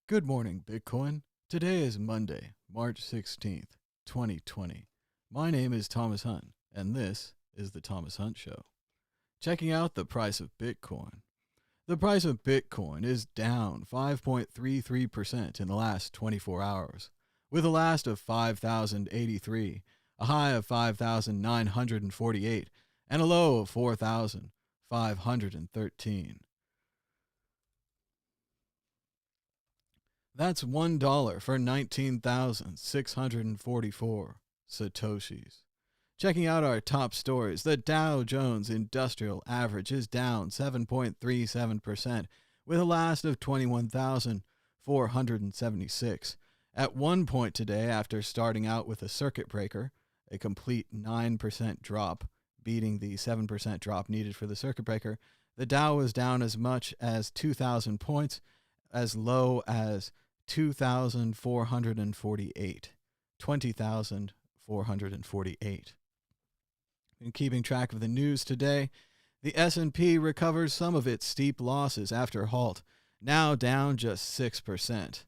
Good morning, Bitcoin. Today is Monday, March 16th, 2020. My name is Thomas Hunt, and this is The Thomas Hunt Show. Checking out the price of Bitcoin. The price of Bitcoin is down 5.33% in the last 24 hours, with a last of 5,083, a high of 5,948, and a low of 4,513. That's $1 for 19,644 Satoshis. Checking out our top stories, the Dow Jones Industrial Average is down 7.37% with a last of 21,476. At one point today, after starting out with a circuit breaker, a complete 9% drop, beating the 7% drop needed for the circuit breaker, the Dow was down as much as 2,000 points, as low as 20,448. In keeping track of the news today, the S&P recovers some of its steep losses after halt, now down just 6%.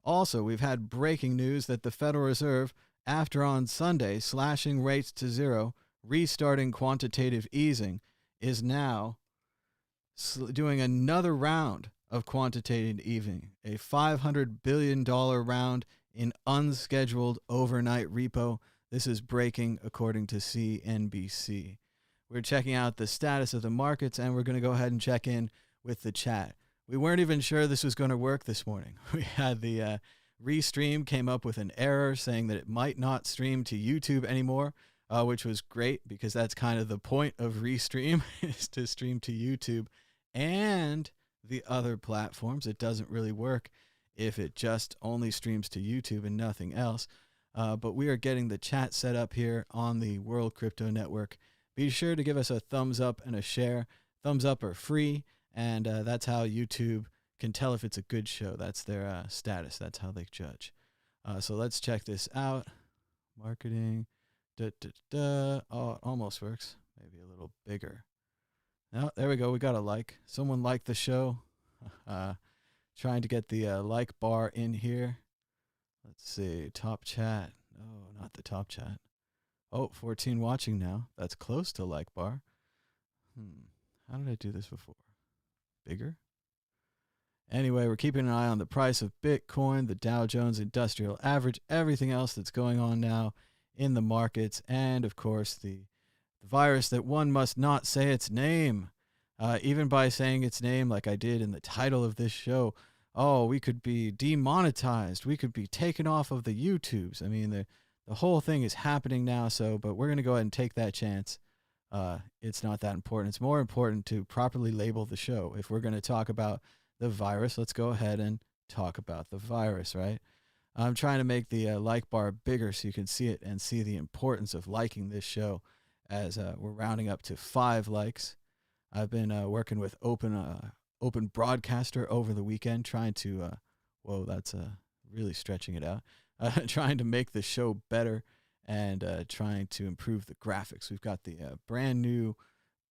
Also, we've had breaking news that the Federal Reserve, after on Sunday slashing rates to zero, restarting quantitative easing, is now doing another round of quantitative easing, a $500 billion round in unscheduled overnight repo. This is breaking according to CNBC. We're checking out the status of the markets, and we're going to go ahead and check in with the chat. We weren't even sure this was going to work this morning. We had the restream came up with an error saying that it might not stream to YouTube anymore, which was great because that's kind of the point of restream is to stream to YouTube and the other platforms. It doesn't really work if it just only streams to YouTube and nothing else. But we are getting the chat set up here on the World Crypto Network. Be sure to give us a thumbs up and a share. Thumbs up are free, and that's how YouTube can tell if it's a good show. That's their status. That's how they judge. So let's check this out. Marketing. Oh, it almost works. Maybe a little bigger. Oh, there we go. We got a like. Someone liked the show. Trying to get the like bar in here. Let's see. Top chat. Oh, not the top chat. Oh, 14 watching now. That's close to like bar. How did I do this before? Bigger? Anyway, we're keeping an eye on the price of Bitcoin, the Dow Jones Industrial Average, everything else that's going on now in the markets, and of course the virus that one must not say its name. Even by saying its name like I did in the title of this show, we could be demonetized. We could be taken off of the YouTubes. I mean, the whole thing is happening now, but we're going to go ahead and take that chance. It's not that important. It's more important to properly label the show. If we're going to talk about the virus, let's go ahead and talk about the virus, right? I'm trying to make the like bar bigger so you can see it and see the importance of liking this show as we're rounding up to 5 likes. I've been working with Open Broadcaster over the weekend, trying to, that's really stretching it out, trying to make the show better and trying to improve the graphics. We've got the brand new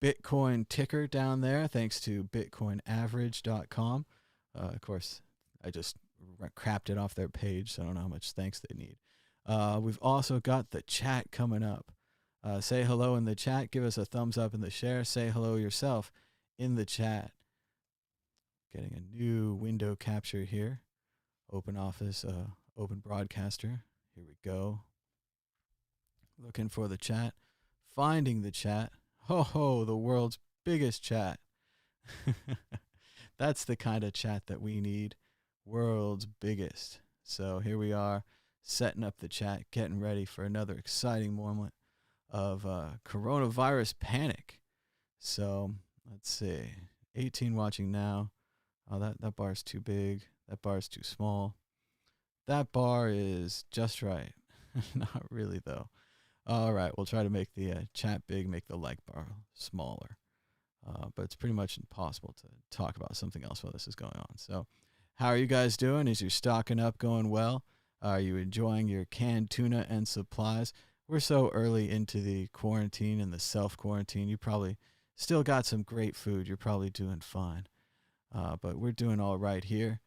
Bitcoin ticker down there, thanks to bitcoinaverage.com. Of course, I just crapped it off their page, so I don't know how much thanks they need. We've also got the chat coming up. Say hello in the chat. Give us a thumbs up in the share. Say hello yourself in the chat. Getting a new window capture here. Open Office, Open Broadcaster. Here we go. Looking for the chat. Finding the chat. Ho, the world's biggest chat. That's the kind of chat that we need. World's biggest. So here we are, setting up the chat, getting ready for another exciting moment of coronavirus panic. So let's see. 18 watching now. Oh, that bar is too big. That bar is too small. That bar is just right. Not really, though. All right, we'll try to make the chat big, make the like bar smaller. But it's pretty much impossible to talk about something else while this is going on. So how are you guys doing? Is your stocking up going well? Are you enjoying your canned tuna and supplies? We're so early into the quarantine and the self-quarantine. You probably still got some great food. You're probably doing fine. But we're doing all right here.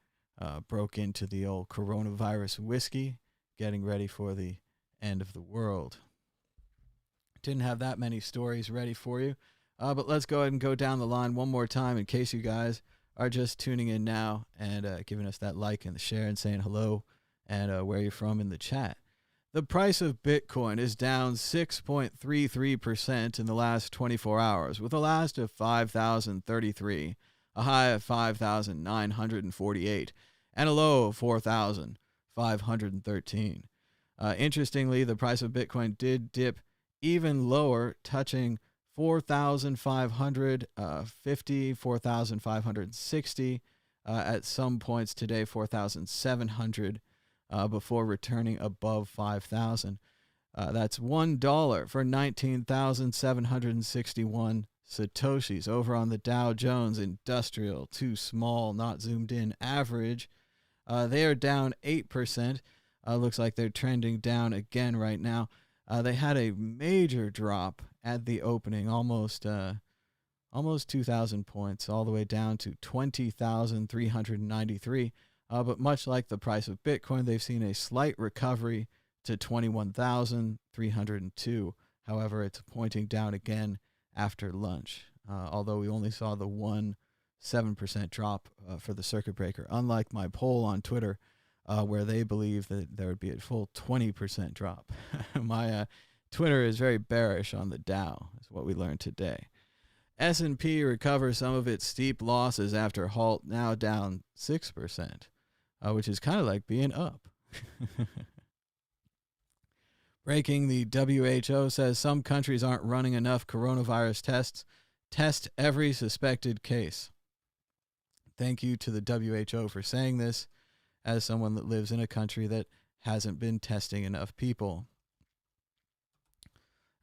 broke into the old coronavirus whiskey, getting ready for the end of the world. Didn't have that many stories ready for you, but let's go ahead and go down the line one more time in case you guys are just tuning in now and giving us that like and the share and saying hello and where you're from in the chat. The price of Bitcoin is down 6.33% in the last 24 hours, with a last of 5,033, a high of 5,948, and a low of 4,513. Interestingly, the price of Bitcoin did dip even lower, touching 4,550, 4,560 at some points today, 4,700. Before returning above 5,000. That's $1 for 19,761 Satoshis. Over on the Dow Jones Industrial, too small, not zoomed in average, they are down 8%. Looks like they're trending down again right now. They had a major drop at the opening, almost 2,000 points, all the way down to 20,393. But much like the price of Bitcoin, they've seen a slight recovery to 21,302. However, it's pointing down again after lunch, although we only saw the 7% drop for the circuit breaker, unlike my poll on Twitter, where they believe that there would be a full 20% drop. My Twitter is very bearish on the Dow, is what we learned today. S&P recovers some of its steep losses after halt, now down 6%. Which is kind of like being up. Breaking, the WHO says some countries aren't running enough coronavirus tests. Test every suspected case. Thank you to the WHO for saying this as someone that lives in a country that hasn't been testing enough people.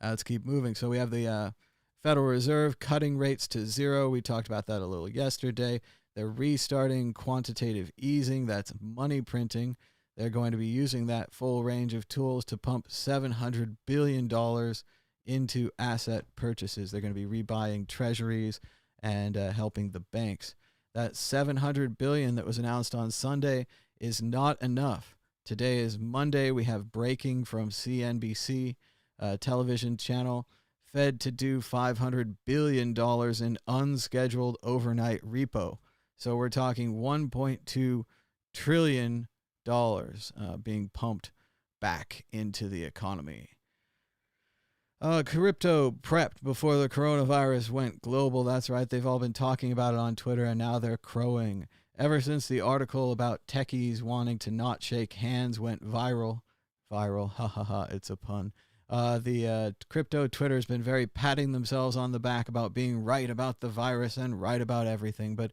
Let's keep moving. So we have the Federal Reserve cutting rates to zero. We talked about that a little yesterday. They're restarting quantitative easing. That's money printing. They're going to be using that full range of tools to pump $700 billion into asset purchases. They're going to be rebuying treasuries and helping the banks. That $700 billion that was announced on Sunday is not enough. Today is Monday. We have breaking from CNBC television channel. Fed to do $500 billion in unscheduled overnight repo. So we're talking $1.2 trillion being pumped back into the economy. Crypto prepped before the coronavirus went global. That's right. They've all been talking about it on Twitter, and now they're crowing. Ever since the article about techies wanting to not shake hands went viral, ha ha ha, it's a pun. The crypto Twitter has been very patting themselves on the back about being right about the virus and right about everything. But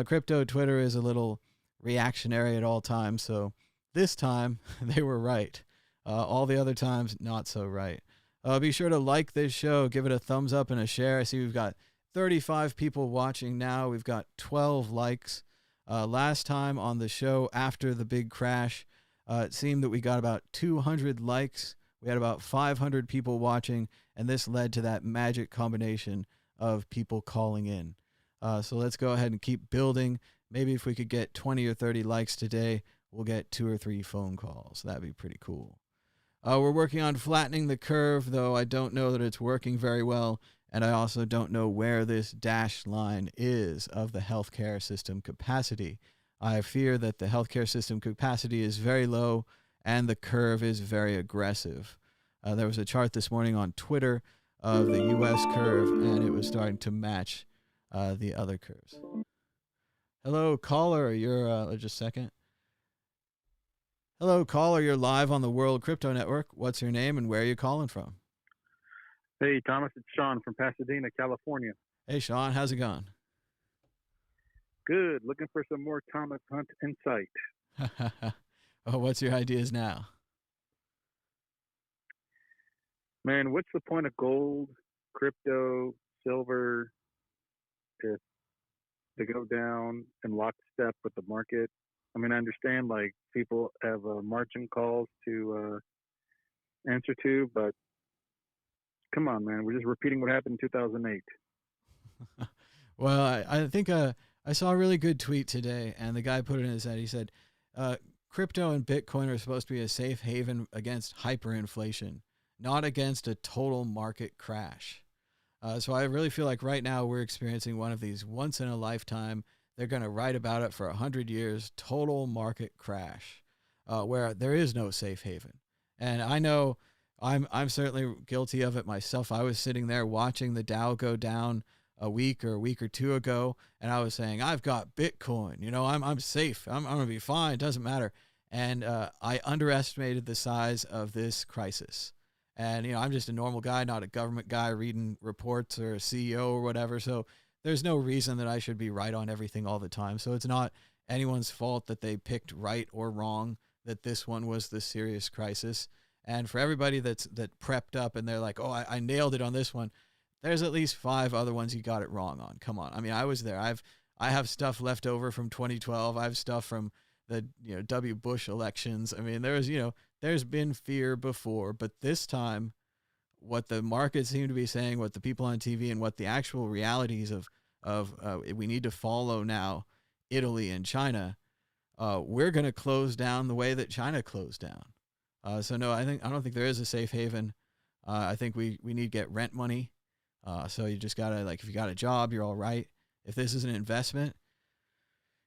crypto Twitter is a little reactionary at all times. So this time they were right. All the other times, not so right. Be sure to like this show. Give it a thumbs up and a share. I see we've got 35 people watching now. We've got 12 likes. Last time on the show after the big crash, it seemed that we got about 200 likes. We had about 500 people watching, and this led to that magic combination of people calling in. So let's go ahead and keep building. Maybe if we could get 20 or 30 likes today, we'll get 2 or 3 phone calls. That'd be pretty cool. We're working on flattening the curve, though I don't know that it's working very well, and I also don't know where this dashed line is of the healthcare system capacity. I fear that the healthcare system capacity is very low, and the curve is very aggressive. There was a chart this morning on Twitter of the U.S. curve, and it was starting to match the other curves. Hello, caller. You're just a second. Hello, caller. You're live on the World Crypto Network. What's your name and where are you calling from? Hey, Thomas. It's Sean from Pasadena, California. Hey, Sean. How's it going? Good. Looking for some more Thomas Hunt insight. Oh, what's your ideas now? Man, what's the point of gold, crypto, silver if they go down in lockstep with the market? I mean, I understand like people have margin calls to answer to, but come on, man. We're just repeating what happened in 2008. Well, I think I saw a really good tweet today, and the guy put it in his head. He said, crypto and Bitcoin are supposed to be a safe haven against hyperinflation, not against a total market crash. So I really feel like right now we're experiencing one of these once in a lifetime. They're going to write about it for 100 years, total market crash, where there is no safe haven. And I know I'm certainly guilty of it myself. I was sitting there watching the Dow go down a week or two ago, and I was saying, I've got Bitcoin, I'm safe. I'm going to be fine. It doesn't matter. And I underestimated the size of this crisis. And, I'm just a normal guy, not a government guy reading reports or a CEO or whatever. So there's no reason that I should be right on everything all the time. So it's not anyone's fault that they picked right or wrong, that this one was the serious crisis. And for everybody that prepped up and they're like, oh, I nailed it on this one, there's at least 5 other ones you got it wrong on. Come on. I mean, I was there. I have stuff left over from 2012. I have stuff from the W. Bush elections. I mean, there's been fear before, but this time, what the markets seem to be saying, what the people on TV, and what the actual realities of we need to follow now, Italy and China, we're going to close down the way that China closed down. So no, I don't think there is a safe haven. I think we need to get rent money. So you just gotta, if you got a job, you're all right. If this is an investment,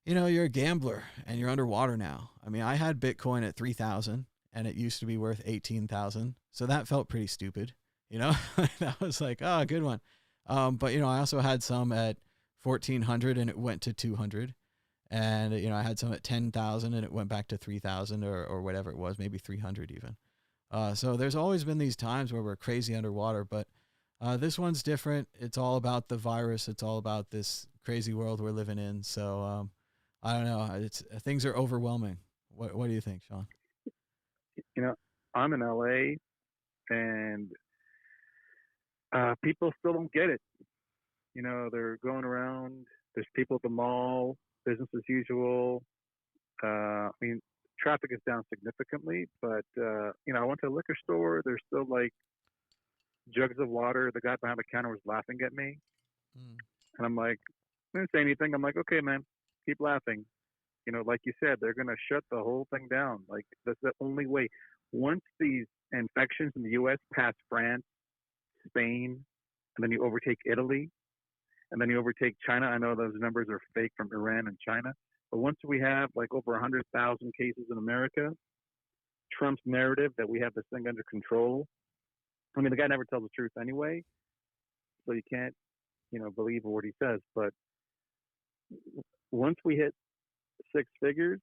you're a gambler and you're underwater now. I mean, I had Bitcoin at 3,000 and it used to be worth 18,000. So that felt pretty stupid. That was like, oh, good one. But I also had some at 1,400 and it went to 200. And, I had some at 10,000 and it went back to 3,000 or whatever it was, maybe 300 even. So there's always been these times where we're crazy underwater, but this one's different. It's all about the virus. It's all about this crazy world we're living in. So I don't know. Things are overwhelming. What do you think, Sean? I'm in LA, and people still don't get it. They're going around. There's people at the mall, business as usual. I mean, traffic is down significantly, but I went to a liquor store. There's still jugs of water. The guy behind the counter was laughing at me, and I'm like, I didn't say anything. I'm like, okay, man, keep laughing. Like you said, they're gonna shut the whole thing down. That's the only way. Once these infections in the U.S. pass France, Spain, and then you overtake Italy, and then you overtake China. I know those numbers are fake from Iran and China, but once we have over 100,000 cases in America, Trump's narrative that we have this thing under control. I mean, the guy never tells the truth anyway, so you can't, believe what he says. But once we hit 6 figures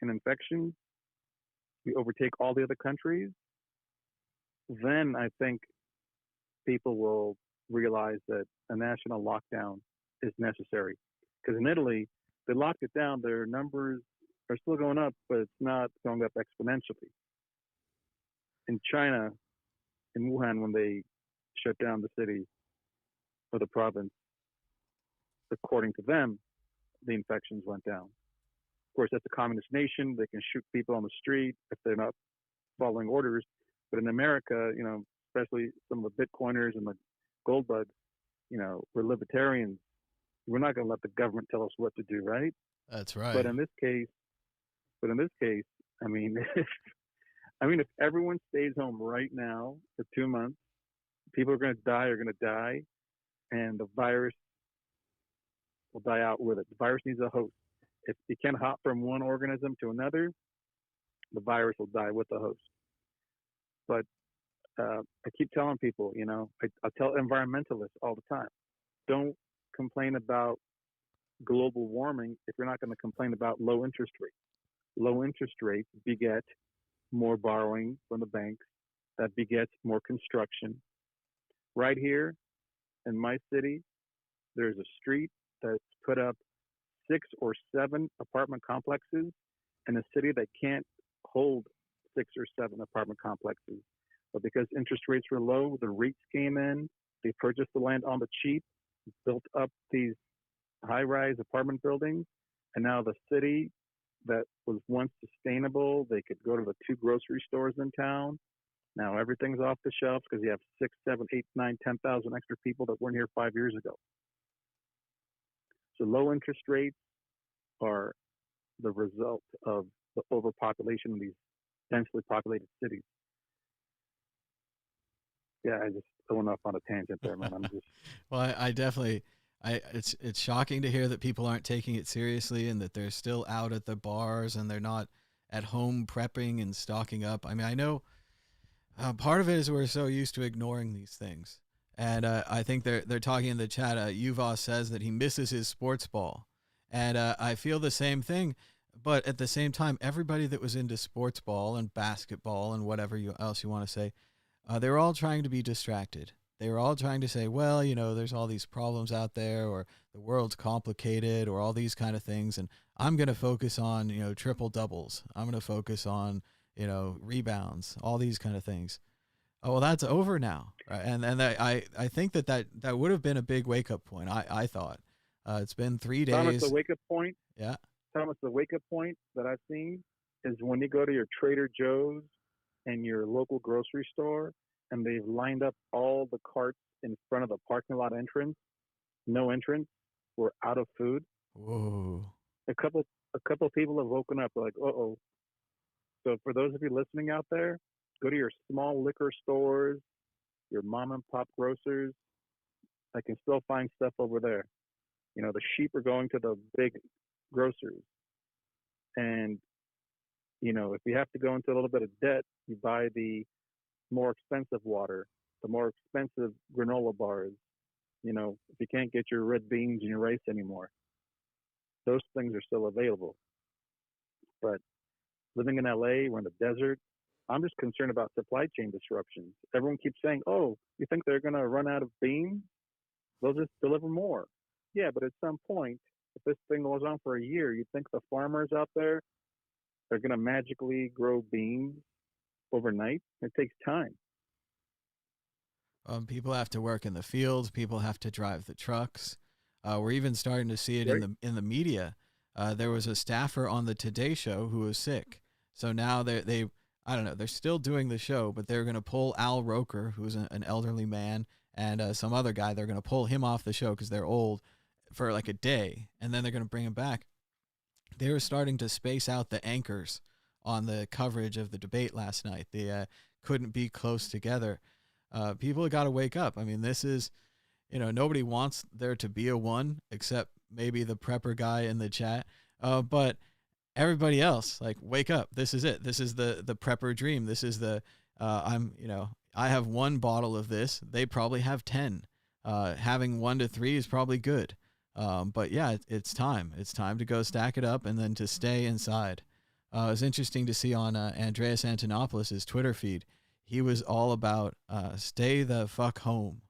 in infections, we overtake all the other countries, then I think people will realize that a national lockdown is necessary. Because in Italy, they locked it down. Their numbers are still going up, but it's not going up exponentially. In China, in Wuhan, when they shut down the city or the province, according to them, the infections went down. Of course, that's a communist nation. They can shoot people on the street if they're not following orders. But in America, especially some of the Bitcoiners and the gold bugs, we're libertarians. We're not going to let the government tell us what to do, right? That's right. But in this case, I mean, if everyone stays home right now for 2 months, people are going to die, and the virus will die out with it. The virus needs a host. If you can't hop from one organism to another, the virus will die with the host. But I keep telling people, I tell environmentalists all the time, don't complain about global warming if you're not going to complain about low interest rates. Low interest rates beget more borrowing from the banks. That begets more construction. Right here in my city, there's a street that's put up 6 or 7 apartment complexes in a city that can't hold 6 or 7 apartment complexes. But because interest rates were low, the REITs came in, they purchased the land on the cheap, built up these high-rise apartment buildings, and now the city that was once sustainable, they could go to the 2 grocery stores in town. Now everything's off the shelves because you have 6, 7, 8, 9, 10,000 extra people that weren't here 5 years ago. So low interest rates are the result of the overpopulation of these densely populated cities. Yeah, I just went off on a tangent there, man. I'm just well, I definitely, it's shocking to hear that people aren't taking it seriously and that they're still out at the bars and they're not at home prepping and stocking up. I mean, I know part of it is we're so used to ignoring these things. And I think they're talking in the chat. Yuva says that he misses his sports ball. And I feel the same thing. But at the same time, everybody that was into sports ball and basketball and whatever else you want to say, they were all trying to be distracted. They were all trying to say, well, you know, there's all these problems out there, or the world's complicated, or all these kind of things. And I'm going to focus on, you know, triple doubles. I'm going to focus on, you know, rebounds, all these kind of things. Oh, well, that's over now. Right? And I think that would have been a big wake up point. I thought it's been 3 days. Thomas, the wake up point. Yeah. Thomas, the wake up point that I've seen is when you go to your Trader Joe's and your local grocery store, and they've lined up all the carts in front of the parking lot entrance. No entrance. We're out of food. Whoa. A couple people have woken up. They're like, uh-oh. So for those of you listening out there, go to your small liquor stores, your mom and pop grocers. I can still find stuff over there. You know, the sheep are going to the big grocers. And, you know, if you have to go into a little bit of debt, you buy the more expensive water, the more expensive granola bars. You know, if you can't get your red beans and your rice anymore, those things are still available. But living in LA, we're in the desert. I'm just concerned about supply chain disruptions. Everyone keeps saying, oh, you think they're going to run out of beans? They'll just deliver more. Yeah, but at some point, if this thing goes on for a year, you think the farmers out there are going to magically grow beans overnight? It takes time. People have to work in the fields. People have to drive the trucks. We're even starting to see it in the media. There was a staffer on the Today Show who was sick. So now they I don't know, they're still doing the show, but they're going to pull Al Roker, who's an elderly man, and some other guy. They're going to pull him off the show because they're old for like a day, and then they're going to bring him back. They were starting to space out the anchors on the coverage of the debate last night. They couldn't be close together. People have got to wake up. I mean, this is, you know, nobody wants there to be a one except maybe the prepper guy in the chat. But everybody else, like, wake up. This is it. This is the prepper dream. This is the, I have one bottle of this. They probably have 10. Having 1 to 3 is probably good. But yeah, it's time. It's time to go stack it up and then to stay inside. It was interesting to see on Andreas Antonopoulos' Twitter feed. He was all about stay the fuck home,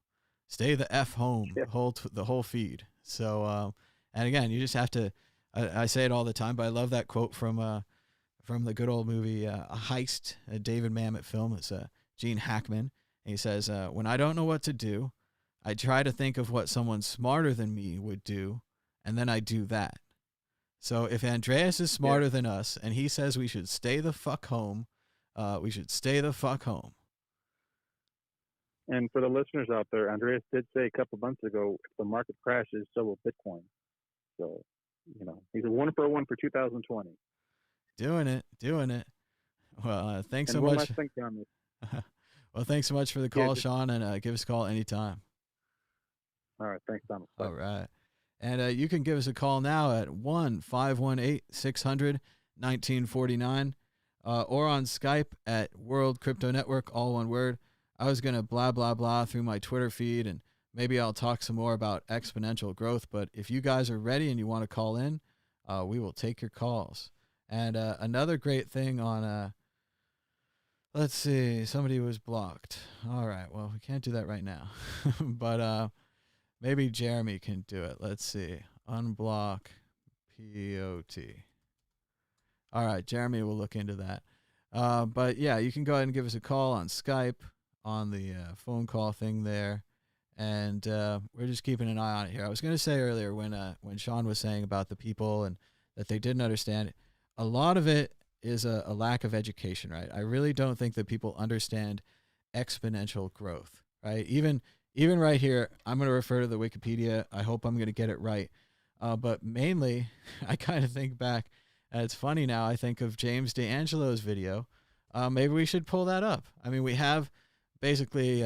stay the F home, yeah. the whole feed. So, and again, you just have to, I say it all the time, but I love that quote from the good old movie, A Heist, a David Mamet film. It's Gene Hackman. And he says, when I don't know what to do, I try to think of what someone smarter than me would do, and then I do that. So if Andreas is smarter than us and he says we should stay the fuck home, we should stay the fuck home. And for the listeners out there, Andreas did say a couple months ago, if the market crashes, so will Bitcoin. So, you know, he's a 1-for-1 for 2020. Doing it. Well, thanks so one much. Last thing, Thomas. Well, thanks so much for the call, Sean, and give us a call anytime. All right. Thanks, Thomas. Bye. All right. And you can give us a call now at 1-518-600-1949 or on Skype at World Crypto Network, all one word. I was going to blah, blah, blah through my Twitter feed, and maybe I'll talk some more about exponential growth. But if you guys are ready and you want to call in, we will take your calls. And another great thing on, let's see, somebody was blocked. All right, well, we can't do that right now. But maybe Jeremy can do it. Let's see. Unblock POT. All right, Jeremy will look into that. But yeah, you can go ahead and give us a call on Skype on the phone call thing there. And we're just keeping an eye on it here. I was going to say earlier when Sean was saying about the people and that they didn't understand it, a lot of it is a lack of education, right? I really don't think that people understand exponential growth, right? Even right here, I'm going to refer to the Wikipedia. I hope I'm going to get it right. But mainly, I kind of think back, and it's funny now, I think of James D'Angelo's video. Maybe we should pull that up. I mean, we have basically,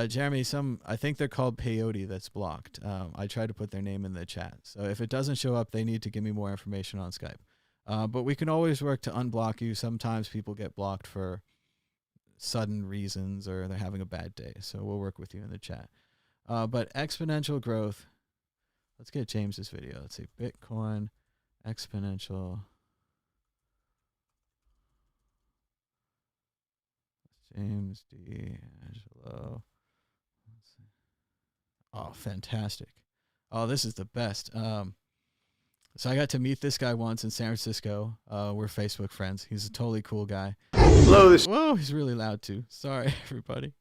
Jeremy, I think they're called peyote that's blocked. I tried to put their name in the chat. So if it doesn't show up, they need to give me more information on Skype. But we can always work to unblock you. Sometimes people get blocked for sudden reasons or they're having a bad day. So we'll work with you in the chat. But exponential growth. Let's get James's video. Let's see. Bitcoin, exponential. James D'Angelo. Let's see. Oh, fantastic. Oh, this is the best. So I got to meet this guy once in San Francisco. We're Facebook friends. He's a totally cool guy. Hello, Whoa, he's really loud too. Sorry, everybody.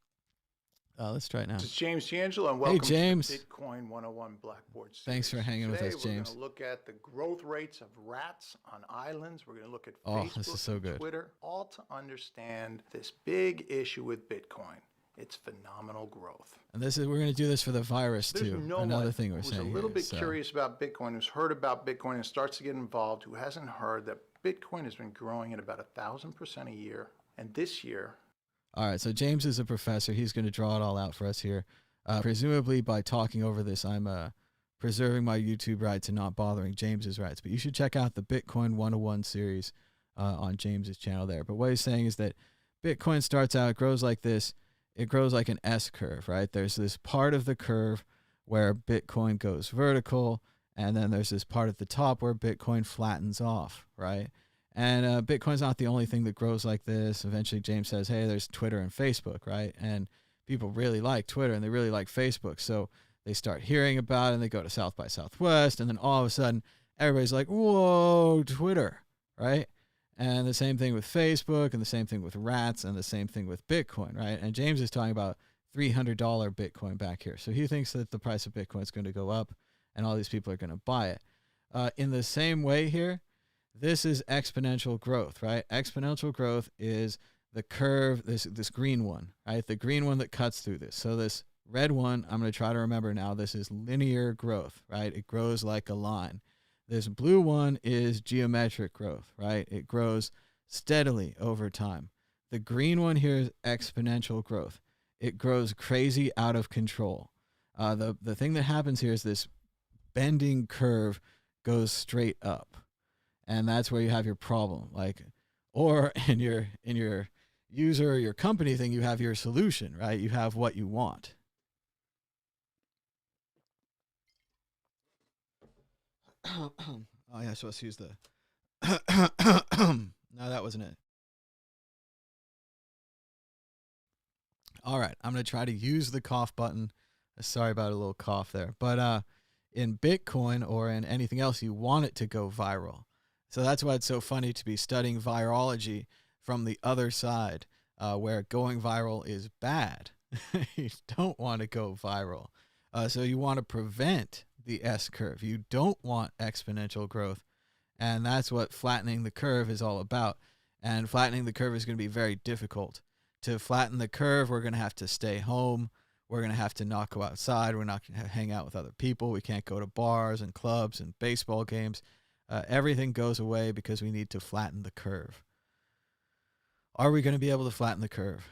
Let's try it now. This is James D'Angelo, and welcome James. to the Bitcoin 101 Blackboard series. Thanks for hanging with us, Today, James. we're going to look at the growth rates of rats on islands. We're going to look at Oh, this is Facebook so and good. Twitter, all to understand this big issue with Bitcoin. It's phenomenal growth. And we're going to do this for the virus There's too. no Another one thing we're who's saying a little here, bit so. curious about Bitcoin, who's heard about Bitcoin and starts to get involved, who hasn't heard that Bitcoin has been growing at about 1,000% a year. And this year, All right, so James is a professor. He's going to draw it all out for us here. Presumably by talking over this, I'm preserving my YouTube rights and not bothering James's rights. But you should check out the Bitcoin 101 series on James's channel there. But what he's saying is that Bitcoin starts out, it grows like this. It grows like an S curve, right? There's this part of the curve where Bitcoin goes vertical, and then there's this part at the top where Bitcoin flattens off, right? And Bitcoin's not the only thing that grows like this. Eventually, James says, hey, there's Twitter and Facebook, right? And people really like Twitter and they really like Facebook. So they start hearing about it and they go to South by Southwest. And then all of a sudden, everybody's like, whoa, Twitter, right? And the same thing with Facebook and the same thing with rats and the same thing with Bitcoin, right? And James is talking about $300 Bitcoin back here. So he thinks that the price of Bitcoin is going to go up and all these people are going to buy it. In the same way here, this is exponential growth, right? Exponential growth is the curve, this green one, right? The green one that cuts through this. So this red one, I'm going to try to remember now, this is linear growth, right? It grows like a line. This blue one is geometric growth, right? It grows steadily over time. The green one here is exponential growth. It grows crazy out of control. The thing that happens here is this bending curve goes straight up. And that's where you have your problem. Or in your user or your company thing, you have your solution, right? You have what you want. Oh yeah, supposed to use the no, that wasn't it. All right, I'm gonna try to use the cough button. Sorry about a little cough there. But in Bitcoin or in anything else, you want it to go viral. So that's why it's so funny to be studying virology from the other side, where going viral is bad. You don't want to go viral. So you want to prevent the S curve. You don't want exponential growth. And that's what flattening the curve is all about. And flattening the curve is going to be very difficult. To flatten the curve, we're going to have to stay home. We're going to have to not go outside. We're not going to hang out with other people. We can't go to bars and clubs and baseball games. Everything goes away because we need to flatten the curve. Are we going to be able to flatten the curve?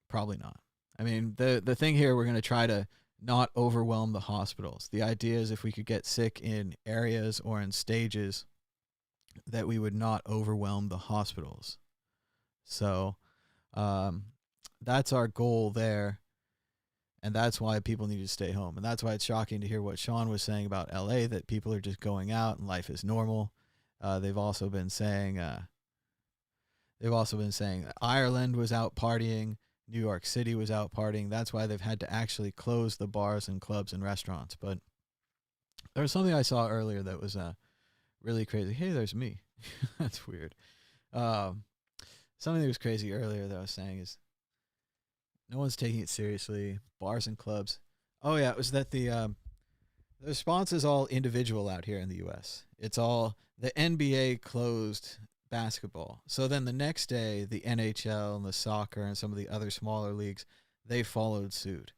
Probably not. I mean, the thing here, we're going to try to not overwhelm the hospitals. The idea is if we could get sick in areas or in stages, that we would not overwhelm the hospitals. So that's our goal there. And that's why people need to stay home. And that's why it's shocking to hear what Sean was saying about LA, that people are just going out and life is normal. They've also been saying Ireland was out partying, New York City was out partying. That's why they've had to actually close the bars and clubs and restaurants. But there was something I saw earlier that was really crazy. Hey, there's me. That's weird. Something that was crazy earlier that I was saying is no one's taking it seriously. Bars and clubs. Oh yeah, it was that the response is all individual out here in the U.S. It's all the NBA closed basketball. So then the next day, the NHL and the soccer and some of the other smaller leagues, they followed suit.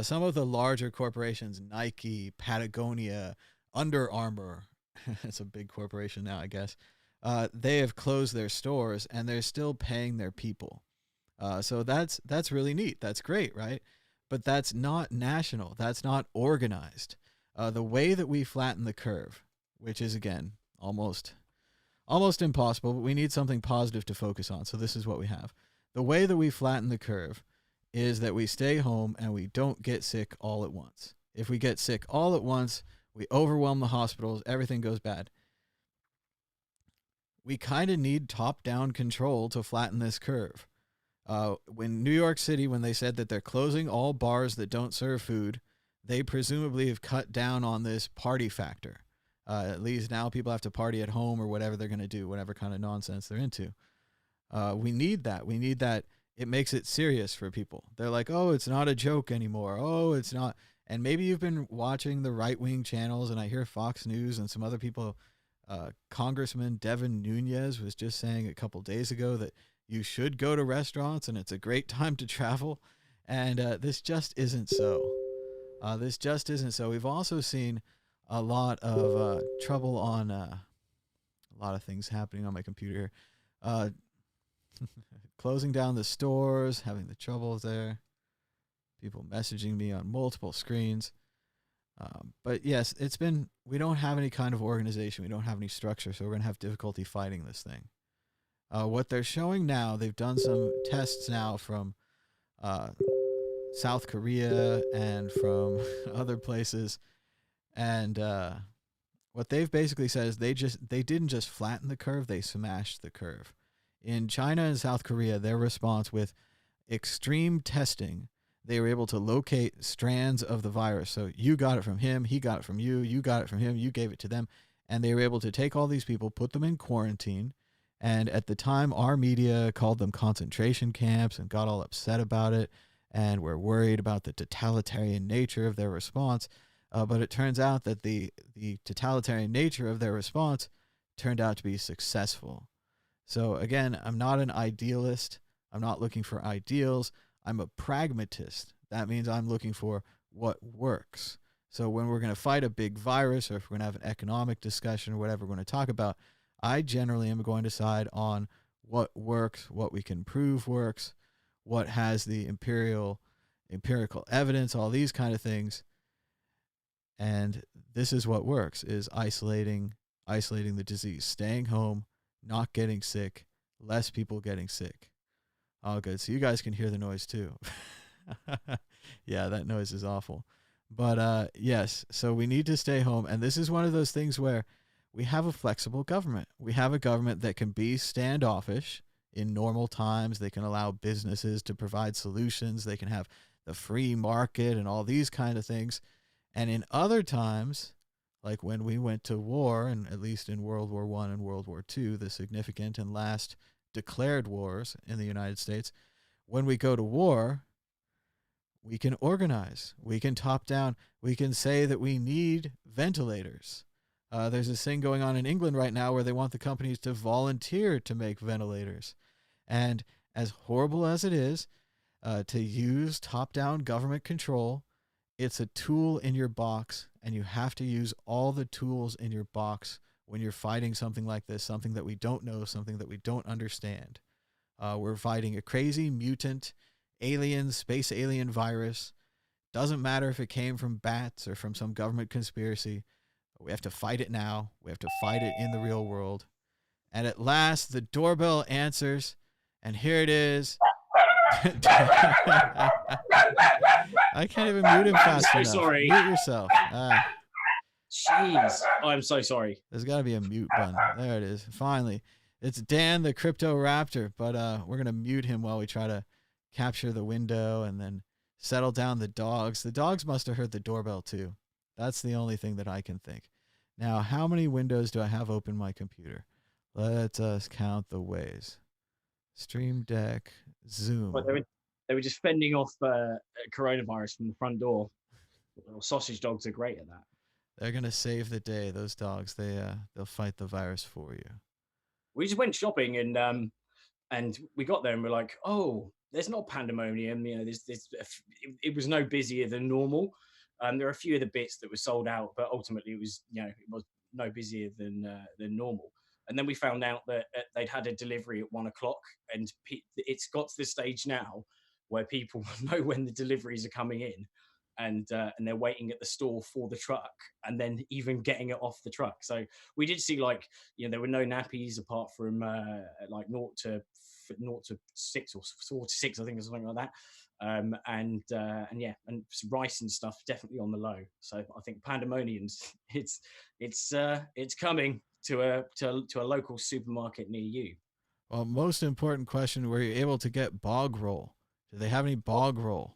Some of the larger corporations, Nike, Patagonia, Under Armour, it's a big corporation now, I guess. They have closed their stores and they're still paying their people. So that's really neat. That's great, right? But that's not national. That's not organized. The way that we flatten the curve, which is again almost impossible, but we need something positive to focus on. So this is what we have. The way that we flatten the curve is that we stay home and we don't get sick all at once. If we get sick all at once, we overwhelm the hospitals, everything goes bad. We kind of need top-down control to flatten this curve. When New York City, when they said that they're closing all bars that don't serve food, they presumably have cut down on this party factor. At least now people have to party at home or whatever they're going to do, whatever kind of nonsense they're into. We need that. We need that. It makes it serious for people. They're like, oh, it's not a joke anymore. Oh, it's not. And maybe you've been watching the right-wing channels, and I hear Fox News and some other people. Congressman Devin Nunes was just saying a couple days ago that you should go to restaurants and it's a great time to travel. And this just isn't so. This just isn't so. We've also seen a lot of trouble on a lot of things happening on my computer. Closing down the stores, having the troubles there. People messaging me on multiple screens. But yes, we don't have any kind of organization. We don't have any structure, so we're going to have difficulty fighting this thing. What they're showing now, they've done some tests now from South Korea and from other places. And what they've basically said is they didn't just flatten the curve, they smashed the curve. In China and South Korea, their response with extreme testing, they were able to locate strands of the virus. So you got it from him, he got it from you, you got it from him, you gave it to them. And they were able to take all these people, put them in quarantine. And at the time, our media called them concentration camps and got all upset about it. And we're worried about the totalitarian nature of their response. But it turns out that the totalitarian nature of their response turned out to be successful. So again, I'm not an idealist. I'm not looking for ideals. I'm a pragmatist. That means I'm looking for what works. So when we're going to fight a big virus, or if we're going to have an economic discussion or whatever we're going to talk about, I generally am going to side on what works, what we can prove works, what has the empirical evidence, all these kind of things. And this is what works, is isolating the disease, staying home, not getting sick, less people getting sick. Oh, good. So you guys can hear the noise too. Yeah, that noise is awful. But yes, so we need to stay home. And this is one of those things where we have a flexible government. We have a government that can be standoffish in normal times. They can allow businesses to provide solutions. They can have the free market and all these kind of things. And in other times, like when we went to war, and at least in World War I and World War II, the significant and last declared wars in the United States, when we go to war, we can organize. We can top down. We can say that we need ventilators. There's this thing going on in England right now where they want the companies to volunteer to make ventilators. And as horrible as it is to use top-down government control, it's a tool in your box, and you have to use all the tools in your box when you're fighting something like this, something that we don't know, something that we don't understand. We're fighting a crazy mutant space alien virus. Doesn't matter if it came from bats or from some government conspiracy. We have to fight it now. We have to fight it in the real world. And at last, the doorbell answers, and here it is. I can't even mute him fast enough. Sorry. Mute yourself. Jeez, I'm so sorry. There's got to be a mute button. There it is. Finally. It's Dan the Crypto Raptor, but we're going to mute him while we try to capture the window and then settle down the dogs. The dogs must have heard the doorbell too. That's the only thing that I can think. Now, how many windows do I have open on my computer? Let us count the ways. Stream Deck, Zoom. Well, they were just fending off coronavirus from the front door. Well, sausage dogs are great at that. They're going to save the day, those dogs. They'll fight the virus for you. We just went shopping and we got there and we're like, oh, there's not pandemonium. You know, it was no busier than normal. There are a few of the bits that were sold out, but ultimately it was no busier than normal. And then we found out that they'd had a delivery at 1 o'clock, and it's got to the stage now where people know when the deliveries are coming in, and they're waiting at the store for the truck, and then even getting it off the truck. So we did see, like, there were no nappies apart from like 0 to 6 or 4 to 6, I think, or something like that. And yeah, and some rice and stuff definitely on the low. So I think pandemonium's it's coming to a local supermarket near you. Well, most important question: were you able to get bog roll? Do they have any bog roll?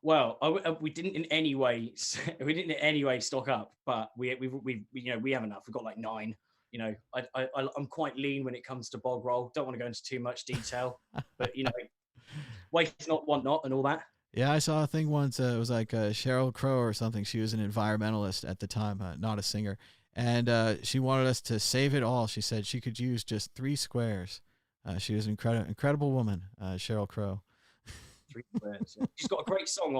Well, we didn't in any way stock up, but we have enough. We've got like 9. I'm quite lean when it comes to bog roll. Don't want to go into too much detail, but waste not, want not, and all that. Yeah, I saw a thing once. It was like Sheryl Crow or something. She was an environmentalist at the time, not a singer. And she wanted us to save it all. She said she could use just 3 squares. She was an incredible woman, Sheryl Crow. 3 squares. Yeah. She's got a great song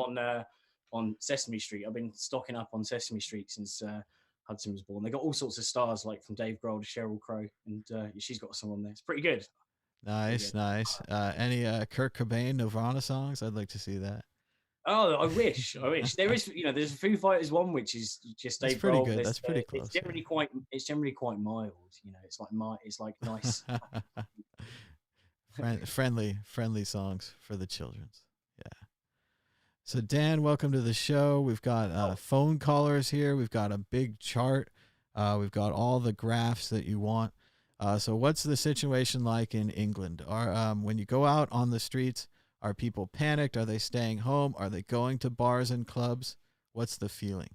on Sesame Street. I've been stocking up on Sesame Street since Hudson was born. They got all sorts of stars, like from Dave Grohl to Sheryl Crow, and she's got a song on there. It's pretty good. Nice. Any Kurt Cobain Nirvana songs? I'd like to see that. Oh, I wish. There is, there's a Foo Fighters one, which is just Dave Grohl. Good. That's pretty close. It's generally quite mild. It's like nice. friendly songs for the children's. Yeah. So Dan, welcome to the show. We've got phone callers here. We've got a big chart. We've got all the graphs that you want. So what's the situation like in England? When you go out on the streets, are people panicked? Are they staying home? Are they going to bars and clubs? What's the feeling?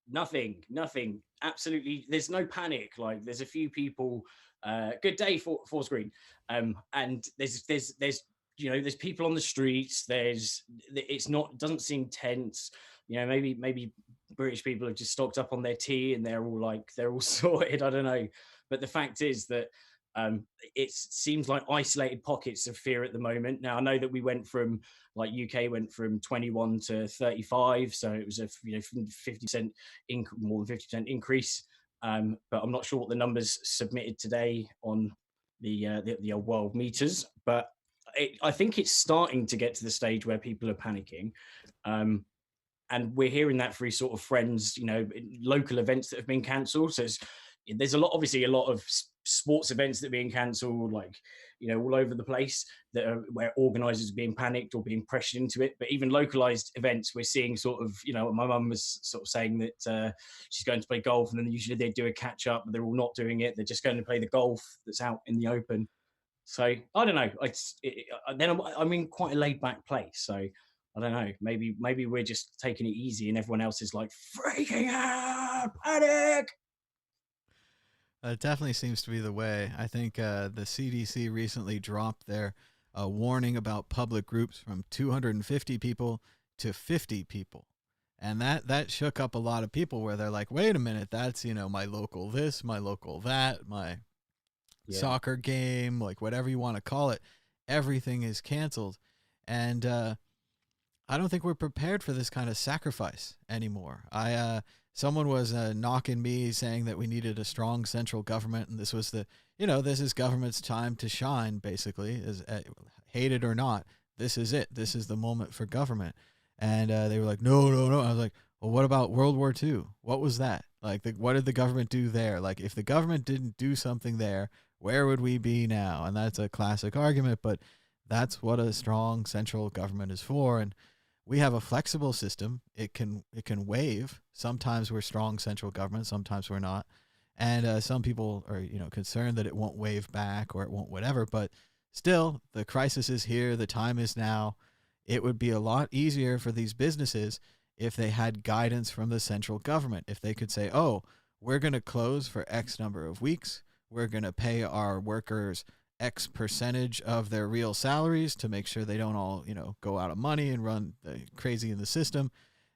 Nothing. Absolutely. There's no panic. Like, there's a few people. Good day, Force Green. And there's people on the streets. Doesn't seem tense. Maybe British people have just stocked up on their tea and they're all sorted. I don't know. But the fact is that it seems like isolated pockets of fear at the moment. Now, I know that we went from, like, UK went from 21 to 35, so it was a 50% more than 50% increase. But I'm not sure what the numbers submitted today on the world meters. But I think it's starting to get to the stage where people are panicking. And we're hearing that through sort of friends, local events that have been cancelled. So there's obviously a lot of sports events that are being cancelled, like, all over the place, where organisers are being panicked or being pressured into it. But even localized events, we're seeing sort of, my mum was sort of saying that she's going to play golf, and then usually they do a catch up, but they're all not doing it. They're just going to play the golf that's out in the open. So I don't know. Then I'm in quite a laid back place. So I don't know. Maybe we're just taking it easy, and everyone else is like freaking out, panic. It definitely seems to be the way. I think the CDC recently dropped their warning about public groups from 250 people to 50 people. And that shook up a lot of people, where they're like, wait a minute, that's, my local this, my local that, my soccer game, like whatever you want to call it, everything is canceled. And I don't think we're prepared for this kind of sacrifice anymore. Someone was knocking me, saying that we needed a strong central government, and this was this is government's time to shine, basically, hate it or not. This is it. This is the moment for government. And they were like, no. I was like, well, what about World War II? What was that? Like, what did the government do there? Like, if the government didn't do something there, where would we be now? And that's a classic argument, but that's what a strong central government is for. And we have a flexible system. It can wave. Sometimes we're strong central government, sometimes we're not. And some people are, concerned that it won't wave back or it won't whatever. But still, the crisis is here. The time is now. It would be a lot easier for these businesses if they had guidance from the central government. If they could say, oh, we're going to close for X number of weeks. We're going to pay our workers X percentage of their real salaries to make sure they don't all, go out of money and run crazy in the system.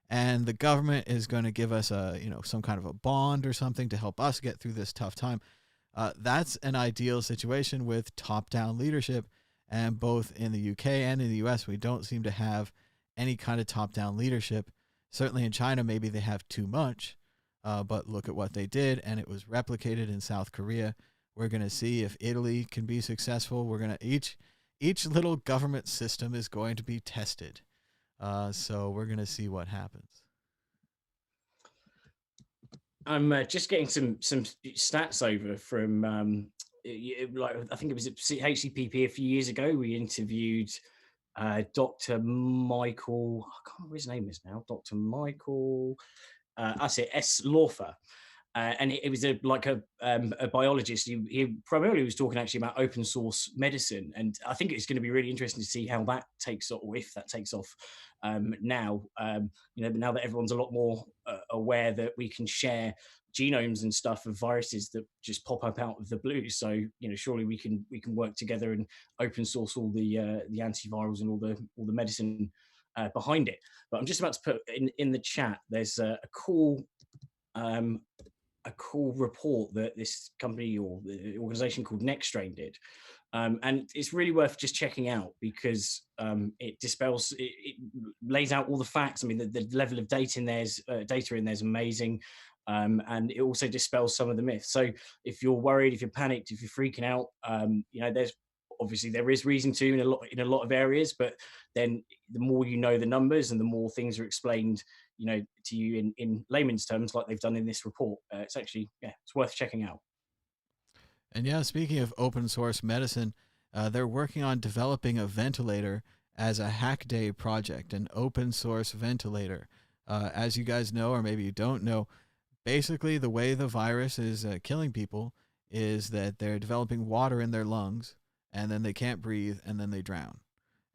And the government is going to give us some kind of a bond or something to help us get through this tough time. That's an ideal situation with top-down leadership. And both in the UK and in the US, we don't seem to have any kind of top-down leadership. Certainly in China, maybe they have too much, but look at what they did, and it was replicated in South Korea. We're going to see if Italy can be successful. We're going to each little government system is going to be tested. So we're going to see what happens. I'm just getting some stats over from like I think it was at HCPP a few years ago. We interviewed Dr. Michael. I can't remember his name is now. Dr. Michael. That's it. S. Lawfer. And it was a biologist. He primarily was talking actually about open source medicine, and I think it's going to be really interesting to see how that takes off, or if that takes off now. Now that everyone's a lot more aware that we can share genomes and stuff of viruses that just pop up out of the blue. So surely we can work together and open source all the antivirals and all the medicine behind it. But I'm just about to put in the chat. There's a cool report that this company or the organization called NextStrain did. And it's really worth just checking out because it lays out all the facts. I mean, the level of data in there is amazing. And it also dispels some of the myths. So if you're worried, if you're panicked, if you're freaking out, there is reason to in a lot of areas, but then the more you know the numbers and the more things are explained, to you in layman's terms, like they've done in this report. It's actually, it's worth checking out. And yeah, speaking of open source medicine, they're working on developing a ventilator as a hack day project, an open source ventilator. As you guys know, or maybe you don't know, basically the way the virus is killing people is that they're developing water in their lungs, and then they can't breathe, and then they drown.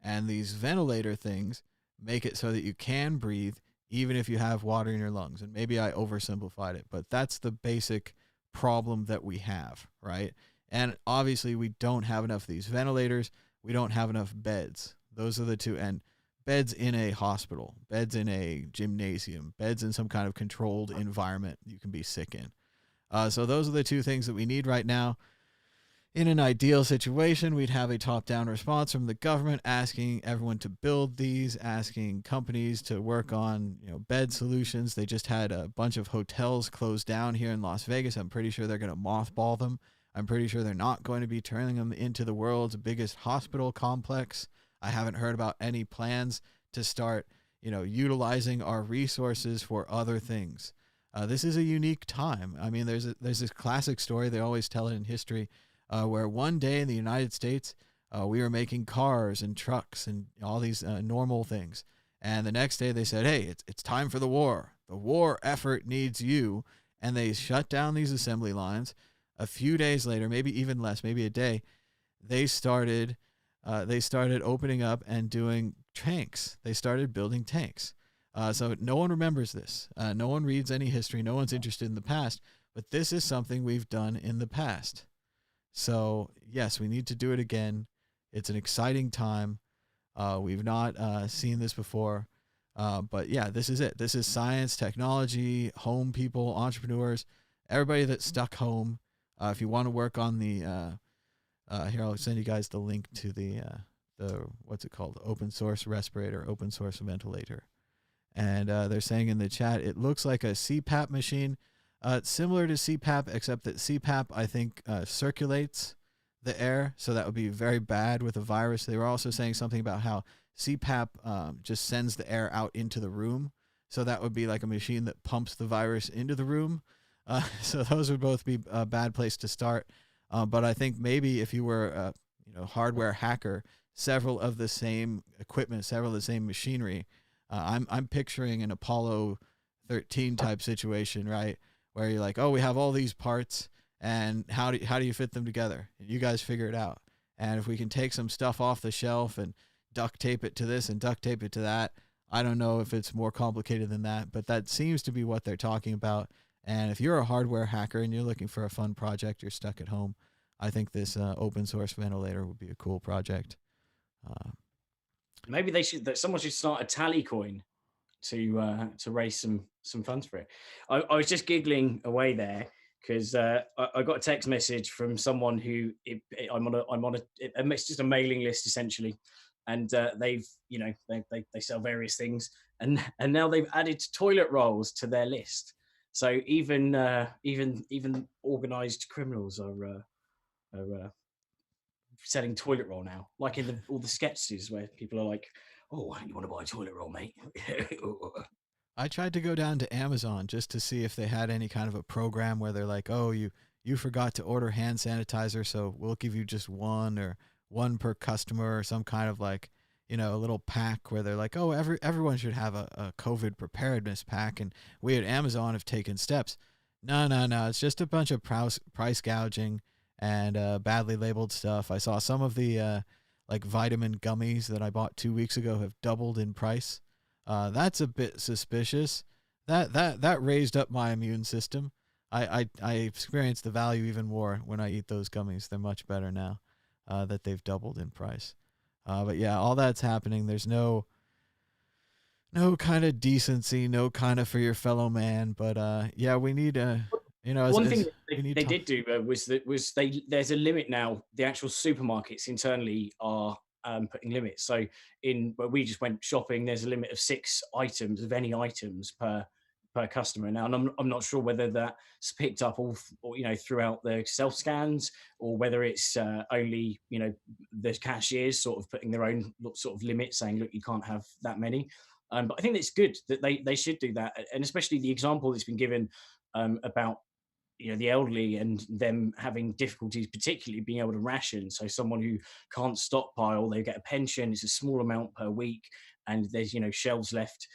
And these ventilator things make it so that you can breathe even if you have water in your lungs. And maybe I oversimplified it, but that's the basic problem that we have, right? And obviously we don't have enough of these ventilators. We don't have enough beds. Those are the two. And beds in a hospital, beds in a gymnasium, beds in some kind of controlled environment you can be sick in. So those are the two things that we need right now. In an ideal situation, we'd have a top-down response from the government asking everyone to build these, asking companies to work on, bed solutions. They just had a bunch of hotels closed down here in Las Vegas. I'm pretty sure they're going to mothball them. I'm pretty sure they're not going to be turning them into the world's biggest hospital complex. I haven't heard about any plans to start, utilizing our resources for other things. This is a unique time. I mean, there's this classic story. They always tell it in history. Where one day in the United States, we were making cars and trucks and all these normal things. And the next day they said, hey, it's time for the war. The war effort needs you. And they shut down these assembly lines. A few days later, maybe even less, maybe a day, they started opening up and doing tanks. They started building tanks. So no one remembers this. No one reads any history. No one's interested in the past. But this is something we've done in the past. So, yes, we need to do it again. It's an exciting time. We've not seen this before. But, yeah, this is it. This is science, technology, home people, entrepreneurs, everybody that's stuck home. If you want to work on the here, I'll send you guys the link to the what's it called? Open source respirator, open source ventilator. And they're saying in the chat, it looks like a CPAP machine. It's similar to CPAP, except that CPAP, I think, circulates the air, so that would be very bad with a virus. They were also saying something about how CPAP just sends the air out into the room, so that would be like a machine that pumps the virus into the room. So those would both be a bad place to start. But I think maybe if you were a hardware hacker, several of the same equipment, several of the same machinery, I'm picturing an Apollo 13 type situation, right? Where you're like, oh, we have all these parts, and how do you fit them together? You guys figure it out. And if we can take some stuff off the shelf and duct tape it to this and duct tape it to that, I don't know if it's more complicated than that, but that seems to be what they're talking about. And if you're a hardware hacker and you're looking for a fun project, you're stuck at home, I think this open source ventilator would be a cool project. Maybe someone should start a tally coin to raise some funds for it. I was just giggling away there because I got a text message from someone who I'm on a it's just a mailing list essentially, and they've they sell various things, and now they've added toilet rolls to their list. So even organized criminals are selling toilet roll now, like in all the sketches where people are like, "Oh, you want to buy a toilet roll, mate?" I tried to go down to Amazon just to see if they had any kind of a program where they're like, oh, you forgot to order hand sanitizer, so we'll give you just one, or one per customer, or some kind of like, a little pack where they're like, oh, everyone should have a COVID preparedness pack. And we at Amazon have taken steps. No. It's just a bunch of price gouging and badly labeled stuff. I saw some of the like vitamin gummies that I bought 2 weeks ago have doubled in price. That's a bit suspicious. That raised up my immune system. I experience the value even more when I eat those gummies. They're much better now that they've doubled in price. But yeah, all that's happening. There's no kind of decency, no kind of for your fellow man. But yeah, we need one thing they did do was there's a limit now. The actual supermarkets internally are putting limits. So where we just went shopping, there's a limit of 6 items of any items per customer now, and I'm not sure whether that's picked up all throughout the self scans, or whether it's only the cashiers sort of putting their own sort of limit, saying, look, you can't have that many. But I think it's good that they should do that, and especially the example that's been given about the elderly and them having difficulties, particularly being able to ration. So someone who can't stockpile, they get a pension, it's a small amount per week, and there's shelves left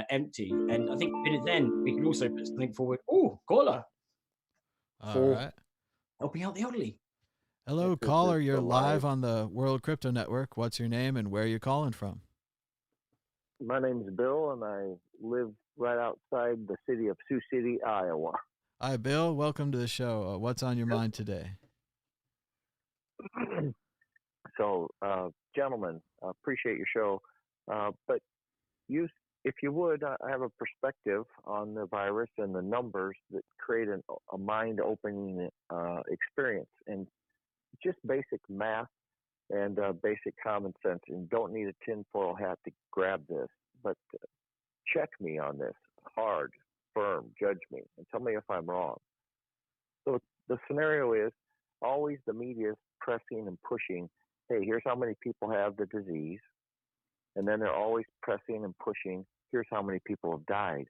empty. And I think then we could also put something forward. Oh, caller, for helping out the elderly. Hello, caller. You're live on the World Crypto Network. What's your name and where are you calling from? My name is Bill, and I live right outside the city of Sioux City, Iowa. Hi, Bill. Welcome to the show. What's on your mind today? So, gentlemen, I appreciate your show. But if you would, I have a perspective on the virus and the numbers that create a mind-opening experience. And just basic math and basic common sense, and don't need a tinfoil hat to grab this. But check me on this hard. Firm, judge me, and tell me if I'm wrong. So the scenario is always the media is pressing and pushing, hey, here's how many people have the disease. And then they're always pressing and pushing, here's how many people have died.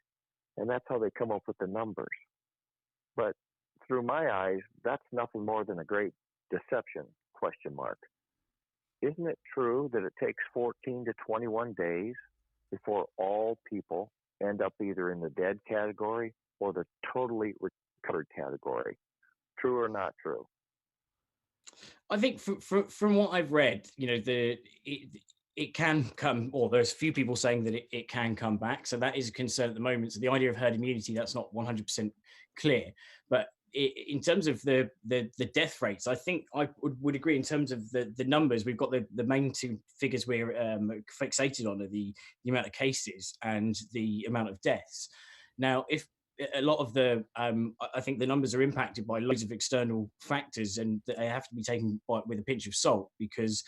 And that's how they come up with the numbers. But through my eyes, that's nothing more than a great deception, ? Isn't it true that it takes 14 to 21 days before all people end up either in the dead category or the totally recovered category? True or not true? I think from what I've read, it can come, or there's a few people saying that it can come back. So that is a concern at the moment. So the idea of herd immunity, that's not 100% clear. But in terms of the death rates, I think I would agree in terms of the numbers. We've got the main 2 figures we're fixated on are the amount of cases and the amount of deaths. Now, if a lot of I think the numbers are impacted by loads of external factors, and they have to be taken with a pinch of salt, because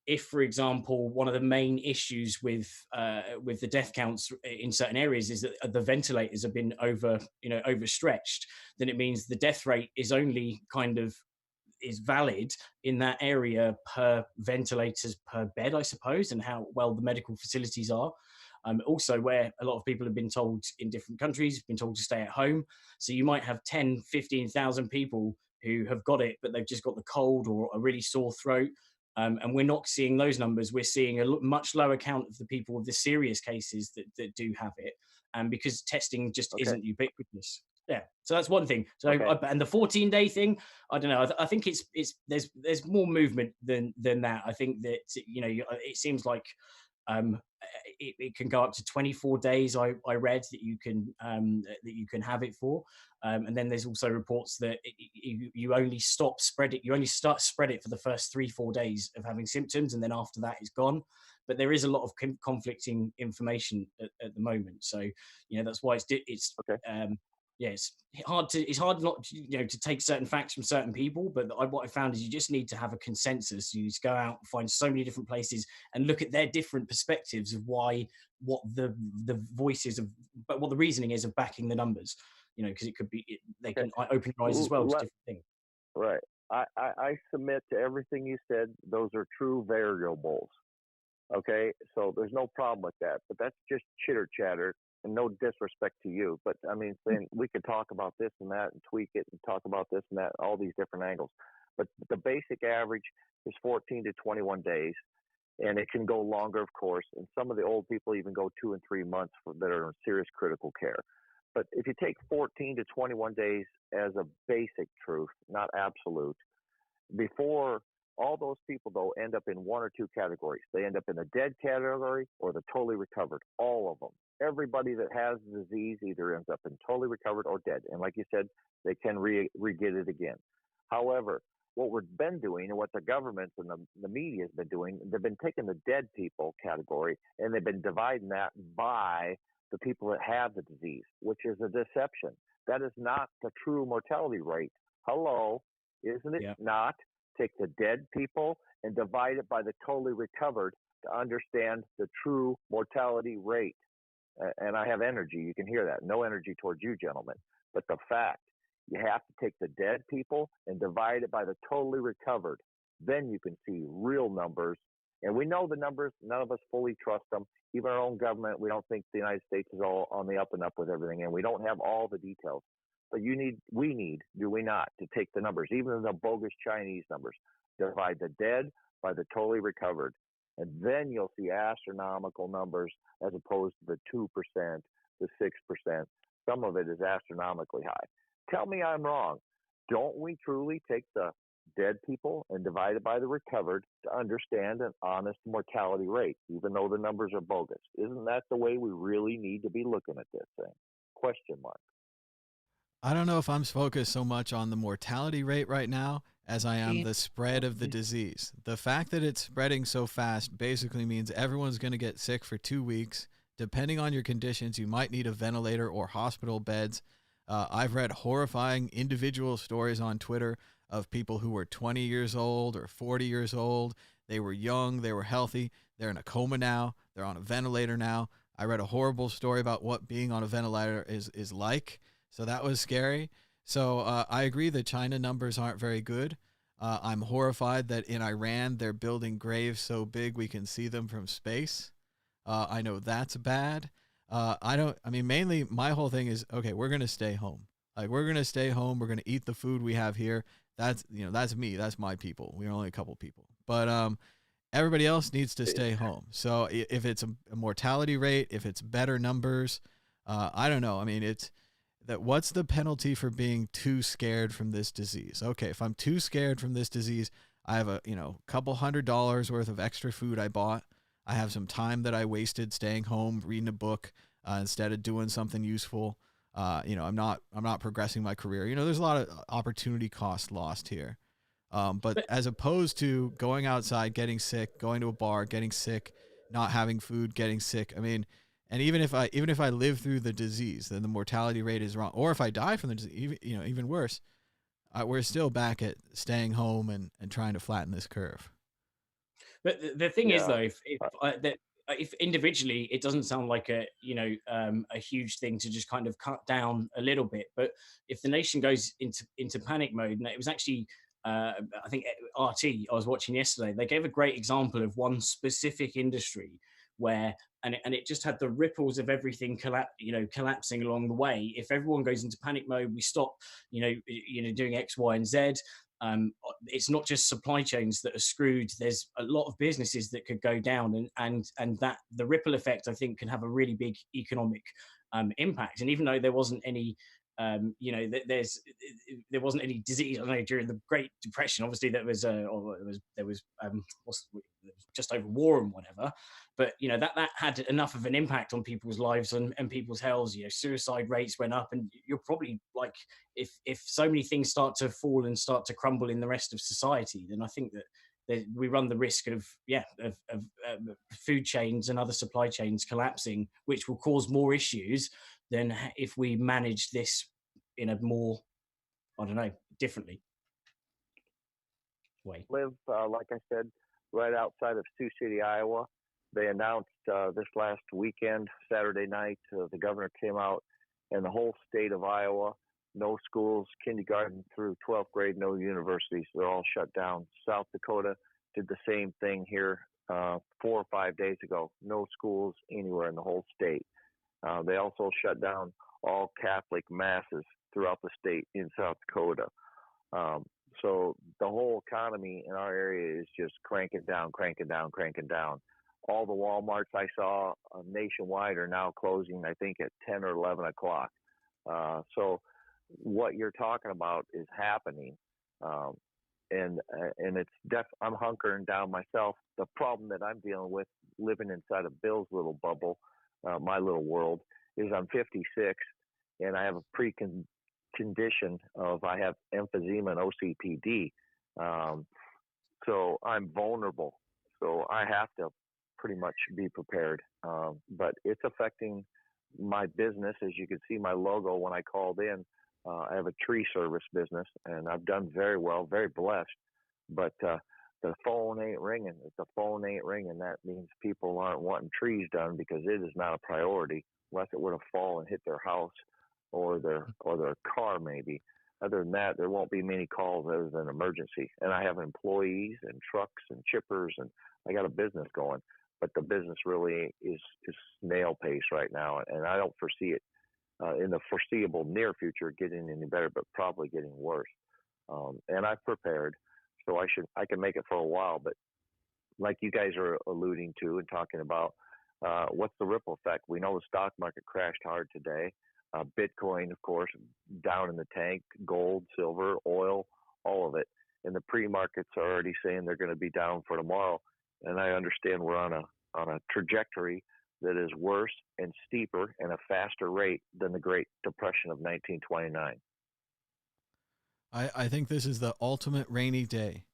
if, for example, one of the main issues with the death counts in certain areas is that the ventilators have been overstretched, then it means the death rate is only is valid in that area per ventilators per bed, I suppose, and how well the medical facilities are. Also, where a lot of people have been told in different countries, been told to stay at home. So you might have 10, 15,000 people who have got it, but they've just got the cold or a really sore throat. And we're not seeing those numbers. We're seeing a much lower count of the people with the serious cases that do have it, and because testing just isn't ubiquitous. Yeah, so that's one thing. So and the 14-day thing, I don't know. I think there's more movement than that. I think that it seems like it can go up to 24 days. I read that you can have it for, and then there's also reports that you only start spread it for the first 3-4 days of having symptoms, and then after that it's gone. But there is a lot of conflicting information at the moment, so that's why it's yeah, it's hard not to, to take certain facts from certain people, but what I found is you just need to have a consensus. You just go out and find so many different places and look at their different perspectives of what the voices of, but what the reasoning is of backing the numbers, because it could be, they can open your eyes as well to different things. Right. I submit to everything you said. Those are true variables. Okay. So there's no problem with that, but that's just chitter chatter, and no disrespect to you. But I mean, saying we could talk about this and that and tweak it and talk about this and that, all these different angles. But the basic average is 14 to 21 days, and it can go longer, of course. And some of the old people even go 2 and 3 months that are in serious critical care. But if you take 14 to 21 days as a basic truth, not absolute, before all those people, though, end up in one or two categories. They end up in the dead category or the totally recovered, all of them. Everybody that has the disease either ends up in totally recovered or dead. And like you said, they can re-get it again. However, what we've been doing and what the governments and the media has been doing, they've been taking the dead people category and they've been dividing that by the people that have the disease, which is a deception. That is not the true mortality rate. Hello, isn't it not? Take the dead people and divide it by the totally recovered to understand the true mortality rate. And I have energy. You can hear that. No energy towards you, gentlemen. But the fact, you have to take the dead people and divide it by the totally recovered. Then you can see real numbers. And we know the numbers. None of us fully trust them. Even our own government, we don't think the United States is all on the up and up with everything. And we don't have all the details. But we need, do we not, to take the numbers, even the bogus Chinese numbers, divide the dead by the totally recovered. And then you'll see astronomical numbers as opposed to the 2%, the 6%. Some of it is astronomically high. Tell me I'm wrong. Don't we truly take the dead people and divide it by the recovered to understand an honest mortality rate, even though the numbers are bogus? Isn't that the way we really need to be looking at this thing? Question mark. I don't know if I'm focused so much on the mortality rate right now as I am the spread of the disease. The fact that it's spreading so fast basically means everyone's going to get sick for 2 weeks. Depending on your conditions, you might need a ventilator or hospital beds. I've read horrifying individual stories on Twitter of people who were 20 years old or 40 years old. They were young, they were healthy. They're in a coma now. They're on a ventilator now. I read a horrible story about what being on a ventilator is like. So that was scary. So I agree the China numbers aren't very good. I'm horrified that in Iran, they're building graves so big we can see them from space. I know that's bad. Mainly my whole thing is, okay, we're going to stay home. Like, we're going to stay home. We're going to eat the food we have here. That's me. That's my people. We're only a couple people. But everybody else needs to stay home. So if it's a mortality rate, if it's better numbers, I don't know. I mean, it's that what's the penalty for being too scared from this disease? Okay, if I'm too scared from this disease, I have a couple $100 worth of extra food I bought. I have some time that I wasted staying home, reading a book instead of doing something useful. I'm not progressing my career. There's a lot of opportunity cost lost here. But as opposed to going outside, getting sick, going to a bar, getting sick, not having food, getting sick. I mean, and even if I live through the disease, then the mortality rate is wrong. Or if I die from the disease, even worse, we're still back at staying home and trying to flatten this curve. But the thing is, though, if individually it doesn't sound like a huge thing to just kind of cut down a little bit, but if the nation goes into panic mode, and it was actually I think RT I was watching yesterday, they gave a great example of one specific industry where and it just had the ripples of everything collapsing along the way. If everyone goes into panic mode, we stop doing X, Y, and Z. It's not just supply chains that are screwed. There's a lot of businesses that could go down, and that the ripple effect, I think, can have a really big economic impact. And even though there wasn't any there wasn't any disease. I don't know, during the Great Depression, obviously there was just over war and whatever, but that had enough of an impact on people's lives and people's health. Suicide rates went up, and you're probably like, if so many things start to fall and start to crumble in the rest of society, then I think that we run the risk of food chains and other supply chains collapsing, which will cause more issues than if we manage this in a more, I don't know, differently way. Live, like I said, right outside of Sioux City, Iowa. They announced this last weekend, Saturday night, the governor came out, and the whole state of Iowa, no schools, kindergarten through 12th grade, no universities. They're all shut down. South Dakota did the same thing here 4 or 5 days ago. No schools anywhere in the whole state. They also shut down all Catholic masses throughout the state in South Dakota. So the whole economy in our area is just cranking down, cranking down, cranking down. All the Walmarts I saw nationwide are now closing, I think, at 10 or 11 o'clock. So what you're talking about is happening. And it's I'm hunkering down myself. The problem that I'm dealing with living inside of Bill's little bubble, my little world, is I'm 56 and I have a condition of I have emphysema and OCPD. So I'm vulnerable. So I have to pretty much be prepared. But it's affecting my business. As you can see my logo when I called in, I have a tree service business and I've done very well, very blessed. But the phone ain't ringing. If the phone ain't ringing, that means people aren't wanting trees done because it is not a priority unless it were to fall and hit their house or their car maybe. Other than that, there won't be many calls other than emergency. And I have employees and trucks and chippers, and I got a business going. But the business really is snail pace right now, and I don't foresee it in the foreseeable near future getting any better, but probably getting worse. And I've prepared, so I can make it for a while. But like you guys are alluding to and talking about, what's the ripple effect? We know the stock market crashed hard today. Bitcoin, of course, down in the tank, gold, silver, oil, all of it. And the pre-markets are already saying they're going to be down for tomorrow. And I understand we're on a trajectory that is worse and steeper and a faster rate than the Great Depression of 1929. I think this is the ultimate rainy day.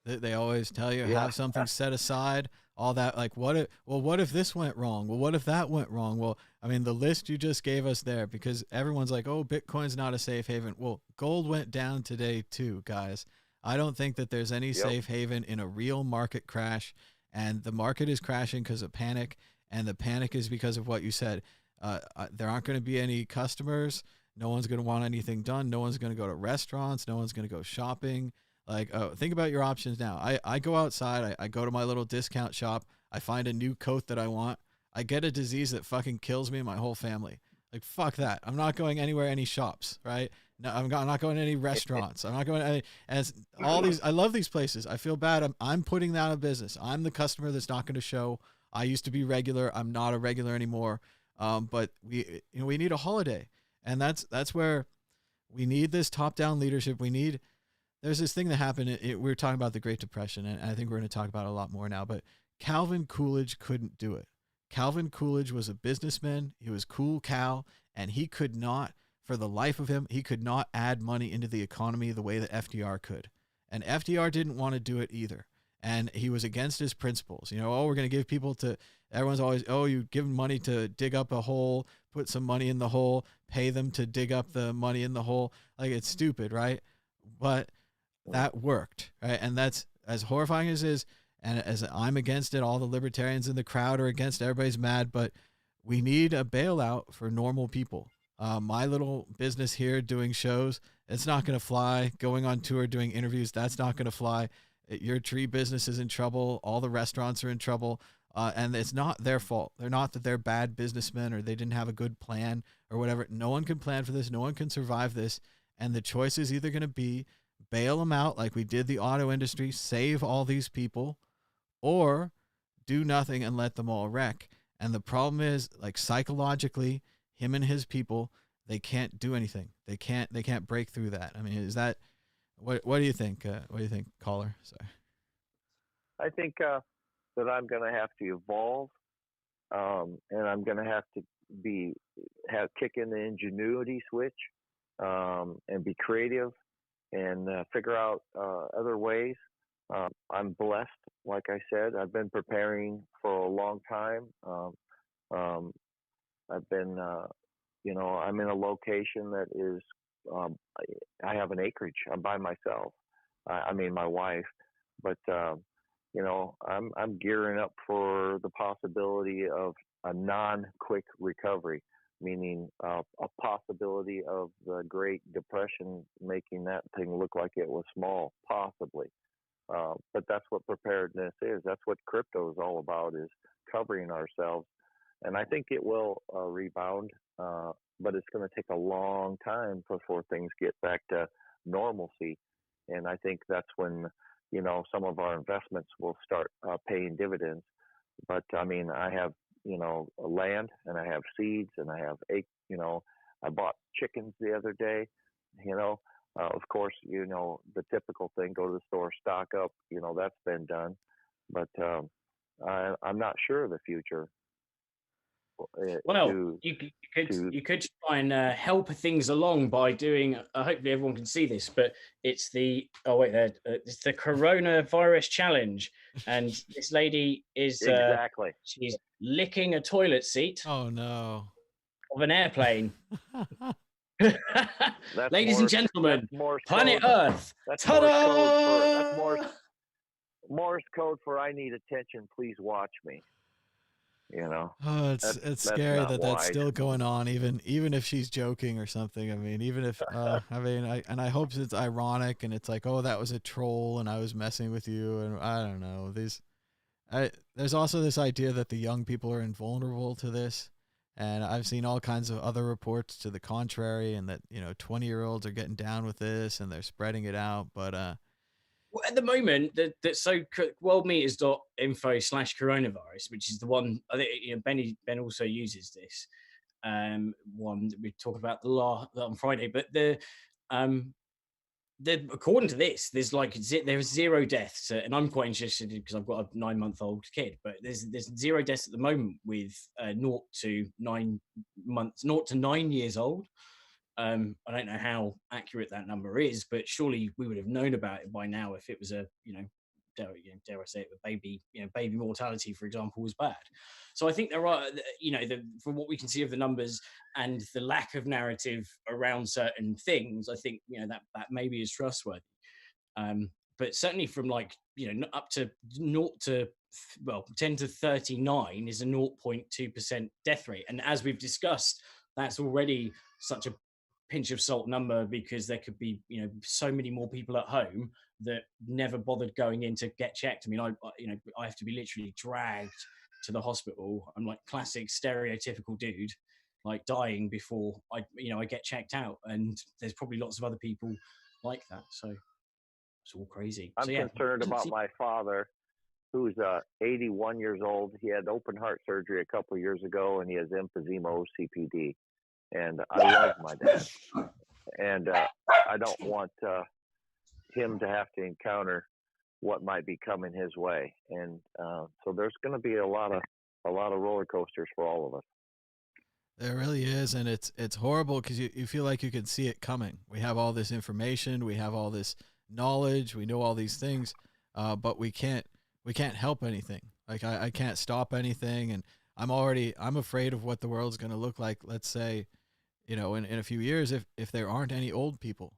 They always tell you, have something set aside, all that. Like, what if this went wrong? Well, what if that went wrong? Well, I mean, the list you just gave us there, because everyone's like, oh, Bitcoin's not a safe haven. Well, gold went down today too, guys. I don't think that there's any safe haven in a real market crash, and the market is crashing because of panic, and the panic is because of what you said. There aren't going to be any customers. No one's going to want anything done. No one's going to go to restaurants. No one's going to go shopping. Like, think about your options now. I go outside. I go to my little discount shop. I find a new coat that I want. I get a disease that fucking kills me and my whole family. Like, fuck that. I'm not going anywhere, any shops, right? No, I'm not going to any restaurants. I'm not going to any, and all these. I love these places. I feel bad. I'm putting that out of business. I'm the customer that's not going to show. I used to be regular. I'm not a regular anymore. But we need a holiday, and that's where we need this top-down leadership. There's this thing that happened. We were talking about the Great Depression, and I think we're going to talk about it a lot more now. But Calvin Coolidge couldn't do it. Calvin Coolidge was a businessman. He was cool Cal, and he could not, for the life of him, he could not add money into the economy the way that FDR could. And FDR didn't want to do it either. And he was against his principles. We're going to give people to, everyone's always, you give them money to dig up a hole, put some money in the hole, pay them to dig up the money in the hole. Like, it's stupid, right? But that worked, right? And that's, as horrifying as it is, and as I'm against it, all the libertarians in the crowd are against, everybody's mad, but we need a bailout for normal people. My little business here doing shows, it's not going to fly. Going on tour, doing interviews, that's not going to fly. Your tree business is in trouble. All the restaurants are in trouble. And it's not their fault. They're not that they're bad businessmen or they didn't have a good plan or whatever. No one can plan for this. No one can survive this. And the choice is either going to be bail them out like we did the auto industry, save all these people, or do nothing and let them all wreck. And the problem is, like, psychologically, him and his people, they can't do anything. They can't break through that. I mean, is that, what do you think? What do you think, caller? Sorry. I think that I'm going to have to evolve, and I'm going to have to kick in the ingenuity switch, and be creative and figure out other ways. I'm blessed, like I said. I've been preparing for a long time. I've been, I'm in a location that is I have an acreage. I'm by myself. I mean, my wife, but I'm gearing up for the possibility of a non-quick recovery, meaning a possibility of the Great Depression making that thing look like it was small, possibly. But that's what preparedness is. That's what crypto is all about, is covering ourselves. And I think it will rebound, but it's going to take a long time before things get back to normalcy. And I think that's when, some of our investments will start paying dividends. But I mean, I have, land, and I have seeds, and I have I bought chickens the other day, of course, the typical thing, go to the store, stock up, that's been done. But I'm not sure of the future. Well, you could try and help things along by doing. Hopefully, everyone can see this, but it's the it's the coronavirus challenge, and this lady is exactly. She's licking a toilet seat. Oh no! Of an airplane. Ladies and gentlemen, planet Earth. That's Ta-da! Morse code for "I need attention, please watch me." Oh, it's scary that's still going on, even if she's joking or something. I mean, even if I hope it's ironic and it's like, oh, that was a troll and I was messing with you, and I don't know. There's also this idea that the young people are invulnerable to this, and I've seen all kinds of other reports to the contrary, and that 20-year-olds are getting down with this and they're spreading it out, but well, at the moment, worldmeters.info/coronavirus, which is the one I think Ben also uses this one that we talked about on Friday. But according to this, there's 0 deaths, and I'm quite interested because I've got a 9-month-old kid. But there's 0 deaths at the moment with 0 to 9 years old. I don't know how accurate that number is, but surely we would have known about it by now if it was a, dare I say it, a baby, baby mortality, for example, was bad. So I think there are, from what we can see of the numbers and the lack of narrative around certain things, I think, that maybe is trustworthy. But certainly from up to 10 to 39 is a 0.2% death rate. And as we've discussed, that's already such a pinch of salt number, because there could be so many more people at home that never bothered going in to get checked. I mean, I have to be literally dragged to the hospital. I'm like classic stereotypical dude, like dying before I get checked out, and there's probably lots of other people like that. So it's all crazy. I'm concerned about my father, who's 81 years old. He had open heart surgery a couple of years ago, and he has emphysema OCPD. And I love my dad, and I don't want him to have to encounter what might be coming his way. And so there's going to be a lot of roller coasters for all of us. There really is, and it's horrible because you feel like you can see it coming. We have all this information, we have all this knowledge, we know all these things, but we can't help anything. Like I can't stop anything, and I'm afraid of what the world's going to look like. Let's say, in a few years, if there aren't any old people.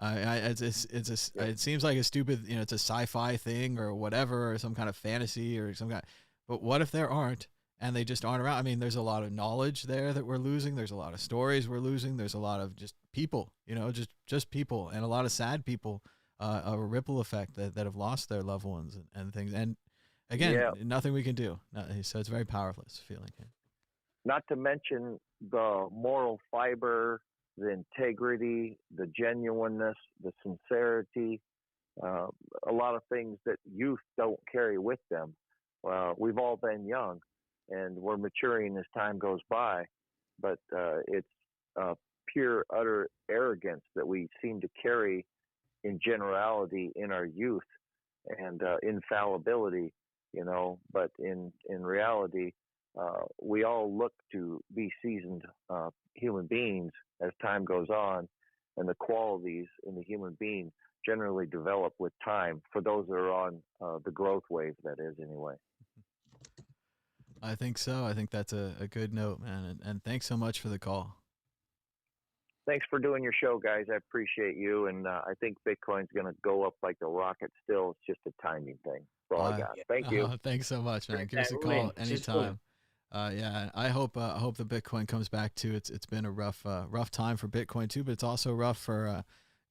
It seems like a stupid, it's a sci-fi thing or whatever, or some kind of fantasy or some kind. But what if there aren't, and they just aren't around? I mean, there's a lot of knowledge there that we're losing. There's a lot of stories we're losing. There's a lot of just people, just people, and a lot of sad people. A ripple effect that have lost their loved ones and things. And again, nothing we can do. So it's very powerless feeling. Not to mention the moral fiber, the integrity, the genuineness, the sincerity, a lot of things that youth don't carry with them. We've all been young, and we're maturing as time goes by, but it's pure, utter arrogance that we seem to carry in generality in our youth, and infallibility, but in reality, we all look to be seasoned human beings as time goes on, and the qualities in the human being generally develop with time, for those that are on the growth wave, that is, anyway. I think so. I think that's a good note, man. And thanks so much for the call. Thanks for doing your show, guys. I appreciate you, and I think Bitcoin's going to go up like a rocket. Still, it's just a timing thing. That's all I got. Thank you. Thanks so much, man. Give us a all call in. Just anytime. Yeah, I hope the Bitcoin comes back too. It's been a rough time for Bitcoin too, but it's also rough for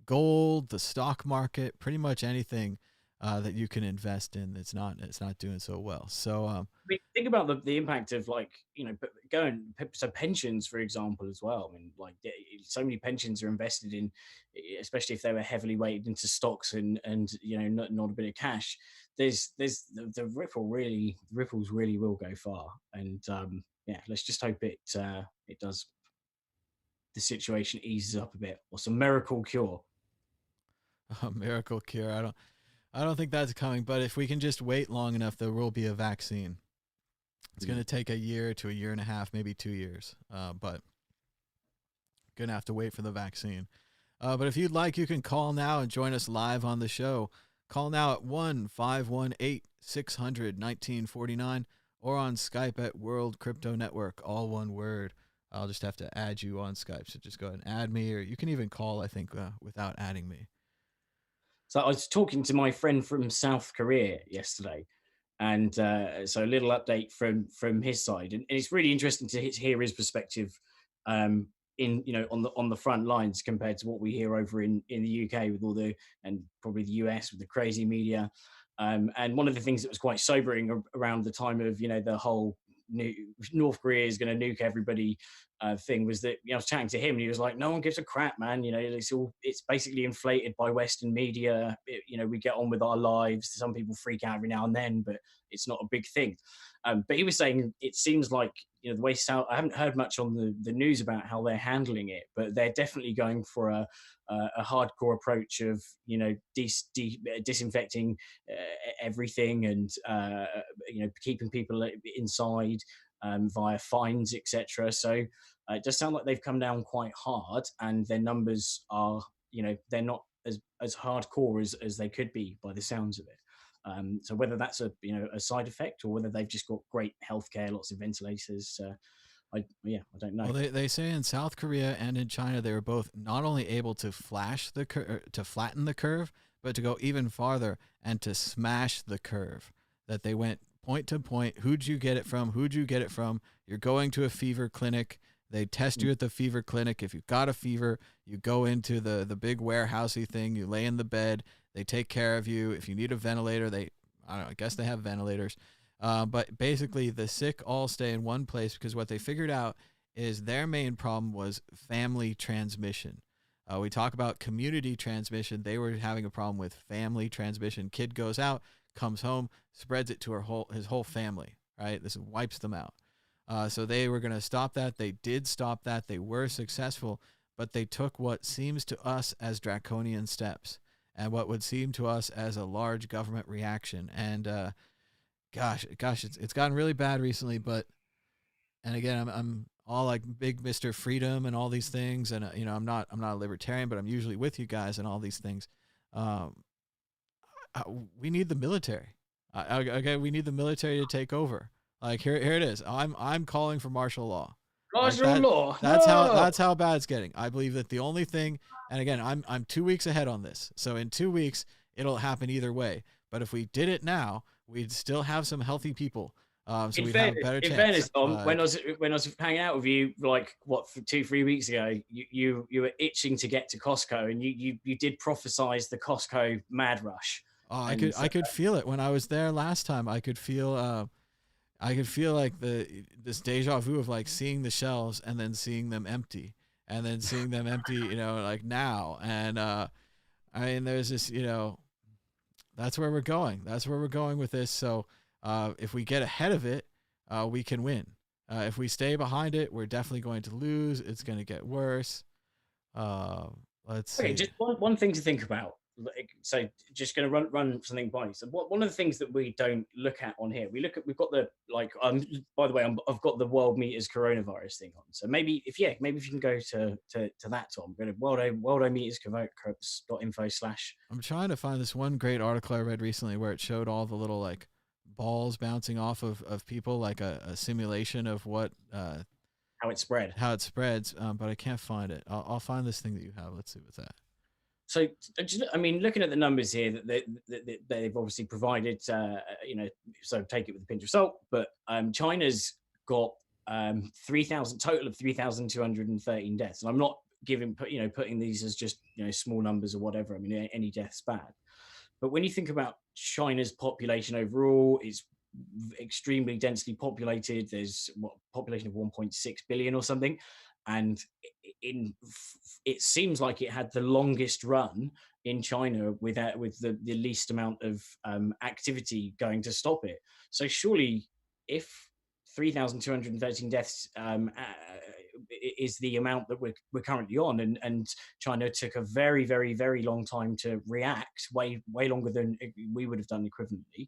gold, the stock market, pretty much anything that you can invest in. It's not doing so well. So I mean, think about the impact of, like, so pensions, for example, as well. I mean, like, so many pensions are invested in, especially if they were heavily weighted into stocks and not a bit of cash. There's the ripples really will go far, and yeah, let's just hope it does. The situation eases up a bit, or some miracle cure. a miracle cure. I don't think that's coming, but if we can just wait long enough, there will be a vaccine. It's going to take a year to a year and a half, maybe 2 years, but going to have to wait for the vaccine. But if you'd like, you can call now and join us live on the show. Call now at 1-518-600-1949 or on Skype at World Crypto Network, all one word. I'll just have to add you on Skype, so just go ahead and add me, or you can even call, I think, without adding me. So I was talking to my friend from South Korea yesterday, and so a little update from his side, and it's really interesting to hear his perspective, on the front lines compared to what we hear over in the UK with all the, and probably the US with the crazy media. And one of the things that was quite sobering around the time of the whole North Korea is going to nuke everybody thing was that I was chatting to him and he was like, no one gives a crap, man. It's basically inflated by Western media. We get on with our lives. Some people freak out every now and then, but it's not a big thing. But he was saying it seems like the way South. I haven't heard much on the news about how they're handling it, but they're definitely going for a hardcore approach of disinfecting everything and keeping people inside via fines, etc. So it does sound like they've come down quite hard, and their numbers are they're not as hardcore as they could be by the sounds of it. So whether that's a side effect or whether they've just got great healthcare, lots of ventilators, I don't know. Well, they say in South Korea and in China they were both not only able to flatten the curve, but to go even farther and to smash the curve. That they went point to point. Who'd you get it from? Who'd you get it from? You're going to a fever clinic. They test you at the fever clinic. If you've got a fever, you go into the big warehousey thing. You lay in the bed. They take care of you. If you need a ventilator, I guess they have ventilators. But basically, the sick all stay in one place because what they figured out is their main problem was family transmission. We talk about community transmission. They were having a problem with family transmission. Kid goes out, comes home, spreads it to his whole family, right? This wipes them out. So they were going to stop that. They did stop that. They were successful, but they took what seems to us as draconian steps and what would seem to us as a large government reaction. And gosh, it's gotten really bad recently. And again, I'm all like big Mr. Freedom and all these things, and I'm not a libertarian, but I'm usually with you guys and all these things. We need the military. Okay, we need the military to take over. Like here it is. I'm calling for martial law. Martial law. That's how bad it's getting. I believe that the only thing, and again, I'm 2 weeks ahead on this. So in 2 weeks, it'll happen either way. But if we did it now, we'd still have some healthy people. So we'd have a better chance. In fairness, Tom, when I was hanging out with you, like what, 2-3 weeks ago, you were itching to get to Costco, and you did prophesize the Costco mad rush. Oh, I could feel it when I was there last time. I could feel like this deja vu of like seeing the shelves and then seeing them empty and then seeing them empty, like now. And I mean, there's this, that's where we're going. That's where we're going with this. So if we get ahead of it, we can win. If we stay behind it, we're definitely going to lose. It's going to get worse. Let's see. Okay, just one thing to think about. So just going to run something by you. So one of the things that we don't look at on here, we've got the by the way, I've got the World Meters coronavirus thing on. So maybe if you can go to that, Tom, go to worldometers.info/. I'm trying to find this one great article I read recently where it showed all the little like balls bouncing off of people, like a simulation of what how it spread. how it spreads, but I can't find it. I'll find this thing that you have. Let's see what's that. So, I mean, looking at the numbers here that they've obviously provided, so take it with a pinch of salt. But China's got 3,000 total of 3,213 deaths, and I'm not putting these as just small numbers or whatever. I mean, any death's bad, but when you think about China's population overall, it's extremely densely populated. There's population of 1.6 billion or something, and it seems like it had the longest run in China with the least amount of activity going to stop it. So surely, if 3,213 deaths is the amount that we're currently on, and China took a very, very, very long time to react, way longer than we would have done equivalently.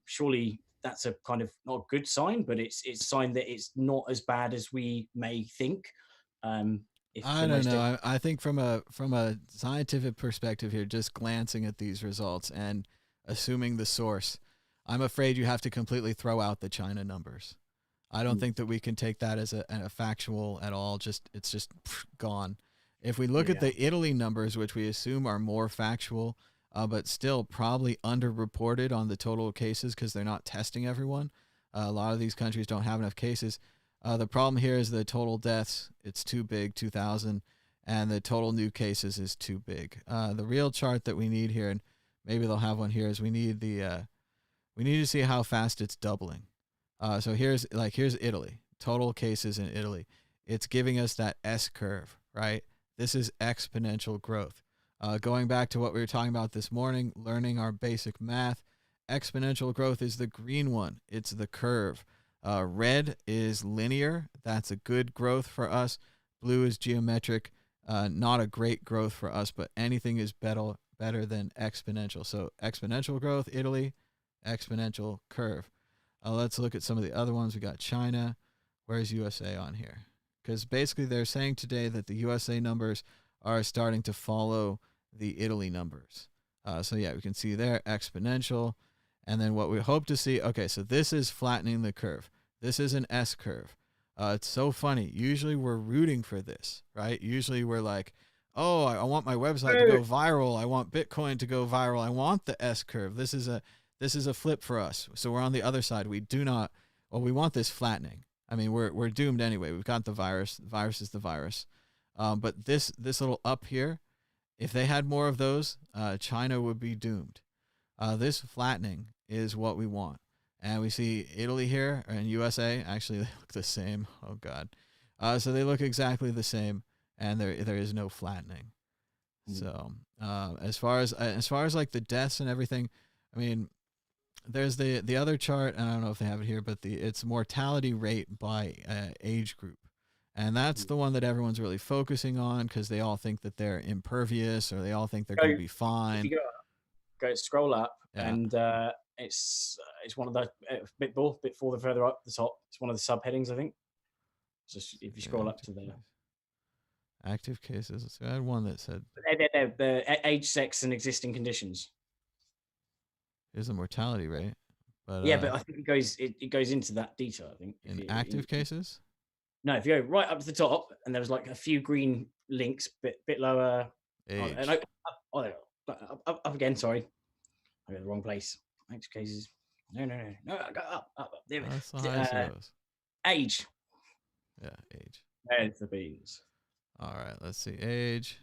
Surely that's a kind of not a good sign, but it's a sign that it's not as bad as we may think. I don't know. I think from a scientific perspective here, just glancing at these results and assuming the source, I'm afraid you have to completely throw out the China numbers. I don't think that we can take that as a factual at all. It's just gone. If we look at the Italy numbers, which we assume are more factual, but still probably underreported on the total cases because they're not testing everyone. A lot of these countries don't have enough cases. The problem here is the total deaths. It's too big, 2,000, and the total new cases is too big. The real chart that we need here, and maybe they'll have one here, is we need to see how fast it's doubling. So here's Italy, total cases in Italy. It's giving us that S curve, right? This is exponential growth. Going back to what we were talking about this morning, learning our basic math, exponential growth is the green one. It's the curve. Red is linear. That's a good growth for us. Blue is geometric. Not a great growth for us, but anything is better than exponential. So exponential growth, Italy, exponential curve. Let's look at some of the other ones. We got China. Where's USA on here? Because basically they're saying today that the USA numbers are starting to follow the Italy numbers. So yeah, we can see there exponential. And then what we hope to see, okay, so this is flattening the curve. This is an S curve. It's so funny. Usually we're rooting for this, right? Usually we're like, oh, I want my website to go viral. I want Bitcoin to go viral. I want the S curve. This is a flip for us. So we're on the other side. We want this flattening. I mean, we're doomed anyway. We've got the virus. The virus is the virus. But this little up here, if they had more of those, China would be doomed. This flattening is what we want. And we see Italy here and USA. Actually, they look the same. Oh, God. So they look exactly the same, and there is no flattening. So as far as like the deaths and everything, I mean, there's the other chart, and I don't know if they have it here, but it's mortality rate by age group. And that's the one that everyone's really focusing on because they all think that they're impervious or they all think they're going to be fine. If you go scroll up, and it's one of the bit further up the top. It's one of the subheadings, I think. Just if you scroll up to the active cases. So I had one that said the age, sex, and existing conditions. Here's the mortality rate. But but I think it goes into that detail. I think in active cases. No, if you go right up to the top, and there was like a few green links, bit lower. Age. Up again. Sorry, I got the wrong place. Active cases. No. I got up. There we go. Age. Yeah, age. There's the beans. All right, let's see. Age.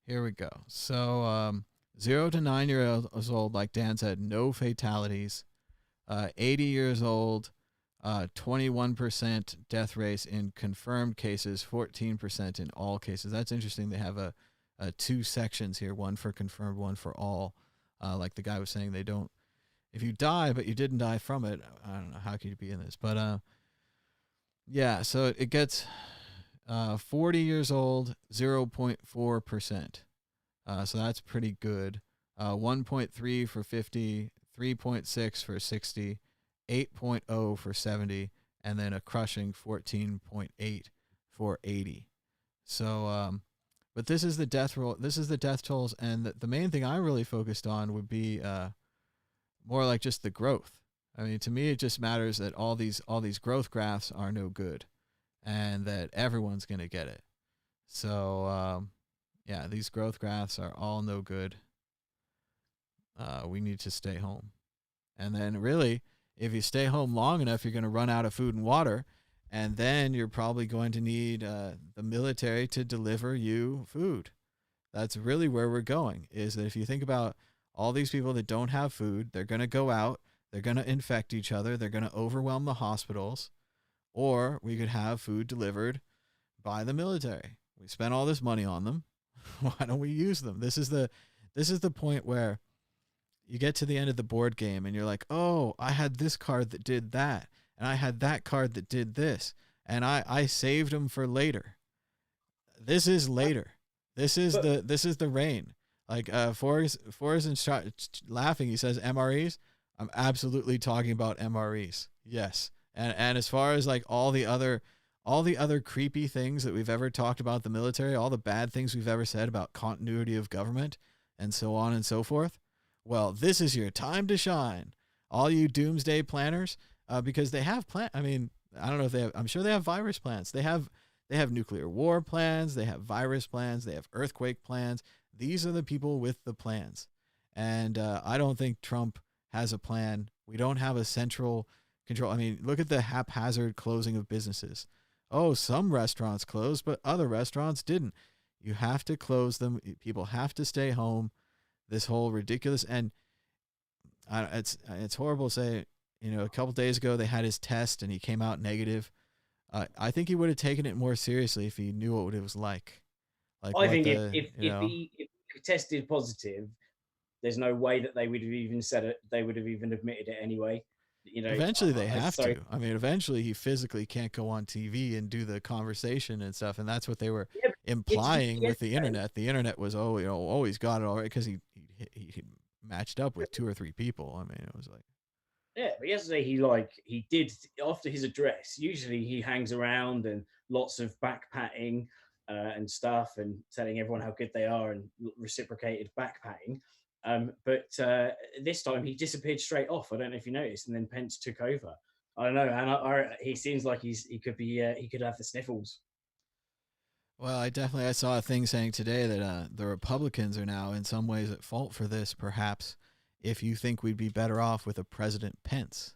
Here we go. So 0 to 9 years old, like Dan said, no fatalities. 80 years old, 21% death rate in confirmed cases, 14% in all cases. That's interesting. They have a two sections here, one for confirmed, one for all. Like the guy was saying, they don't. If you die, but you didn't die from it, I don't know, how could you be in this? But yeah, so it gets 40 years old, 0.4%. So that's pretty good. 1.3 for 50, 3.6 for 60, 8.0 for 70, and then a crushing 14.8 for 80. So, but this is the death roll. This is the death tolls, and the main thing I really focused on would be more like just the growth. I mean, to me, it just matters that all these growth graphs are no good, and that everyone's going to get it. So, yeah, these growth graphs are all no good. We need to stay home. And then really, if you stay home long enough, you're going to run out of food and water. And then you're probably going to need the military to deliver you food. That's really where we're going, is that if you think about all these people that don't have food, they're going to go out, they're going to infect each other, they're going to overwhelm the hospitals, or we could have food delivered by the military. We spent all this money on them. Why don't we use them? This is the point where you get to the end of the board game and you're like, oh, I had this card that did that, and I had that card that did this, and I saved them for later. This is later. This is the rain. Like Forrest laughing. He says MREs. I'm absolutely talking about MREs. Yes. And as far as like all the other creepy things that we've ever talked about the military, all the bad things we've ever said about continuity of government and so on and so forth, well, this is your time to shine. All you doomsday planners, because they have I mean, I don't know if they have, I'm sure they have virus plans. They have nuclear war plans. They have virus plans. They have earthquake plans. These are the people with the plans. And I don't think Trump has a plan. We don't have a central control. I mean, look at the haphazard closing of businesses. Oh, some restaurants closed, but other restaurants didn't. You have to close them. People have to stay home. This whole ridiculous, and it's horrible to say, you know, a couple days ago they had his test and he came out negative. I think he would have taken it more seriously if he knew what it was like. I think if he tested positive, there's no way that they would have even said it. They would have even admitted it anyway. You know, eventually they have to. I mean, eventually he physically can't go on TV and do the conversation and stuff, and that's what they were implying with the internet. The internet was always got it already because he matched up with 2 or 3 people. I mean, it was like. Yeah, but yesterday he did after his address. Usually he hangs around and lots of back patting and stuff and telling everyone how good they are and reciprocated back patting. But this time he disappeared straight off. I don't know if you noticed, and then Pence took over. I don't know, and he seems like he could have the sniffles. Well, I saw a thing saying today that the Republicans are now in some ways at fault for this, perhaps, if you think we'd be better off with a President Pence.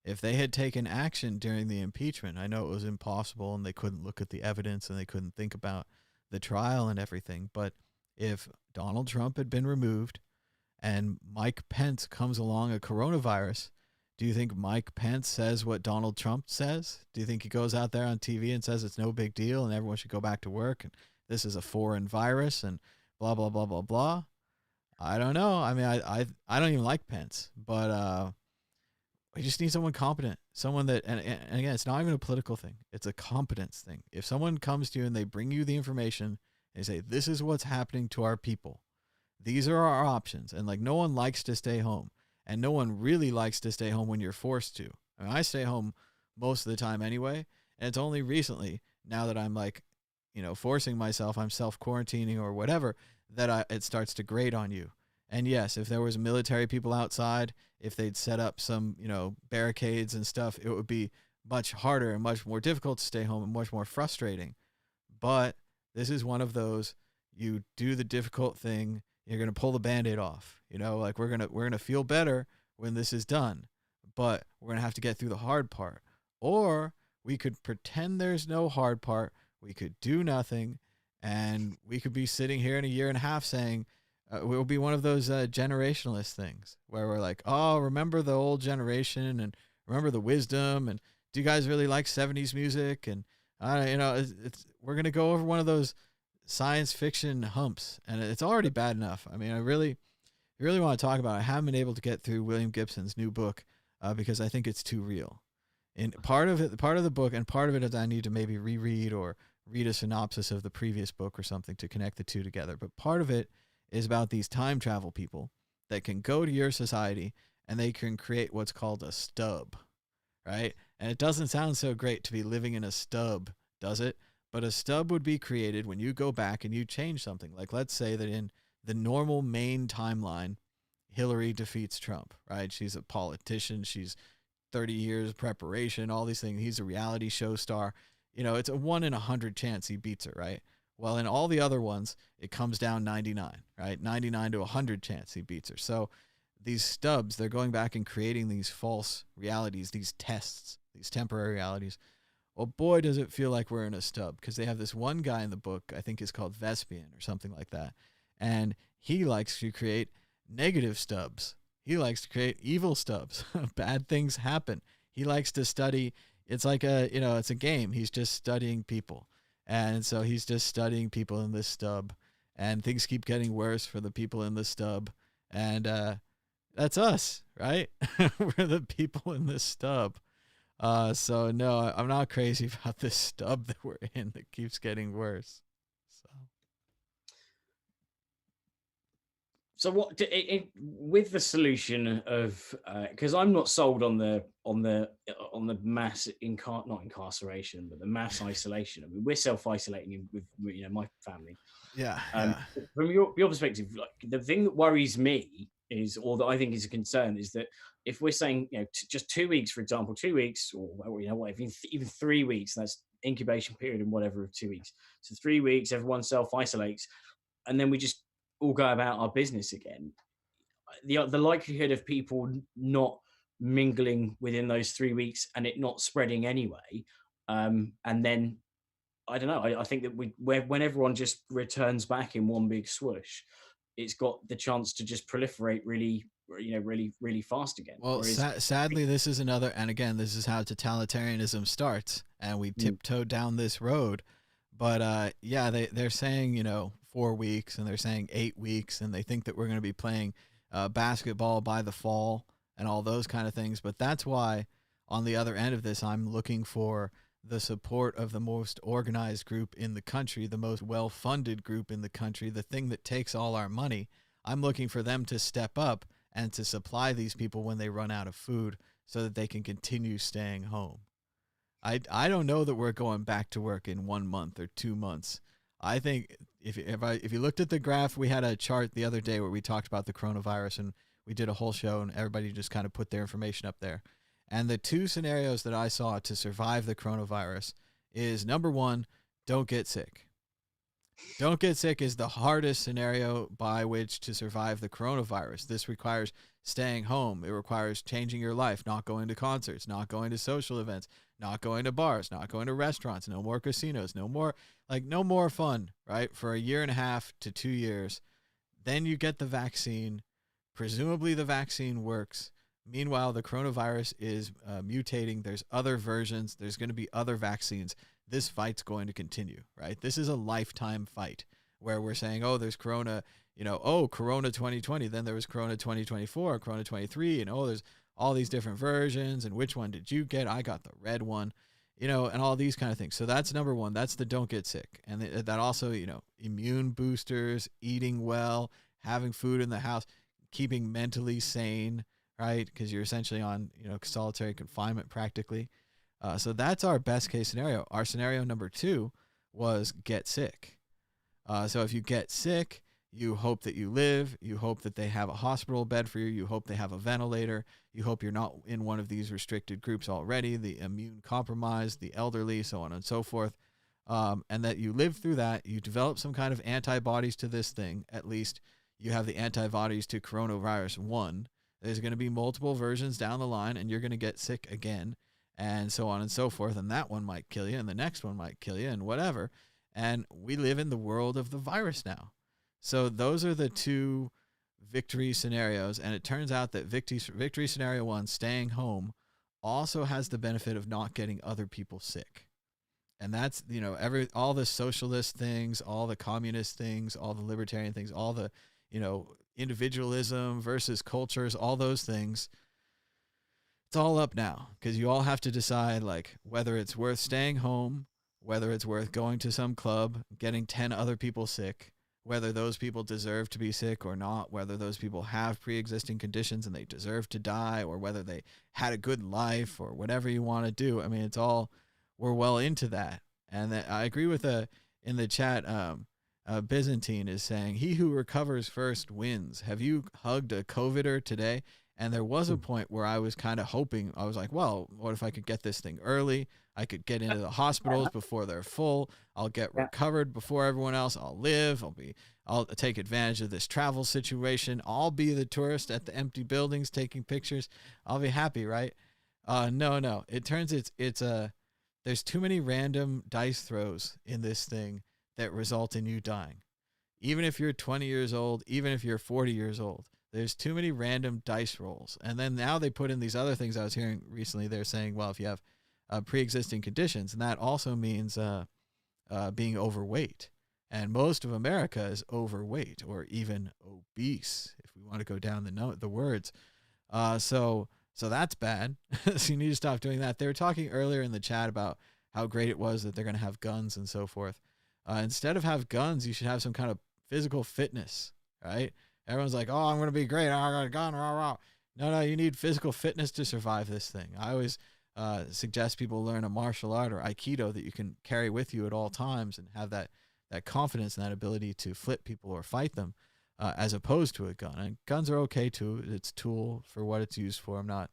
If they had taken action during the impeachment, I know it was impossible and they couldn't look at the evidence and they couldn't think about the trial and everything, but if Donald Trump had been removed and Mike Pence comes along a coronavirus, do you think Mike Pence says what Donald Trump says? Do you think he goes out there on TV and says it's no big deal and everyone should go back to work and this is a foreign virus and blah, blah, blah, blah, blah? I don't know. I mean, I don't even like Pence, but we just need someone competent, someone that, and again, it's not even a political thing. It's a competence thing. If someone comes to you and they bring you the information and they say, this is what's happening to our people, these are our options. And like, no one likes to stay home and no one really likes to stay home when you're forced to. I mean, I stay home most of the time anyway. And it's only recently, now that I'm like, you know, forcing myself, I'm self-quarantining or whatever, that it starts to grate on you. And yes, if there was military people outside, if they'd set up some, you know, barricades and stuff, it would be much harder and much more difficult to stay home and much more frustrating. But this is one of those, you do the difficult thing, you're going to pull the Band-Aid off. You know, like we're going to feel better when this is done, but we're going to have to get through the hard part. Or we could pretend there's no hard part. We could do nothing. And we could be sitting here in a year and a half saying, we'll be one of those generationalist things where we're like, oh, remember the old generation and remember the wisdom. And do you guys really like 70s music? And, you know, we're going to go over one of those science fiction humps. And it's already bad enough. I mean, I really want to talk about it. I haven't been able to get through William Gibson's new book because I think it's too real. And part of the book and part of it is I need to maybe reread or read a synopsis of the previous book or something to connect the two together. But part of it is about these time travel people that can go to your society and they can create what's called a stub, right? And it doesn't sound so great to be living in a stub, does it? But a stub would be created when you go back and you change something. Like, let's say that in the normal main timeline, Hillary defeats Trump, right? She's a politician. She's 30 years preparation, all these things. He's a reality show star. it's a 1 in 100 chance he beats it, right? Well, in all the other ones, it comes down 99, right? 99 to 100 chance he beats her. So these stubs, they're going back and creating these false realities, these tests, these temporary realities. Well, boy, does it feel like we're in a stub, because they have this one guy in the book, I think is called Vespian or something like that. And he likes to create negative stubs. He likes to create evil stubs. Bad things happen. He likes to study. It's like it's a game. He's just studying people. And so he's just studying people in this stub, and things keep getting worse for the people in the stub. And that's us, right? We're the people in this stub. So no, I'm not crazy about this stub that we're in that keeps getting worse. So what with the solution of because I'm not sold on the mass not incarceration, but the mass isolation. I mean, we're self-isolating with my family. Yeah. From your perspective, like the thing that worries me is, or that I think is a concern, is that if we're saying just 2 weeks, for example, 2 weeks, or whatever, even 3 weeks, that's incubation period and whatever of 2 weeks. So 3 weeks, everyone self-isolates, and then we just all go about our business again. The likelihood of people not mingling within those 3 weeks and it not spreading anyway, and then I don't know. I think that when everyone just returns back in one big swoosh, it's got the chance to just proliferate really fast again. Well, sadly, this is another, and again, this is how totalitarianism starts, and we tiptoe down this road. But they're saying 4 weeks, and they're saying 8 weeks, and they think that we're going to be playing basketball by the fall and all those kind of things. But that's why on the other end of this, I'm looking for the support of the most organized group in the country, the most well-funded group in the country, the thing that takes all our money. I'm looking for them to step up and to supply these people when they run out of food so that they can continue staying home. I don't know that we're going back to work in 1 month or 2 months. I think if you looked at the graph, we had a chart the other day where we talked about the coronavirus, and we did a whole show, and everybody just kind of put their information up there. And the two scenarios that I saw to survive the coronavirus is, number one, don't get sick. Don't get sick is the hardest scenario by which to survive the coronavirus. This requires staying home. It requires changing your life, not going to concerts, not going to social events, not going to bars, not going to restaurants, no more casinos, no more fun, right? For 1.5 to 2 years. Then you get the vaccine. Presumably the vaccine works. Meanwhile, the coronavirus is mutating. There's other versions. There's going to be other vaccines. This fight's going to continue, right? This is a lifetime fight where we're saying, oh, there's Corona, Corona 2020. Then there was Corona 2024, Corona 23, and there's all these different versions. And which one did you get? I got the red one, and all these kind of things. So that's number one. That's the don't get sick. And that also, immune boosters, eating well, having food in the house, keeping mentally sane, right? Because you're essentially on, solitary confinement practically. So that's our best case scenario. Our scenario number 2 was get sick. So if you get sick, you hope that you live. You hope that they have a hospital bed for you. You hope they have a ventilator. You hope you're not in one of these restricted groups already, the immune compromised, the elderly, so on and so forth. And that you live through that. You develop some kind of antibodies to this thing. At least you have the antibodies to coronavirus 1. There's going to be multiple versions down the line, and you're going to get sick again, and so on and so forth. And that one might kill you, and the next one might kill you, and whatever. And we live in the world of the virus now. So those are the 2 victory scenarios. And it turns out that victory scenario 1, staying home, also has the benefit of not getting other people sick. And that's, all the socialist things, all the communist things, all the libertarian things, all the, individualism versus cultures, all those things. It's all up now, because you all have to decide, whether it's worth staying home, whether it's worth going to some club, getting 10 other people sick, whether those people deserve to be sick or not, whether those people have pre-existing conditions and they deserve to die, or whether they had a good life, or whatever you want to do. I mean, we're well into that. And I agree with in the chat, Byzantine is saying, he who recovers first wins. Have you hugged a COVIDer today? And there was a point where I was kind of hoping, I was like, well, what if I could get this thing early? I could get into the hospitals before they're full. I'll get recovered before everyone else. I'll live. I'll take advantage of this travel situation. I'll be the tourist at the empty buildings taking pictures. I'll be happy, right? No. It turns there's too many random dice throws in this thing that result in you dying. Even if you're 20 years old, even if you're 40 years old, there's too many random dice rolls. And then now they put in these other things I was hearing recently. They're saying, well, if you have pre-existing conditions, and that also means being overweight. And most of America is overweight or even obese, if we want to go down the words. So that's bad. So you need to stop doing that. They were talking earlier in the chat about how great it was that they're going to have guns and so forth. Instead of have guns, you should have some kind of physical fitness, right? Everyone's like, oh, I'm going to be great. I got a gun. Rah, rah. No, you need physical fitness to survive this thing. I always suggest people learn a martial art or Aikido that you can carry with you at all times and have that confidence and that ability to flip people or fight them as opposed to a gun. And guns are okay too. It's a tool for what it's used for. I'm not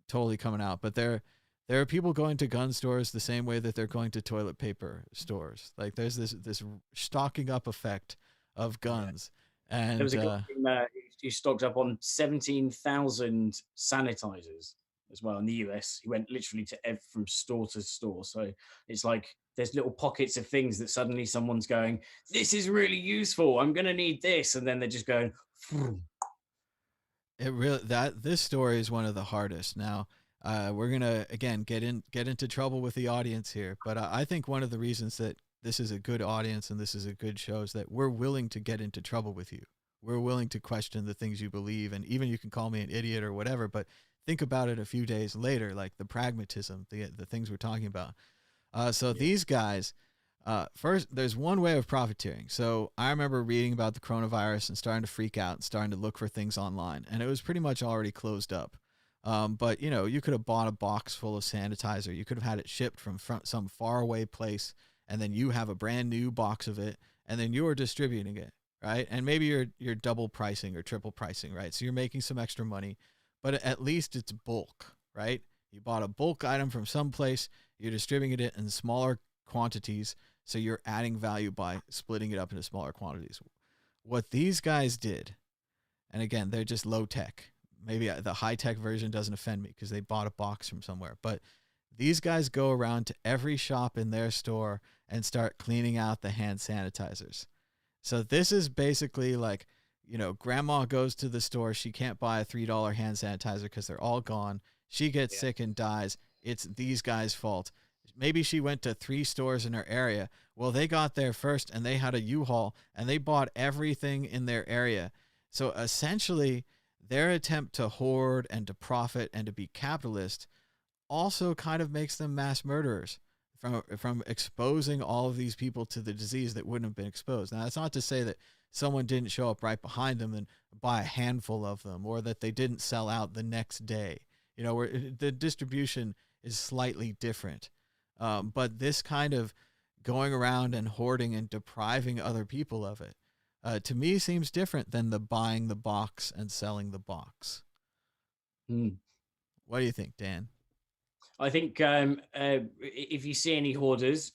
totally coming out, but there are people going to gun stores the same way that they're going to toilet paper stores. Like there's this stocking up effect of guns. Yeah. And there was a guy who stocked up on 17,000 sanitizers as well in the US. He went literally from store to store. So it's like there's little pockets of things that suddenly someone's going, this is really useful. I'm going to need this. And then they're just going, this story is one of the hardest. Now, we're going to, again, get into trouble with the audience here. But I think one of the reasons that this is a good audience and this is a good show is that we're willing to get into trouble with you. We're willing to question the things you believe. And even you can call me an idiot or whatever, but think about it a few days later, like the pragmatism, the things we're talking about. These guys, first, there's one way of profiteering. So I remember reading about the coronavirus and starting to freak out and starting to look for things online. And it was pretty much already closed up. But, you could have bought a box full of sanitizer. You could have had it shipped from some faraway place, and then you have a brand new box of it, and then you're distributing it, right? And maybe you're double pricing or triple pricing, right? So you're making some extra money, but at least it's bulk, right? You bought a bulk item from someplace, you're distributing it in smaller quantities, so you're adding value by splitting it up into smaller quantities. What these guys did, and again, they're just low tech. Maybe the high tech version doesn't offend me because they bought a box from somewhere, but these guys go around to every shop in their store and start cleaning out the hand sanitizers. So this is basically like, grandma goes to the store. She can't buy a $3 hand sanitizer because they're all gone. She gets sick and dies. It's these guys' fault. Maybe she went to 3 stores in her area. Well, they got there first and they had a U-Haul and they bought everything in their area. So essentially, their attempt to hoard and to profit and to be capitalist also kind of makes them mass murderers from exposing all of these people to the disease that wouldn't have been exposed. Now, that's not to say that someone didn't show up right behind them and buy a handful of them, or that they didn't sell out the next day. Where the distribution is slightly different. But this kind of going around and hoarding and depriving other people of it, to me, seems different than the buying the box and selling the box. What do you think, Dan? I think if you see any hoarders,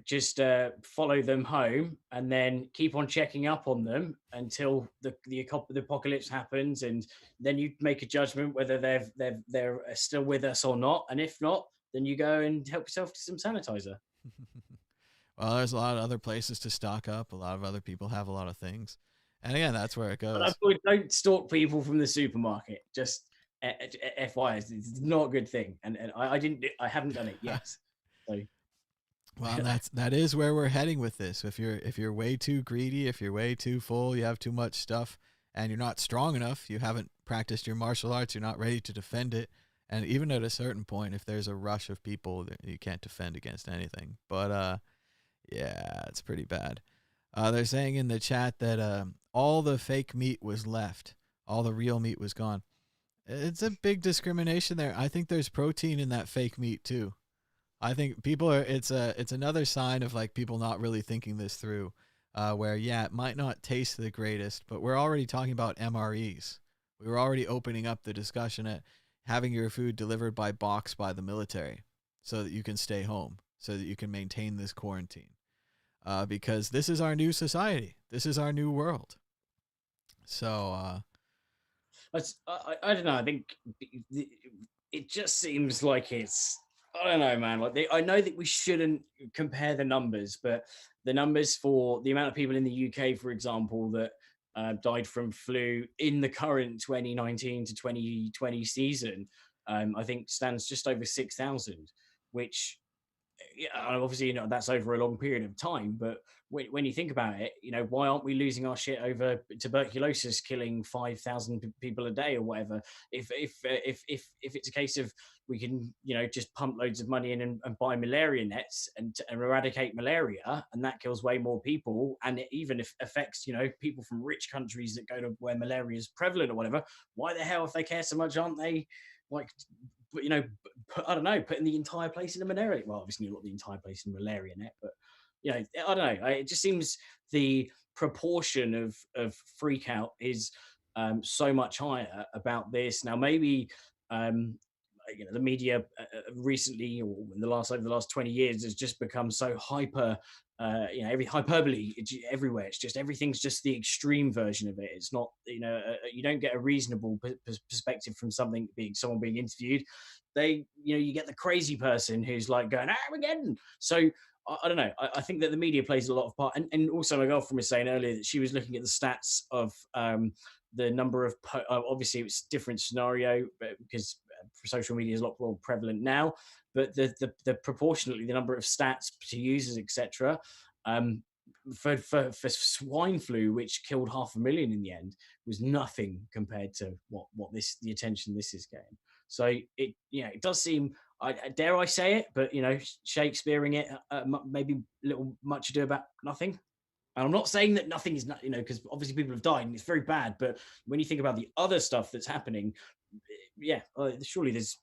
just follow them home and then keep on checking up on them until the apocalypse happens, and then you make a judgment whether they're still with us or not. And if not, then you go and help yourself to some sanitizer. Well, there's a lot of other places to stock up. A lot of other people have a lot of things. And again, that's where it goes. But don't stalk people from the supermarket. Just FYI, it's not a good thing. And I haven't done it yet. So. Well, that is where we're heading with this. If you're way too greedy, if you're way too full, you have too much stuff, and you're not strong enough, you haven't practiced your martial arts, you're not ready to defend it. And even at a certain point, if there's a rush of people, you can't defend against anything. But yeah, it's pretty bad. They're saying in the chat that all the fake meat was left. All the real meat was gone. It's a big discrimination there. I think there's protein in that fake meat too. I think it's another sign of like people not really thinking this through, where, yeah, it might not taste the greatest, but we're already talking about MREs. We were already opening up the discussion at having your food delivered by box by the military so that you can stay home, so that you can maintain this quarantine. Because this is our new society. This is our new world. So, I don't know. I think it just seems like it's, I don't know, man. Like I know that we shouldn't compare the numbers, but the numbers for the amount of people in the UK, for example, that died from flu in the current 2019 to 2020 season, I think stands just over 6,000, which, yeah, obviously, that's over a long period of time. But when you think about it, why aren't we losing our shit over tuberculosis killing 5,000 people a day or whatever? If it's a case of we can, just pump loads of money in and buy malaria nets and eradicate malaria, and that kills way more people, and it even affects, people from rich countries that go to where malaria is prevalent or whatever. Why the hell, if they care so much, aren't they like, I don't know, putting the entire place in a malaria? Well, obviously not the entire place in a malaria net, but I don't know. It just seems the proportion of freak out is so much higher about this now. Maybe the media recently, or in the last over the last 20 years, has just become so hyper. Every hyperbole everywhere. It's just everything's just the extreme version of it. It's not, you don't get a reasonable perspective from someone being interviewed. You get the crazy person who's like going again. So I don't know. I think that the media plays a lot of part, and also my girlfriend was saying earlier that she was looking at the stats of the number of obviously it was a different scenario, but because social media is a lot more prevalent now, but the proportionately the number of stats to users, etc. For swine flu, which killed 500,000 in the end, was nothing compared to what the attention this is getting. So it does seem, dare I say it, but Shakespeareing it, maybe a little much ado about nothing. And I'm not saying that nothing is not, because obviously people have died and it's very bad. But when you think about the other stuff that's happening, surely there's,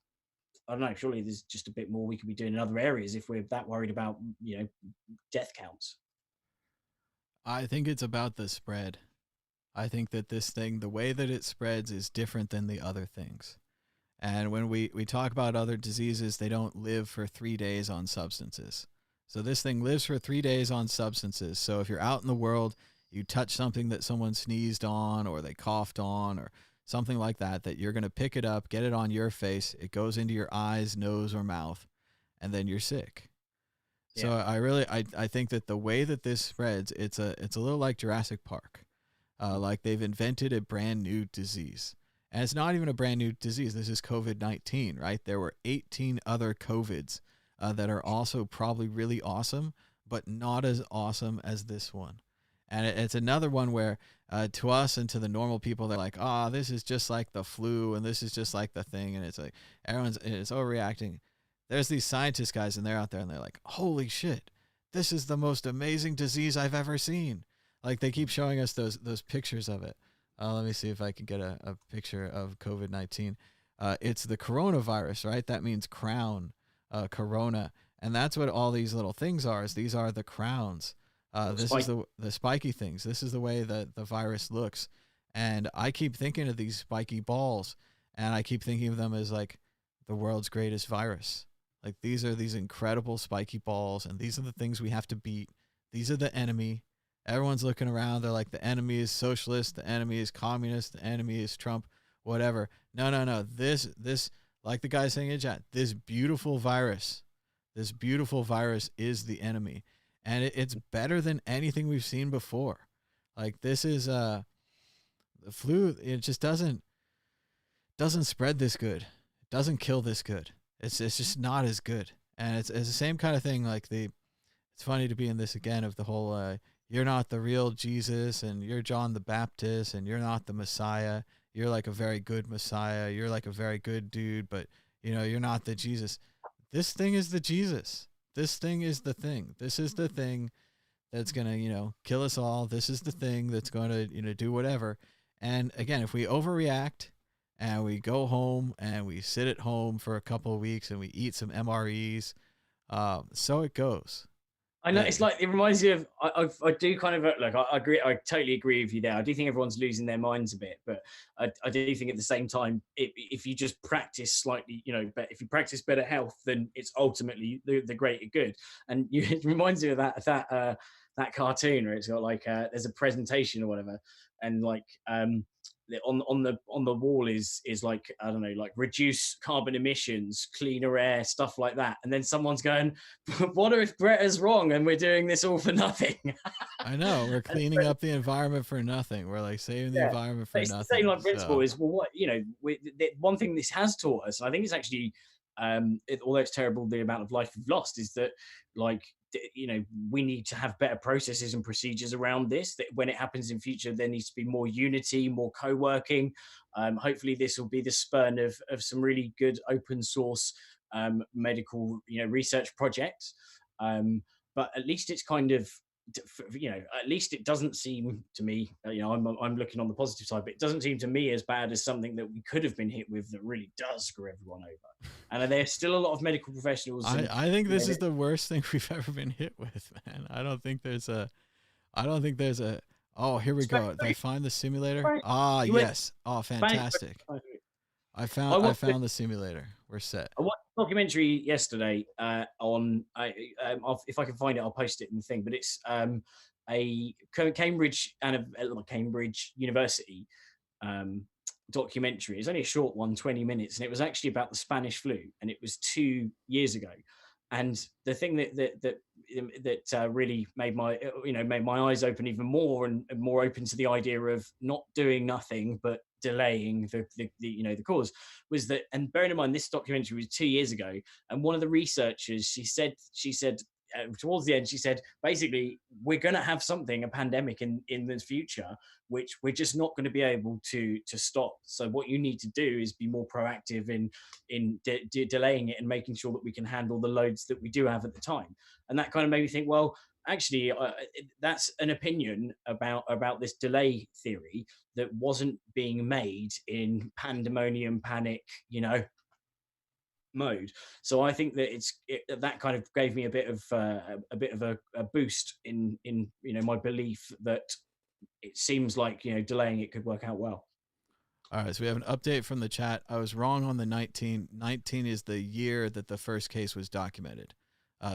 I don't know, surely there's just a bit more we could be doing in other areas if we're that worried about, death counts. I think it's about the spread. I think that this thing, the way that it spreads is different than the other things. And when we talk about other diseases, they don't live for 3 days on substances. So this thing lives for 3 days on substances. So if you're out in the world, you touch something that someone sneezed on or they coughed on or something like that, that you're going to pick it up, get it on your face, it goes into your eyes, nose, or mouth, and then you're sick. Yeah. So I think that the way that this spreads, it's a little like Jurassic Park. Like they've invented a brand new disease. And it's not even a brand new disease. This is COVID-19, right? There were 18 other COVIDs that are also probably really awesome, but not as awesome as this one. And it's another one where to us and to the normal people, they're like, this is just like the flu and this is just like the thing. And it's like it's overreacting. There's these scientist guys and they're out there and they're like, holy shit, this is the most amazing disease I've ever seen. Like they keep showing us those pictures of it. Let me see if I can get a picture of COVID-19. It's the coronavirus, right? That means crown, corona. And that's what all these little things are, is these are the crowns. This is the spiky things. This is the way that the virus looks. And I keep thinking of these spiky balls, and I keep thinking of them as like the world's greatest virus. Like these are these incredible spiky balls, and these are the things we have to beat. These are the enemy. Everyone's looking around. They're like, the enemy is socialist, the enemy is communist, the enemy is Trump, whatever. No. This, like the guy saying in chat, this beautiful virus is the enemy. And it's better than anything we've seen before. Like this is the flu. It just doesn't spread this good. It doesn't kill this good. It's just not as good. And it's the same kind of thing. Like it's funny to be in this again of the whole, you're not the real Jesus and you're John the Baptist and you're not the Messiah. You're like a very good Messiah. You're like a very good dude, but you're not the Jesus. This thing is the Jesus. This thing is the thing. This is the thing that's going to, kill us all. This is the thing that's going to, do whatever. And again, if we overreact and we go home and we sit at home for a couple of weeks and we eat some MREs, so it goes. I know it's like, it reminds me of, I do kind of like, I agree, I totally agree with you there. I do think everyone's losing their minds a bit, but I do think at the same time, if you just practice slightly, but if you practice better health, then it's ultimately the greater good. And it reminds me of that cartoon where it's got like there's a presentation or whatever, and like on the wall is like, I don't know, like reduce carbon emissions, cleaner air, stuff like that. And then someone's going, what if Greta's wrong and we're doing this all for nothing? I know, we're cleaning up the environment for nothing. We're like saving the environment for it's nothing. The same like principle is, well, what, one thing this has taught us, and I think it's actually, although it's terrible the amount of life we've lost, is that like, we need to have better processes and procedures around this, that when it happens in future, there needs to be more unity, more co-working. Hopefully this will be the spurn of some really good open source medical research projects, but at least it's kind of, at least it doesn't seem to me, I'm looking on the positive side, but it doesn't seem to me as bad as something that we could have been hit with that really does screw everyone over. And there's still a lot of medical professionals. I think this is the worst thing we've ever been hit with, man. I don't think there's a, oh, here we go. Did I find the simulator? Ah, yes. Oh, fantastic. I found the simulator. We're set. I watched a documentary yesterday on, if I can find it, I'll post it in the thing, but it's a Cambridge University documentary. It's only a short one, 20 minutes, and it was actually about the Spanish flu, and it was 2 years ago. And the thing that really made my eyes open even more, and more open to the idea of not doing nothing but delaying the cause, was that, and bearing in mind this documentary was 2 years ago, and one of the researchers, she said towards the end, she said, basically, we're going to have a pandemic in the future, which we're just not going to be able to stop. So what you need to do is be more proactive in delaying it and making sure that we can handle the loads that we do have at the time. And that kind of made me think, well, actually, that's an opinion about this delay theory that wasn't being made in pandemonium panic, mode. So I think that that kind of gave me a bit of a boost in my belief that it seems like delaying it could work out well. All right, so we have an update from the chat. I was wrong on the 19. 19 is the year that the first case was documented.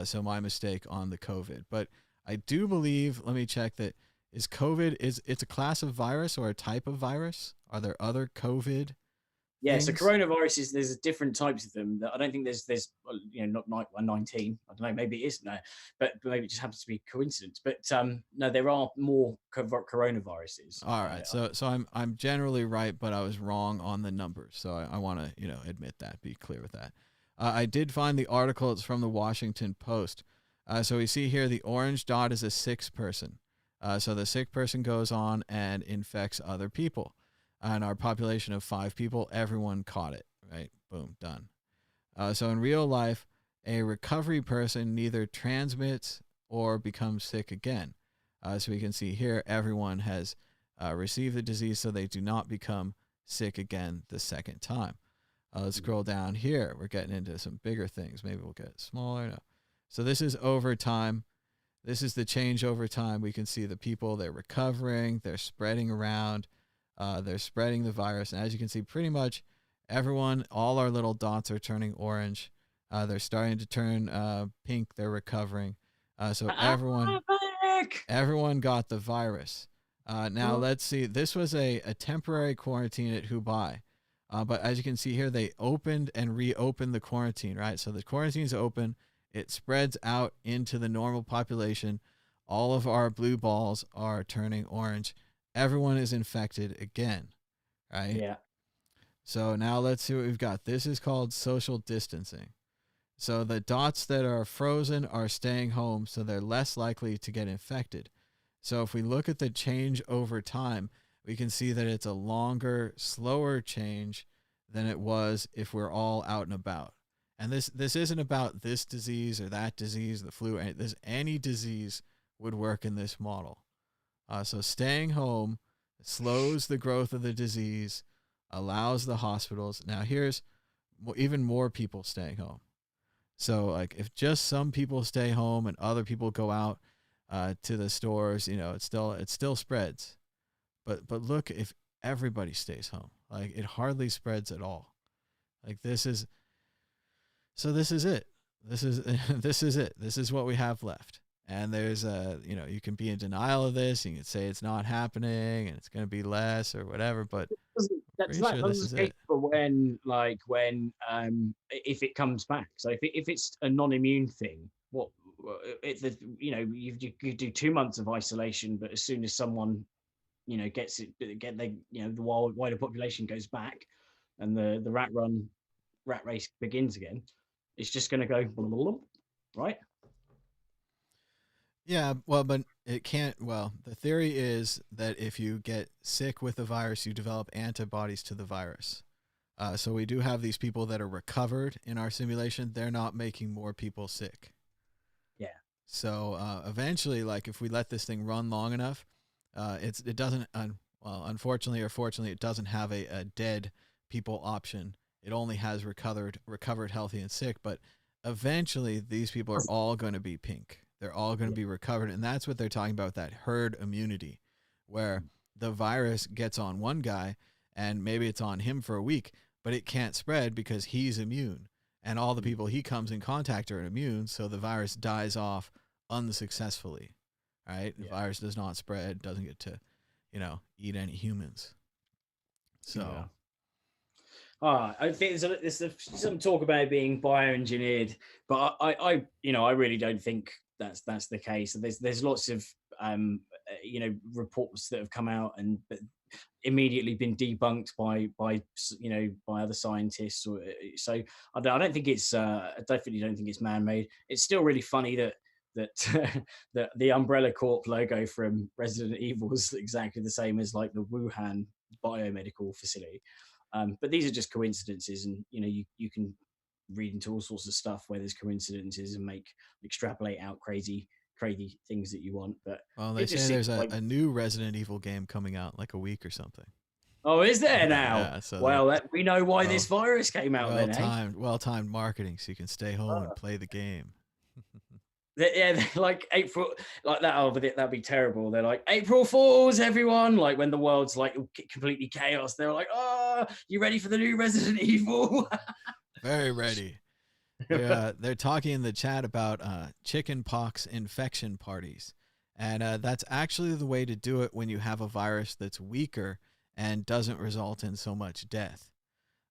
So my mistake on the COVID. But I do believe, let me check, that is COVID, it's a class of virus or a type of virus? Are there other COVID? Yeah, so coronaviruses, there's different types of them. I don't think there's not 19. I don't know, maybe it is, no, but maybe it just happens to be a coincidence. But no, there are more coronaviruses. All right, so I'm generally right, but I was wrong on the numbers. So I want to admit that, be clear with that. I did find the article. It's from the Washington Post. So we see here the orange dot is a sick person. So the sick person goes on and infects other people. And our population of 5 people, everyone caught it, right? Boom, done. So in real life, a recovery person neither transmits or becomes sick again. So we can see here, everyone has received the disease, so they do not become sick again the second time. Let's scroll down here. We're getting into some bigger things. Maybe we'll get smaller. No. So this is over time. This is the change over time. We can see the people, they're recovering, they're spreading around. They're spreading the virus. And as you can see, pretty much everyone, all our little dots are turning orange. They're starting to turn pink. They're recovering. So everyone got the virus. Now let's see. This was a temporary quarantine at Hubei. But as you can see here, they opened and reopened the quarantine, right? So the quarantine's open. It spreads out into the normal population. All of our blue balls are turning orange. Everyone is infected again, right? Yeah. So now let's see what we've got. This is called social distancing. So the dots that are frozen are staying home, so they're less likely to get infected. So if we look at the change over time, we can see that it's a longer, slower change than it was if we're all out and about. And this isn't about this disease or that disease, the flu. Any disease would work in this model. So staying home slows the growth of the disease, allows the hospitals. Now here's even more people staying home. So like if just some people stay home and other people go out to the stores, it still spreads. But look, if everybody stays home, like it hardly spreads at all. Like this is it. This is this is it. This is what we have left. And there's you can be in denial of this. You can say it's not happening and it's going to be less or whatever. But that's pretty sure this is it. for when if it comes back. So if it's a non-immune thing, you do 2 months of isolation, but as soon as someone gets it, the wider population goes back, and the rat race begins again, it's just going to go blah, blah, blah, right? Yeah, well, but it can't. Well, the theory is that if you get sick with the virus, you develop antibodies to the virus. So we do have these people that are recovered in our simulation. They're not making more people sick. Yeah. So eventually, like if we let this thing run long enough, it doesn't. Unfortunately or fortunately, it doesn't have a dead people option. It only has recovered, healthy and sick. But eventually, these people are all going to be pink. They're all going to be recovered. And that's what they're talking about, that herd immunity, where the virus gets on one guy and maybe it's on him for a week, but it can't spread because he's immune. And all the people he comes in contact are immune. So the virus dies off unsuccessfully, right? The virus does not spread, doesn't get to, eat any humans. So. I think there's some talk about it being bioengineered, but I really don't think that's the case. There's lots of reports that have come out and immediately been debunked by other scientists. So I don't think it's I definitely don't think it's man-made. It's still really funny that the Umbrella Corp logo from Resident Evil is exactly the same as like the Wuhan biomedical facility. But these are just coincidences, and you can read into all sorts of stuff where there's coincidences and extrapolate out crazy things that you want. But they say there's a new Resident Evil game coming out like a week or something. Oh, is there now? Yeah, so we know why this virus came out. Well-timed marketing, so you can stay home and play the game. Yeah, like April, like that. Oh, but that'd be terrible. They're like, April Fools, everyone. Like when the world's like completely chaos, they're like, oh, you ready for the new Resident Evil? Very ready. They're talking in the chat about chicken pox infection parties. And that's actually the way to do it when you have a virus that's weaker and doesn't result in so much death.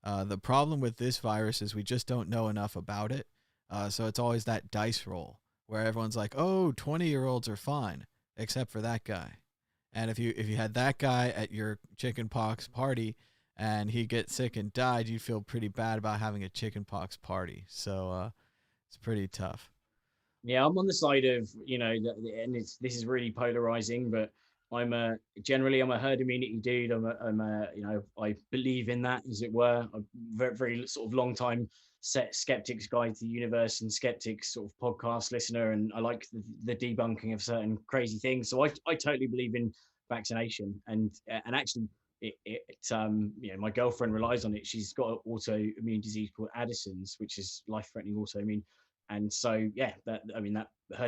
The problem with this virus is we just don't know enough about it. So it's always that dice roll where everyone's like, oh, 20-year-olds are fine, except for that guy. And if you had that guy at your chicken pox party and he gets sick and died, you'd feel pretty bad about having a chicken pox party. So it's pretty tough. Yeah, I'm on the side of, and this is really polarizing, but I'm a herd immunity dude. I believe in that, as it were. I'm very, very sort of long time Skeptics Guide to the Universe and Skeptics sort of podcast listener, and I like the debunking of certain crazy things. So I totally believe in vaccination, and actually my girlfriend relies on it. She's got an autoimmune disease called Addison's, which is life-threatening autoimmune, and so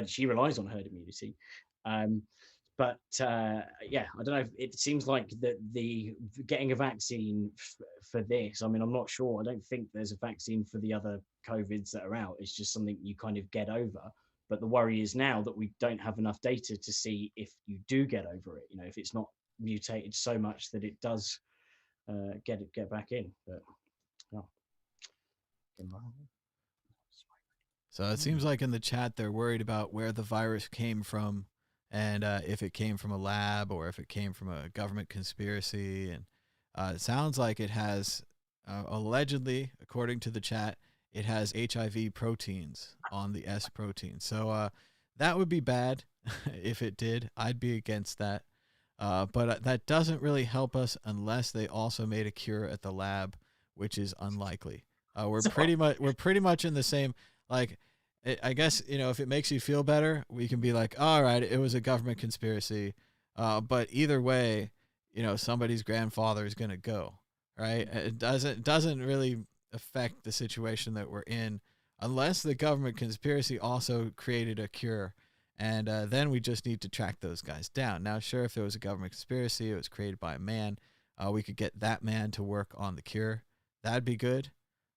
she relies on herd immunity. But I don't know. It seems like the getting a vaccine for this. I mean, I'm not sure. I don't think there's a vaccine for the other COVIDs that are out. It's just something you kind of get over. But the worry is now that we don't have enough data to see if you do get over it. If it's not mutated so much that it does get back in. But So it seems like in the chat they're worried about where the virus came from. And if it came from a lab or if it came from a government conspiracy. And it sounds like it has, allegedly, according to the chat, it has HIV proteins on the S protein. So that would be bad if it did. I'd be against that. But that doesn't really help us unless they also made a cure at the lab, which is unlikely. We're pretty much in the same, like, I guess, if it makes you feel better, we can be like, all right, it was a government conspiracy. But either way, somebody's grandfather is going to go, right? It doesn't really affect the situation that we're in unless the government conspiracy also created a cure. And then we just need to track those guys down. Now, sure, if there was a government conspiracy, it was created by a man, we could get that man to work on the cure. That'd be good.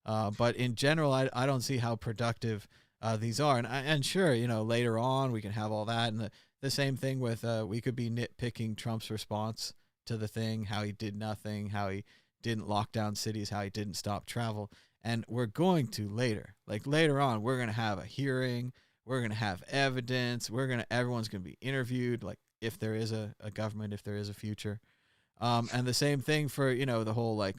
But in general, I don't see how productive these are. And sure, later on we can have all that. And the same thing with we could be nitpicking Trump's response to the thing, how he did nothing, how he didn't lock down cities, how he didn't stop travel. And we're going to later. Like later on, we're going to have a hearing. We're going to have evidence. Everyone's going to be interviewed, like if there is a government, if there is a future. And the same thing for, the whole, like,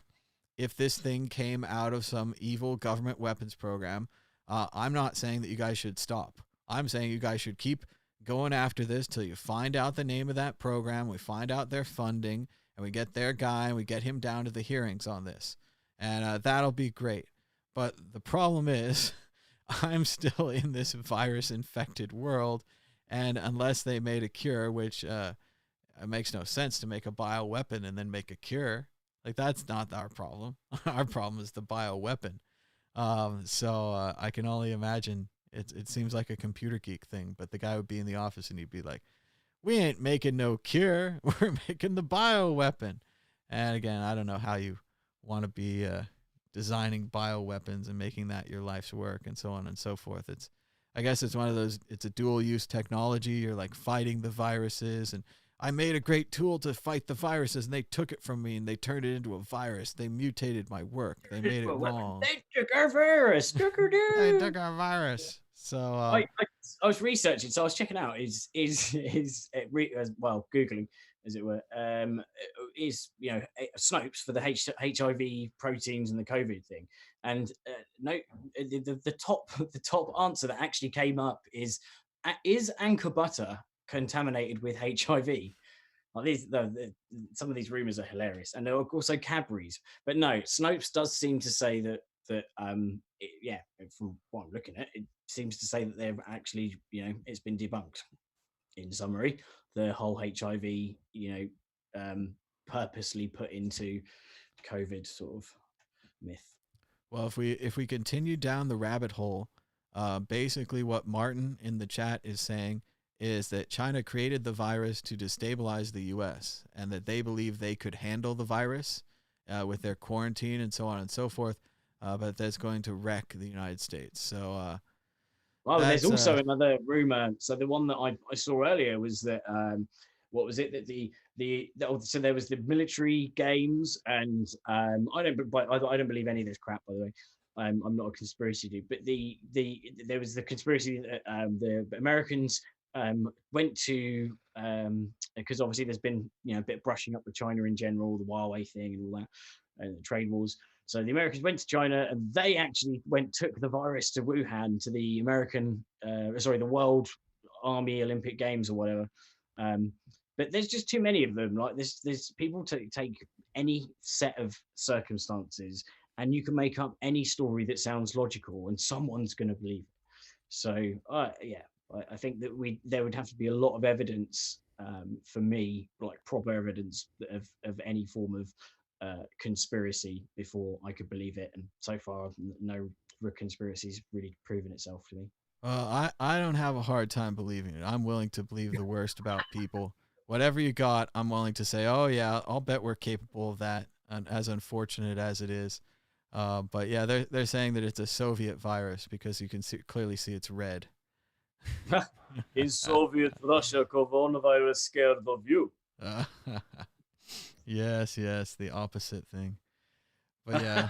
if this thing came out of some evil government weapons program, I'm not saying that you guys should stop. I'm saying you guys should keep going after this till you find out the name of that program, we find out their funding, and we get their guy and we get him down to the hearings on this. And that'll be great. But the problem is I'm still in this virus-infected world, and unless they made a cure, which it makes no sense to make a bioweapon and then make a cure. Like, that's not our problem. Our problem is the bioweapon. So I can only imagine it seems like a computer geek thing, but the guy would be in the office and he'd be like, we ain't making no cure. We're making the bioweapon. And again, I don't know how you want to be designing bioweapons and making that your life's work and so on and so forth. I guess it's one of those, it's a dual use technology. You're like fighting the viruses, and I made a great tool to fight the viruses, and they took it from me and they turned it into a virus. They mutated my work. They made it wrong. They took our virus. They took our virus. So I was researching, so I was checking out well, Googling, as it were, is Snopes for the HIV proteins and the COVID thing, and the top answer that actually came up is Anchor butter contaminated with HIV? Like some of these rumors are hilarious, and there are also Cadbury's, but no, Snopes does seem to say that from what I'm looking at, it seems to say that they've actually, it's been debunked. In summary, the whole HIV, purposely put into COVID sort of myth. Well, if we continue down the rabbit hole, basically what Martin in the chat is saying is that China created the virus to destabilize the U.S. and that they believe they could handle the virus with their quarantine and so on and so forth, but that's going to wreck the United States. So, there's also another rumor. So the one that I saw earlier was that what was it, that so there was the military games, and I don't believe any of this crap, by the way. I'm not a conspiracy dude, but there was the conspiracy that the Americans went to, because obviously there's been a bit of brushing up with China in general, the Huawei thing and all that, and the trade wars. So the Americans went to China, and they actually took the virus to Wuhan, to the the World Army Olympic Games or whatever. But there's just too many of them. Like there's people take any set of circumstances, and you can make up any story that sounds logical, and someone's going to believe it. So I think that there would have to be a lot of evidence for me, like proper evidence of any form of conspiracy before I could believe it. And so far, no conspiracy's really proven itself to me. I don't have a hard time believing it. I'm willing to believe the worst about people. Whatever you got, I'm willing to say, oh yeah, I'll bet we're capable of that, and as unfortunate as it is. But yeah, they're saying that it's a Soviet virus because you can clearly see it's red. Is Soviet Russia coronavirus scared of you? Yes, the opposite thing. But yeah,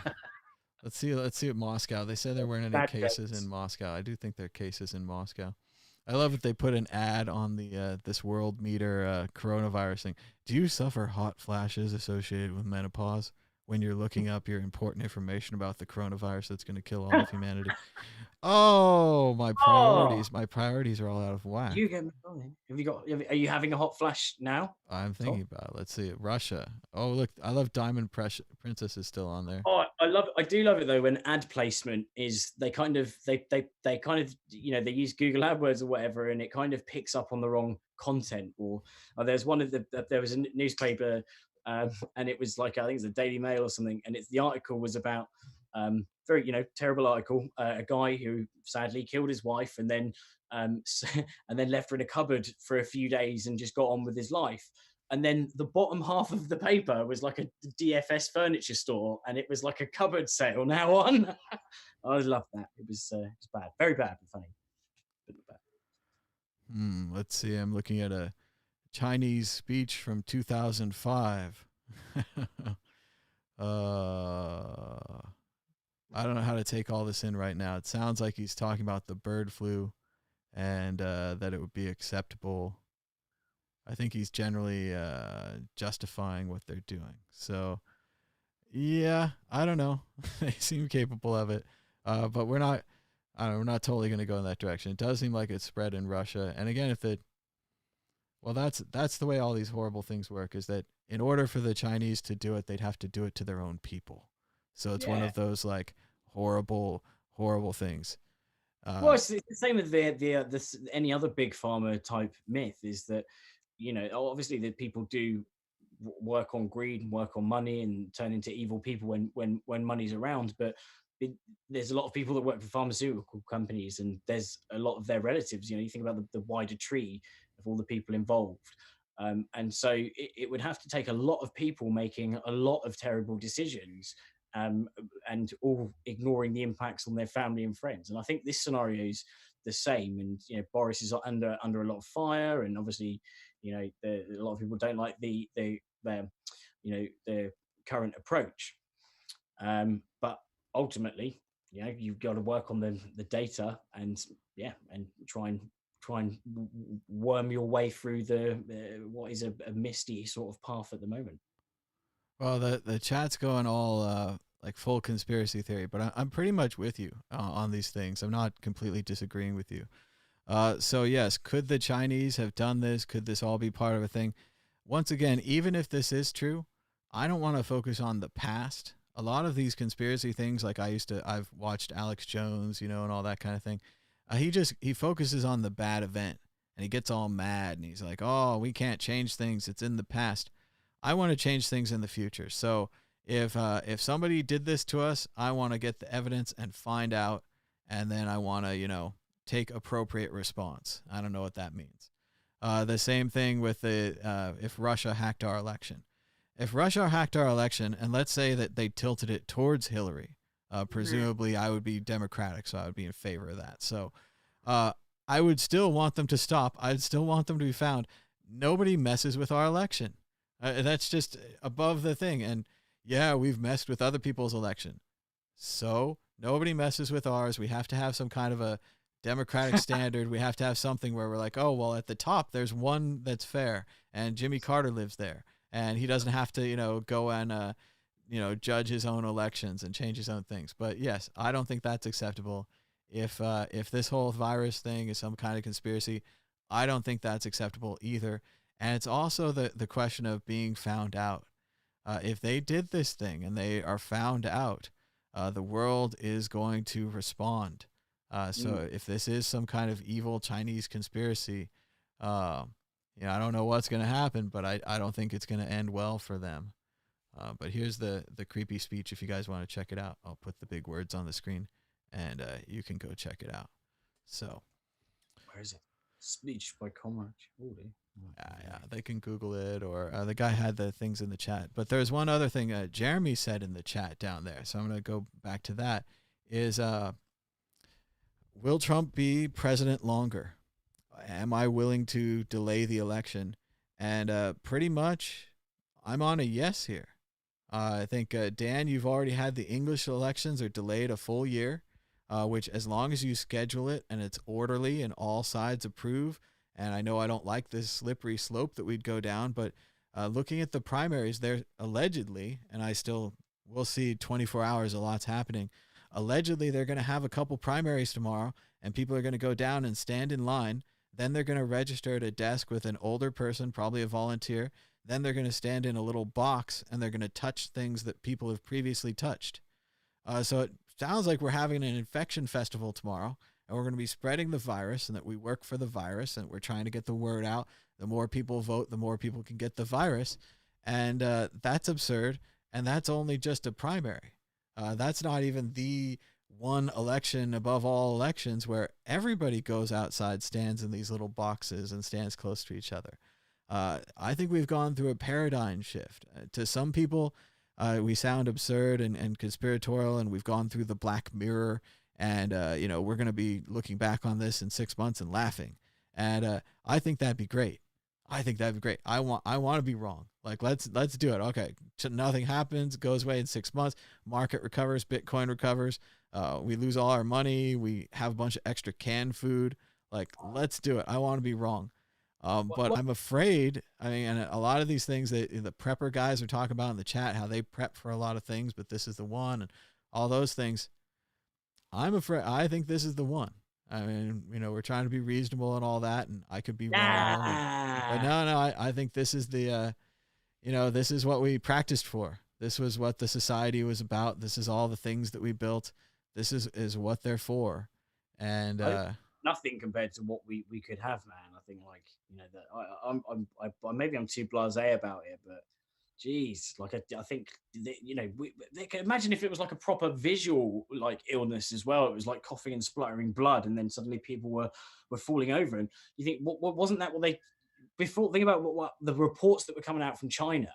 let's see what Moscow. They said there weren't any cases in Moscow. I do think there are cases in Moscow. I love that they put an ad on the this World Meter coronavirus thing. Do you suffer hot flashes associated with menopause when you're looking up your important information about the coronavirus that's going to kill all of humanity? Oh, my priorities are all out of whack. You get me going. Are you having a hot flash now? I'm thinking about it. Let's see. Russia. Oh, look, I love Diamond Princess is still on there. Oh, I do love it though when ad placement is they kind of they they use Google AdWords or whatever, and it kind of picks up on the wrong content. Or there's one of there was a newspaper, and it was like, I think it's the Daily Mail or something, and the article was about very, terrible article. A guy who sadly killed his wife and then and then left her in a cupboard for a few days and just got on with his life. And then the bottom half of the paper was like a DFS furniture store, and it was like a cupboard sale now on. I love that. It was bad, very bad, but funny. But not bad. Let's see. I'm looking at a Chinese speech from 2005. I don't know how to take all this in right now. It sounds like he's talking about the bird flu and that it would be acceptable. I think he's generally justifying what they're doing. So, yeah, I don't know. They seem capable of it, but we're not. I don't know, we're not totally going to go in that direction. It does seem like it's spread in Russia, and again, that's the way all these horrible things work. Is that in order for the Chinese to do it, they'd have to do it to their own people. So it's one of those like horrible things. Well, it's the same with any other big pharma type myth is that, obviously that people do work on greed and work on money and turn into evil people when money's around. But there's a lot of people that work for pharmaceutical companies, and there's a lot of their relatives. You think about the wider tree of all the people involved. And so it would have to take a lot of people making a lot of terrible decisions, and all ignoring the impacts on their family and friends. And I think this scenario is the same. And Boris is under a lot of fire, and obviously, a lot of people don't like the current approach. But ultimately, you've got to work on the data and try and worm your way through what is a misty sort of path at the moment. Well, the chat's going all like full conspiracy theory, but I'm pretty much with you on these things. I'm not completely disagreeing with you. So yes, could the Chinese have done this? Could this all be part of a thing? Once again, even if this is true, I don't want to focus on the past. A lot of these conspiracy things, like I've watched Alex Jones, and all that kind of thing. He focuses on the bad event, and he gets all mad, and he's like, "Oh, we can't change things. It's in the past." I want to change things in the future. So if somebody did this to us, I want to get the evidence and find out, and then I want to take appropriate response. I don't know what that means. The same thing with if Russia hacked our election. If Russia hacked our election, and let's say that they tilted it towards Hillary, presumably I would be Democratic, so I would be in favor of that. So I would still want them to stop. I'd still want them to be found. Nobody messes with our election. That's just above the thing. And yeah, we've messed with other people's election. So nobody messes with ours. We have to have some kind of a democratic standard. We have to have something where we're like, oh, well, at the top, there's one that's fair. And Jimmy Carter lives there. And he doesn't have to, go and, judge his own elections and change his own things. But yes, I don't think that's acceptable. If this whole virus thing is some kind of conspiracy, I don't think that's acceptable either. And it's also the question of being found out. If they did this thing and they are found out, the world is going to respond. So if this is some kind of evil Chinese conspiracy, I don't know what's going to happen, but I don't think it's going to end well for them. But here's the creepy speech. If you guys want to check it out, I'll put the big words on the screen, and you can go check it out. So, where is it? Speech by Comrade. Yeah, they can Google it, or the guy had the things in the chat. But there's one other thing Jeremy said in the chat down there, so I'm going to go back to that, is will Trump be president longer? Am I willing to delay the election? And pretty much I'm on a yes here. I think, Dan, you've already had the English elections are delayed a full year, which as long as you schedule it and it's orderly and all sides approve, and I know I don't like this slippery slope that we'd go down, but looking at the primaries, they're allegedly, and we'll see 24 hours, a lot's happening. Allegedly, they're going to have a couple primaries tomorrow, and people are going to go down and stand in line. Then they're going to register at a desk with an older person, probably a volunteer. Then they're going to stand in a little box, and they're going to touch things that people have previously touched. So it sounds like we're having an infection festival tomorrow, and we're going to be spreading the virus, and that we work for the virus, and we're trying to get the word out. The more people vote, the more people can get the virus. And that's absurd, and that's only just a primary. That's not even the one election above all elections where everybody goes outside, stands in these little boxes, and stands close to each other. I think we've gone through a paradigm shift. To some people, we sound absurd and conspiratorial, and we've gone through the Black Mirror, and we're going to be looking back on this in 6 months and laughing. And I think that'd be great. I think that'd be great. I want to be wrong. Like let's do it. Okay, nothing happens, goes away in 6 months. Market recovers, Bitcoin recovers. We lose all our money. We have a bunch of extra canned food. Like let's do it. I want to be wrong. But I'm afraid. I mean, and a lot of these things that the prepper guys are talking about in the chat, how they prep for a lot of things, but this is the one, and all those things. I'm afraid. I think this is the one. I mean, we're trying to be reasonable and all that, and I could be wrong. But no, I think this is the, this is what we practiced for. This was what the society was about. This is all the things that we built. This is what they're for. And nothing compared to what we could have, man. I think that I'm maybe I'm too blasé about it, but geez, like I think they can imagine if it was like a proper visual like illness as well. It was like coughing and spluttering blood, and then suddenly people were falling over. And you think, what wasn't that what they before? Think about what the reports that were coming out from China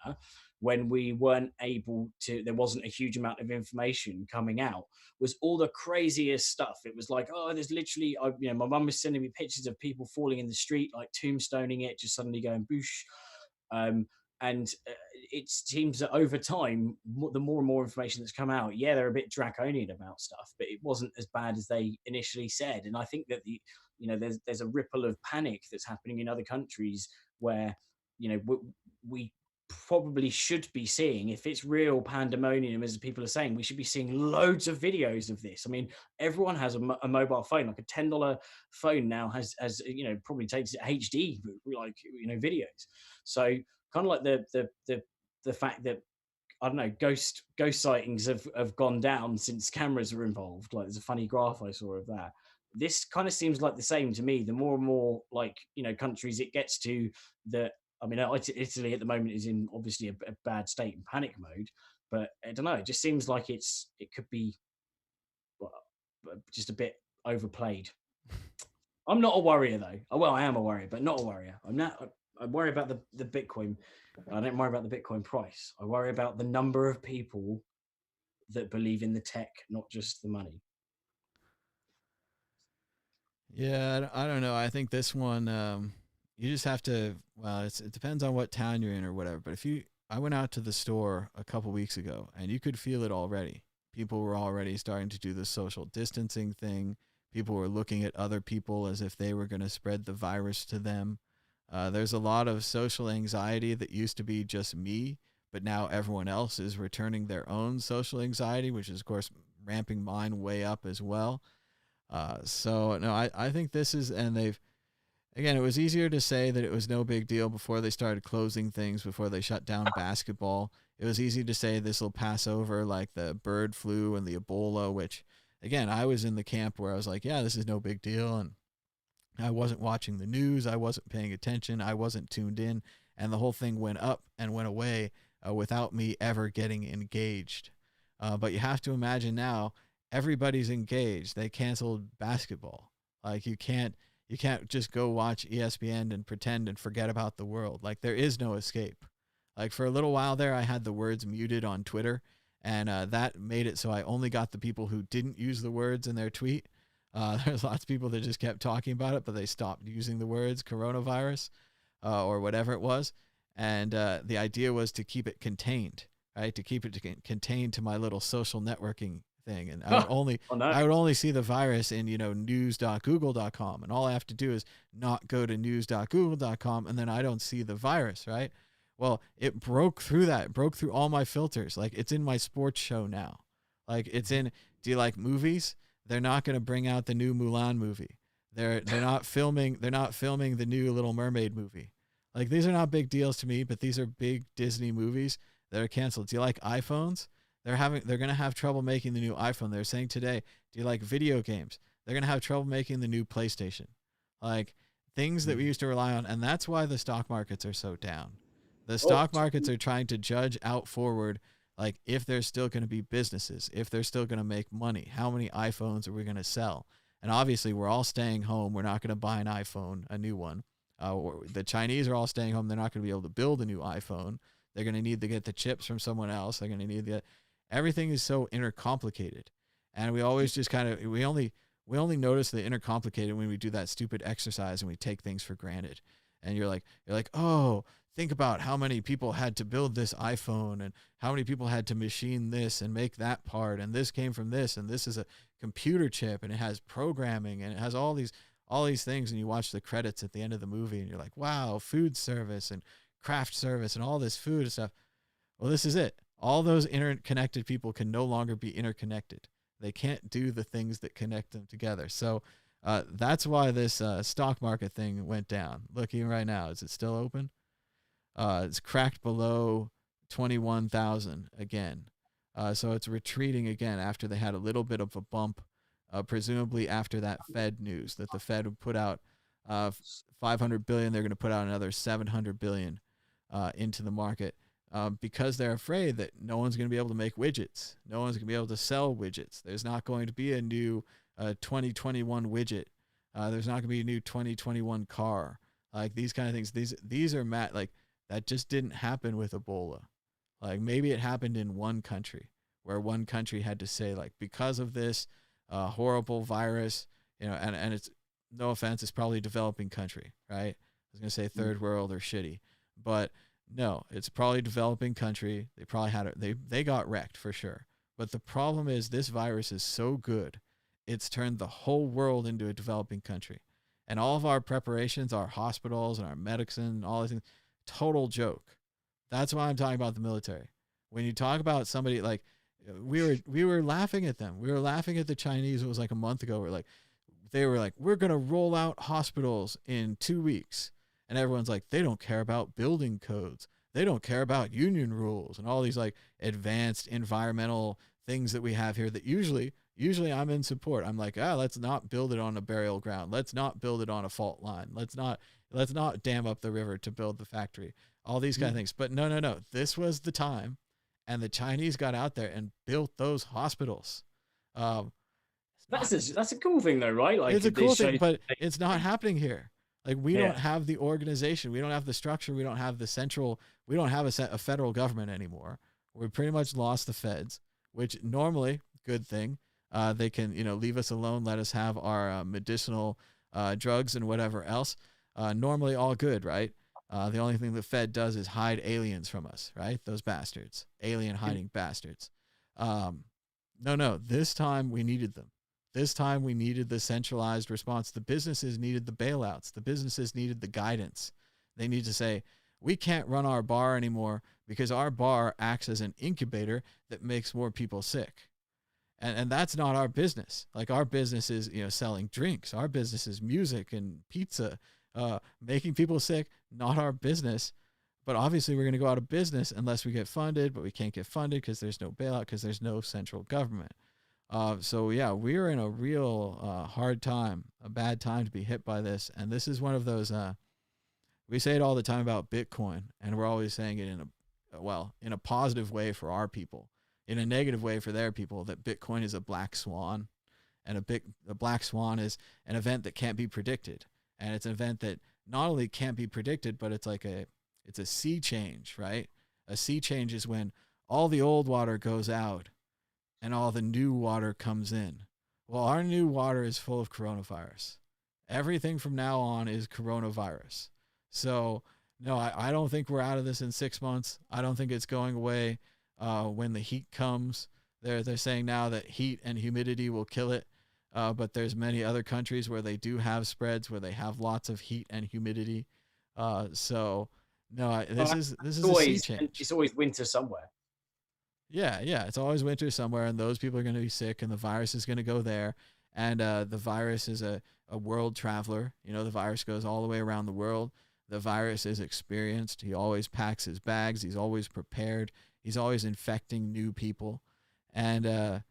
when we weren't able to. There wasn't a huge amount of information coming out. Was all the craziest stuff. It was like, oh, there's literally, my mum was sending me pictures of people falling in the street, like tombstoning it, just suddenly going boosh. And it seems that over time, the more and more information that's come out, they're a bit draconian about stuff, but it wasn't as bad as they initially said. And I think that there's a ripple of panic that's happening in other countries where we probably should be seeing, if it's real pandemonium as people are saying, we should be seeing loads of videos of this. I mean, everyone has a mobile phone. Like a $10 phone now has probably takes HD videos. So kind of like the fact that, I don't know, ghost sightings have gone down since cameras are involved. Like there's a funny graph I saw of that. This kind of seems like the same to me. The more and more countries it gets to, that, I mean, Italy at the moment is in obviously a bad state and panic mode, but I don't know. It just seems like it could be just a bit overplayed. I'm not a worrier though. Well, I am a worrier, but not a worrier. I worry about the Bitcoin. I don't worry about the Bitcoin price. I worry about the number of people that believe in the tech, not just the money. Yeah, I don't know. I think this one, you just have to, well, it depends on what town you're in or whatever. But I went out to the store a couple weeks ago and you could feel it already. People were already starting to do the social distancing thing. People were looking at other people as if they were going to spread the virus to them. There's a lot of social anxiety that used to be just me, but now everyone else is returning their own social anxiety, which is, of course, ramping mine way up as well. So, no, I think this is, and it was easier to say that it was no big deal before they started closing things, before they shut down basketball. It was easy to say this will pass over like the bird flu and the Ebola, which, again, I was in the camp where I was like, yeah, this is no big deal. And I wasn't watching the news. I wasn't paying attention. I wasn't tuned in. And the whole thing went up and went away without me ever getting engaged. But you have to imagine now, everybody's engaged. They canceled basketball. Like you can't just go watch ESPN and pretend and forget about the world. Like there is no escape. Like for a little while there, I had the words muted on Twitter, and that made it so I only got the people who didn't use the words in their tweet. There's lots of people that just kept talking about it, but they stopped using the words coronavirus or whatever it was. And the idea was to keep it contained, right? To keep it contained to my little social networking thing. And I would only see the virus in, news.google.com. And all I have to do is not go to news.google.com, and then I don't see the virus, right? Well, it broke through that. It broke through all my filters. Like it's in my sports show now. Like it's in, do you like movies? They're not going to bring out the new Mulan movie. They're not filming the new Little Mermaid movie. Like these are not big deals to me, but these are big Disney movies that are canceled. Do you like iPhones? They're going to have trouble making the new iPhone. They're saying today, do you like video games? They're going to have trouble making the new PlayStation. Like things that we used to rely on. And that's why the stock markets are so down. The stock markets are trying to judge out forward Like, if there's still going to be businesses, if they're still going to make money, how many iPhones are we going to sell? And obviously, we're all staying home. We're not going to buy an iPhone, a new one. The Chinese are all staying home. They're not going to be able to build a new iPhone. They're going to need to get the chips from someone else. They're going to need everything is so intercomplicated. And we always just kind of, we only notice the intercomplicated when we do that stupid exercise and we take things for granted. And you're like, oh, think about how many people had to build this iPhone and how many people had to machine this and make that part. And this came from this, and this is a computer chip, and it has programming, and it has all these things. And you watch the credits at the end of the movie and you're like, wow, food service and craft service and all this food and stuff. Well, this is it. All those interconnected people can no longer be interconnected. They can't do the things that connect them together. So that's why this stock market thing went down. Looking right now, is it still open? It's cracked below 21,000 again. So it's retreating again after they had a little bit of a bump, presumably after that Fed news that the Fed would put out 500 billion. They're going to put out another 700 billion into the market because they're afraid that no one's going to be able to make widgets. No one's going to be able to sell widgets. There's not going to be a new 2021 widget. There's not going to be a new 2021 car. Like these kind of things. These are like that just didn't happen with Ebola. Like maybe it happened in one country where one country had to say, like, because of this horrible virus, and it's, no offense, it's probably a developing country, right? I was going to say third world or shitty, but no, it's probably a developing country. They probably had it. They got wrecked for sure. But the problem is this virus is so good, it's turned the whole world into a developing country. And all of our preparations, our hospitals and our medicine and all these things, total joke. That's why I'm talking about the military. When you talk about somebody, like, we were laughing at them. We were laughing at the Chinese. It was like a month ago. They were like, we're going to roll out hospitals in 2 weeks. And everyone's like, they don't care about building codes. They don't care about union rules and all these like advanced environmental things that we have here that usually I'm in support. I'm like, let's not build it on a burial ground. Let's not build it on a fault line. Let's not dam up the river to build the factory. All these kind of things. But no. This was the time. And the Chinese got out there and built those hospitals. That's a cool thing though, right? Like, it's a cool thing, but it's not happening here. Like, we don't have the organization. We don't have the structure. We don't have we don't have a federal government anymore. We pretty much lost the feds, which normally, good thing. They can, leave us alone, let us have our medicinal drugs and whatever else. Normally all good, right? The only thing the Fed does is hide aliens from us, right? Those bastards, alien hiding bastards. No, this time we needed them. This time we needed the centralized response. The businesses needed the bailouts. The businesses needed the guidance. They need to say, we can't run our bar anymore because our bar acts as an incubator that makes more people sick. And that's not our business. Like, our business is, selling drinks. Our business is music and pizza. Making people sick, not our business. But obviously we're going to go out of business unless we get funded, but we can't get funded because there's no bailout, because there's no central government. So yeah, we're in a real hard time, a bad time to be hit by this. And this is one of those, we say it all the time about Bitcoin, and we're always saying it in a positive way for our people, in a negative way for their people, that Bitcoin is a black swan. And a black swan is an event that can't be predicted. And it's an event that not only can't be predicted, but it's a sea change, right? A sea change is when all the old water goes out and all the new water comes in. Well, our new water is full of coronavirus. Everything from now on is coronavirus. So no, I don't think we're out of this in 6 months. I don't think it's going away when the heat comes. They're saying now that heat and humidity will kill it. But there's many other countries where they do have spreads where they have lots of heat and humidity. So no, this is a sea change. It's always winter somewhere. Yeah, it's always winter somewhere, and those people are going to be sick, and the virus is going to go there. And the virus is a world traveler. The virus goes all the way around the world. The virus is experienced. He always packs his bags. He's always prepared. He's always infecting new people. And the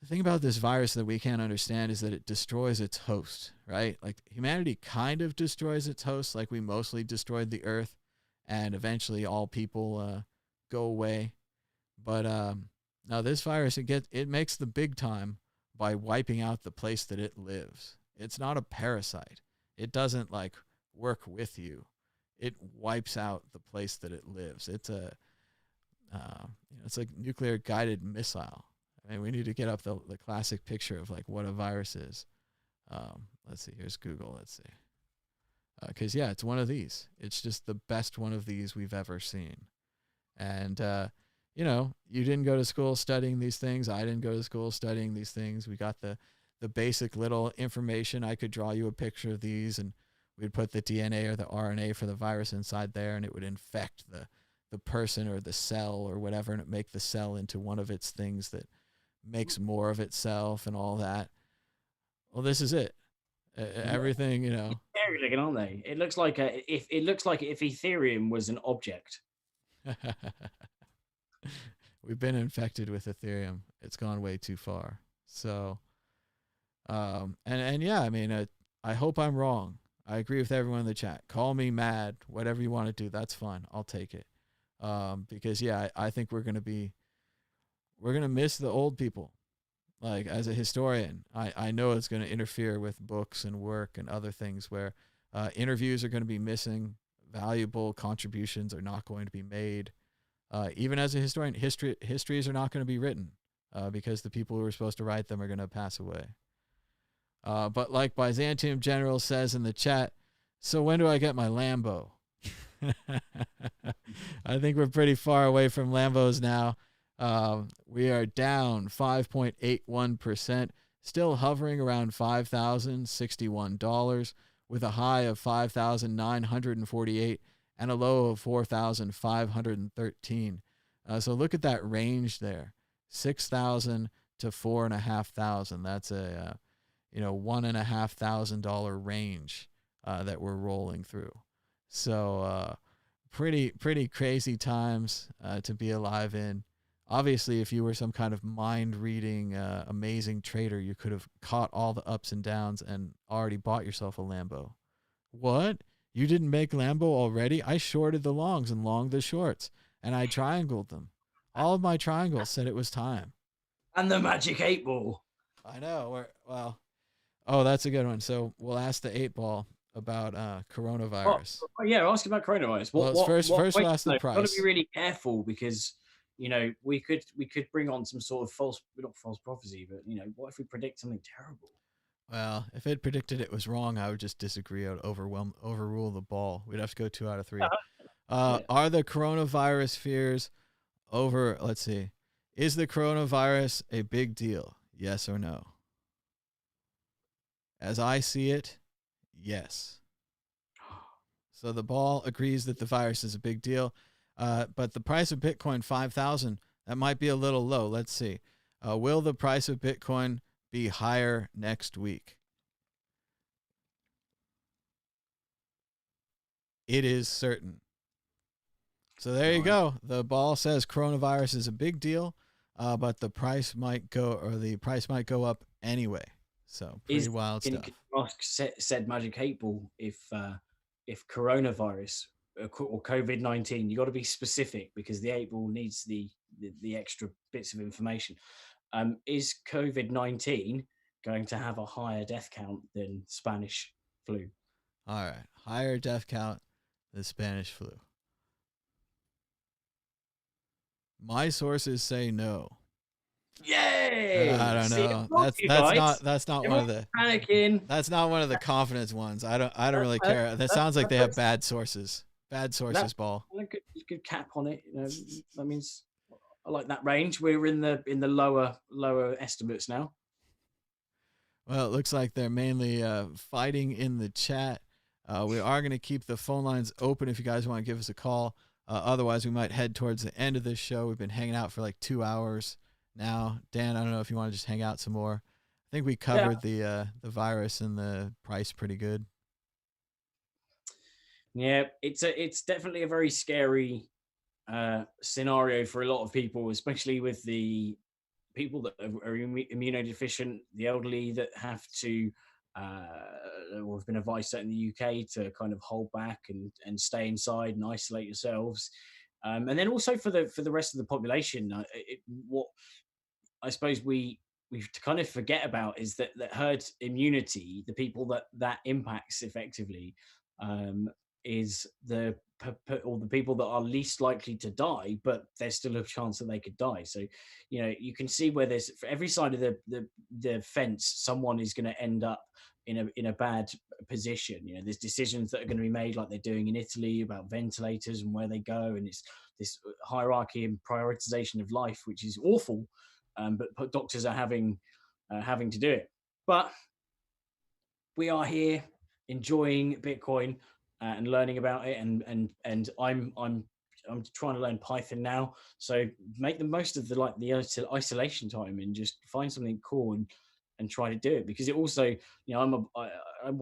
thing about this virus that we can't understand is that it destroys its host, right? Like, humanity kind of destroys its host, like we mostly destroyed the earth, and eventually all people go away. But now this virus, it makes the big time by wiping out the place that it lives. It's not a parasite. It doesn't like work with you. It wipes out the place that it lives. It's a it's like nuclear guided missile. I mean, we need to get up the classic picture of like what a virus is. Let's see. Here's Google. Let's see. Because yeah, it's one of these. It's just the best one of these we've ever seen. And you know, you didn't go to school studying these things. I didn't go to school studying these things. We got the basic little information. I could draw you a picture of these, and we'd put the DNA or the RNA for the virus inside there, and it would infect the person or the cell or whatever, and it make the cell into one of its things that makes more of itself and all that. Well, this is it. Everything, you know. Scary looking, aren't they? It looks like if Ethereum was an object. We've been infected with Ethereum. It's gone way too far. So, and yeah, I mean, I hope I'm wrong. I agree with everyone in the chat. Call me mad, whatever you want to do. That's fine. I'll take it. Because yeah, I think we're gonna miss the old people. Like, as a historian, I know it's going to interfere with books and work and other things where interviews are going to be missing, valuable contributions are not going to be made. Even as a historian, histories are not going to be written because the people who are supposed to write them are going to pass away. But like Byzantium General says in the chat, so when do I get my Lambo? I think we're pretty far away from Lambos now. We are down 5.81%, still hovering around $5,061 with a high of $5,948 and a low of $4,513. So look at that range there, 6,000 to 4,500. That's a $1,500 range that we're rolling through. So pretty crazy times to be alive in. Obviously, if you were some kind of mind-reading, amazing trader, you could have caught all the ups and downs and already bought yourself a Lambo. What? You didn't make Lambo already? I shorted the longs and longed the shorts, and I triangled them. All of my triangles said it was time. And the magic 8 ball. I know. Oh, that's a good one. So we'll ask the 8 ball about coronavirus. Yeah, ask about coronavirus. First we'll ask the price. We've got to be really careful because, we could bring on some sort of not false prophecy, but, what if we predict something terrible? Well, if it predicted it was wrong, I would just disagree. I would overrule the ball. We'd have to go 2 out of 3. Are the coronavirus fears over? Let's see. Is the coronavirus a big deal? Yes or no? As I see it, yes. So the ball agrees that the virus is a big deal. But the price of Bitcoin, 5,000, that might be a little low. Let's see. Will the price of Bitcoin be higher next week? It is certain. So there you go. The ball says coronavirus is a big deal, but the price might go up anyway. So pretty wild stuff. Musk said Magic 8 Ball if coronavirus or COVID-19, you got to be specific because the 8 ball needs the extra bits of information. Is COVID-19 going to have a higher death count than Spanish flu? All right, higher death count than Spanish flu. My sources say no. Yay! I don't know. That's not one of the panicking. That's not one of the confidence ones. I don't really care. That sounds like they have bad sources. Bad sources, ball. Good cap on it. That means I like that range. We're in the lower estimates now. Well, it looks like they're mainly fighting in the chat. We are going to keep the phone lines open if you guys want to give us a call. Otherwise, we might head towards the end of this show. We've been hanging out for like 2 hours now. Dan, I don't know if you want to just hang out some more. I think we covered the virus and the price pretty good. Yeah, it's definitely a very scary scenario for a lot of people, especially with the people that are immunodeficient, the elderly that have to or have been advised in the UK to kind of hold back and stay inside and isolate yourselves. And then also for the rest of the population, what I suppose we kind of forget about is that herd immunity, the people that impacts effectively, is or the people that are least likely to die, but there's still a chance that they could die. So, you can see where there's, for every side of the fence, someone is going to end up in a bad position. There's decisions that are going to be made, like they're doing in Italy, about ventilators and where they go, and it's this hierarchy and prioritization of life, which is awful. But doctors are having to do it. But we are here enjoying Bitcoin and learning about it, and I'm trying to learn Python now. So make the most of the isolation time and just find something cool and try to do it, because it also, I'm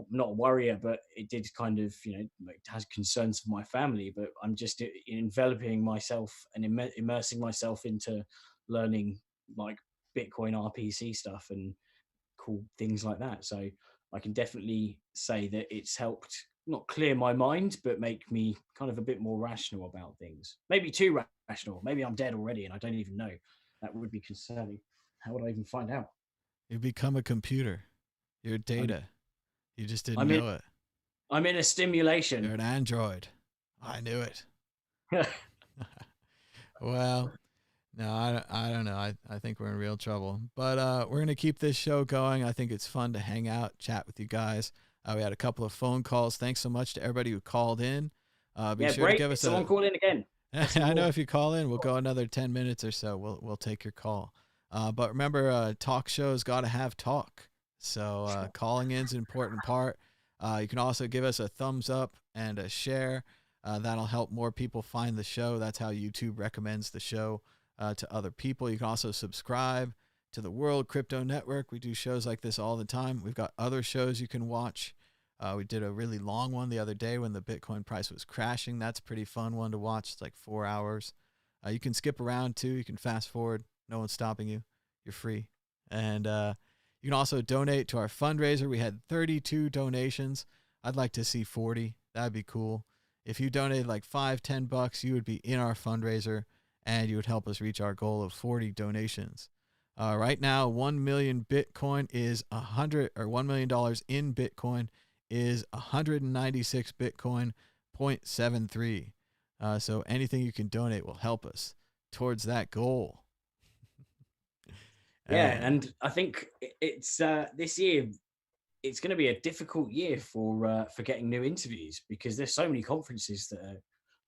not a worrier, but it did kind of, it has concerns for my family, but I'm just enveloping myself and immersing myself into learning like Bitcoin RPC stuff and cool things like that. So I can definitely say that it's helped not clear my mind, but make me kind of a bit more rational about things. Maybe too rational. Maybe I'm dead already and I don't even know. That would be concerning. How would I even find out? You become a computer. You're data. You just didn't know it. I'm in a stimulation. You're an android. I knew it. Well, no, I don't know. I think we're in real trouble. But we're going to keep this show going. I think it's fun to hang out, chat with you guys. We had a couple of phone calls. Thanks so much to everybody who called in. Be sure to give us someone call in again. I know if you call in, we'll go another 10 minutes or so. We'll take your call. But remember, talk shows got to have talk. So calling in is an important part. You can also give us a thumbs up and a share. That'll help more people find the show. That's how YouTube recommends the show to other people. You can also subscribe to the World Crypto Network. We do shows like this all the time. We've got other shows you can watch. We did a really long one the other day when the Bitcoin price was crashing. That's a pretty fun one to watch. It's like 4 hours. You can skip around too. You can fast forward. No one's stopping you. You're free. And you can also donate to our fundraiser. We had 32 donations. I'd like to see 40. That'd be cool. If you donated like $5-10, you would be in our fundraiser and you would help us reach our goal of 40 donations. Right now, 1 million Bitcoin is $1 million in Bitcoin is 196 Bitcoin 0.73. So anything you can donate will help us towards that goal. Yeah, and I think it's this year, it's going to be a difficult year for getting new interviews, because there's so many conferences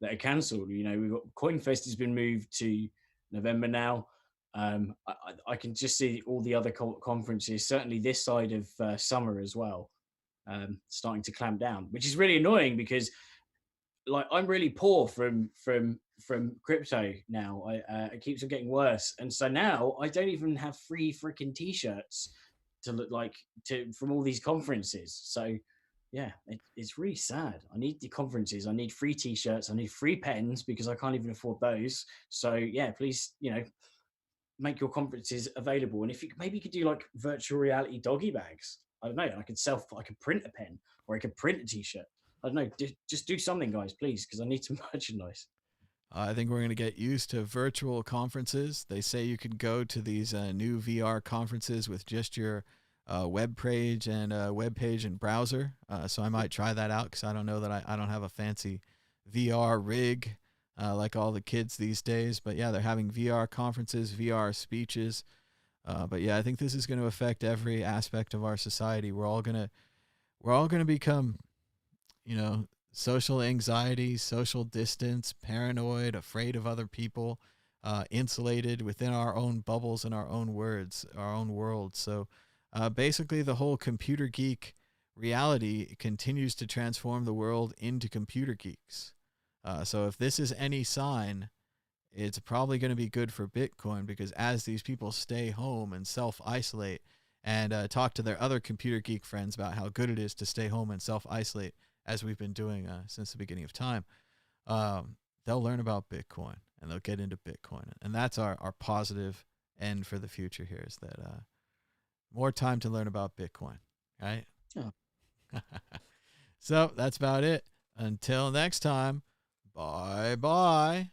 that are cancelled. We've got CoinFest has been moved to November now. I can just see all the other conferences, certainly this side of summer as well, starting to clamp down, which is really annoying because I'm really poor from crypto now. It keeps on getting worse, and so now I don't even have free freaking t-shirts to look like from all these conferences. So yeah, it's really sad. I need the conferences. I need free t-shirts. I need free pens because I can't even afford those. So yeah, please, make your conferences available. And if you could do like virtual reality doggy bags. I don't know. I could print a pen, or I could print a t-shirt. I don't know. Just do something, guys, please, because I need some merchandise. I think we're going to get used to virtual conferences. They say you can go to these new VR conferences with just your web page and browser. So I might try that out, because I don't know that I don't have a fancy VR rig like all the kids these days. But yeah, they're having VR conferences, VR speeches. But yeah, I think this is going to affect every aspect of our society. We're all gonna become, social anxiety, social distance, paranoid, afraid of other people, insulated within our own bubbles and our own world. So basically the whole computer geek reality continues to transform the world into computer geeks. So if this is any sign, it's probably going to be good for Bitcoin, because as these people stay home and self-isolate and talk to their other computer geek friends about how good it is to stay home and self-isolate, as we've been doing since the beginning of time, they'll learn about Bitcoin and they'll get into Bitcoin. And that's our positive end for the future here, is that more time to learn about Bitcoin, right? Oh. So that's about it. Until next time, bye-bye.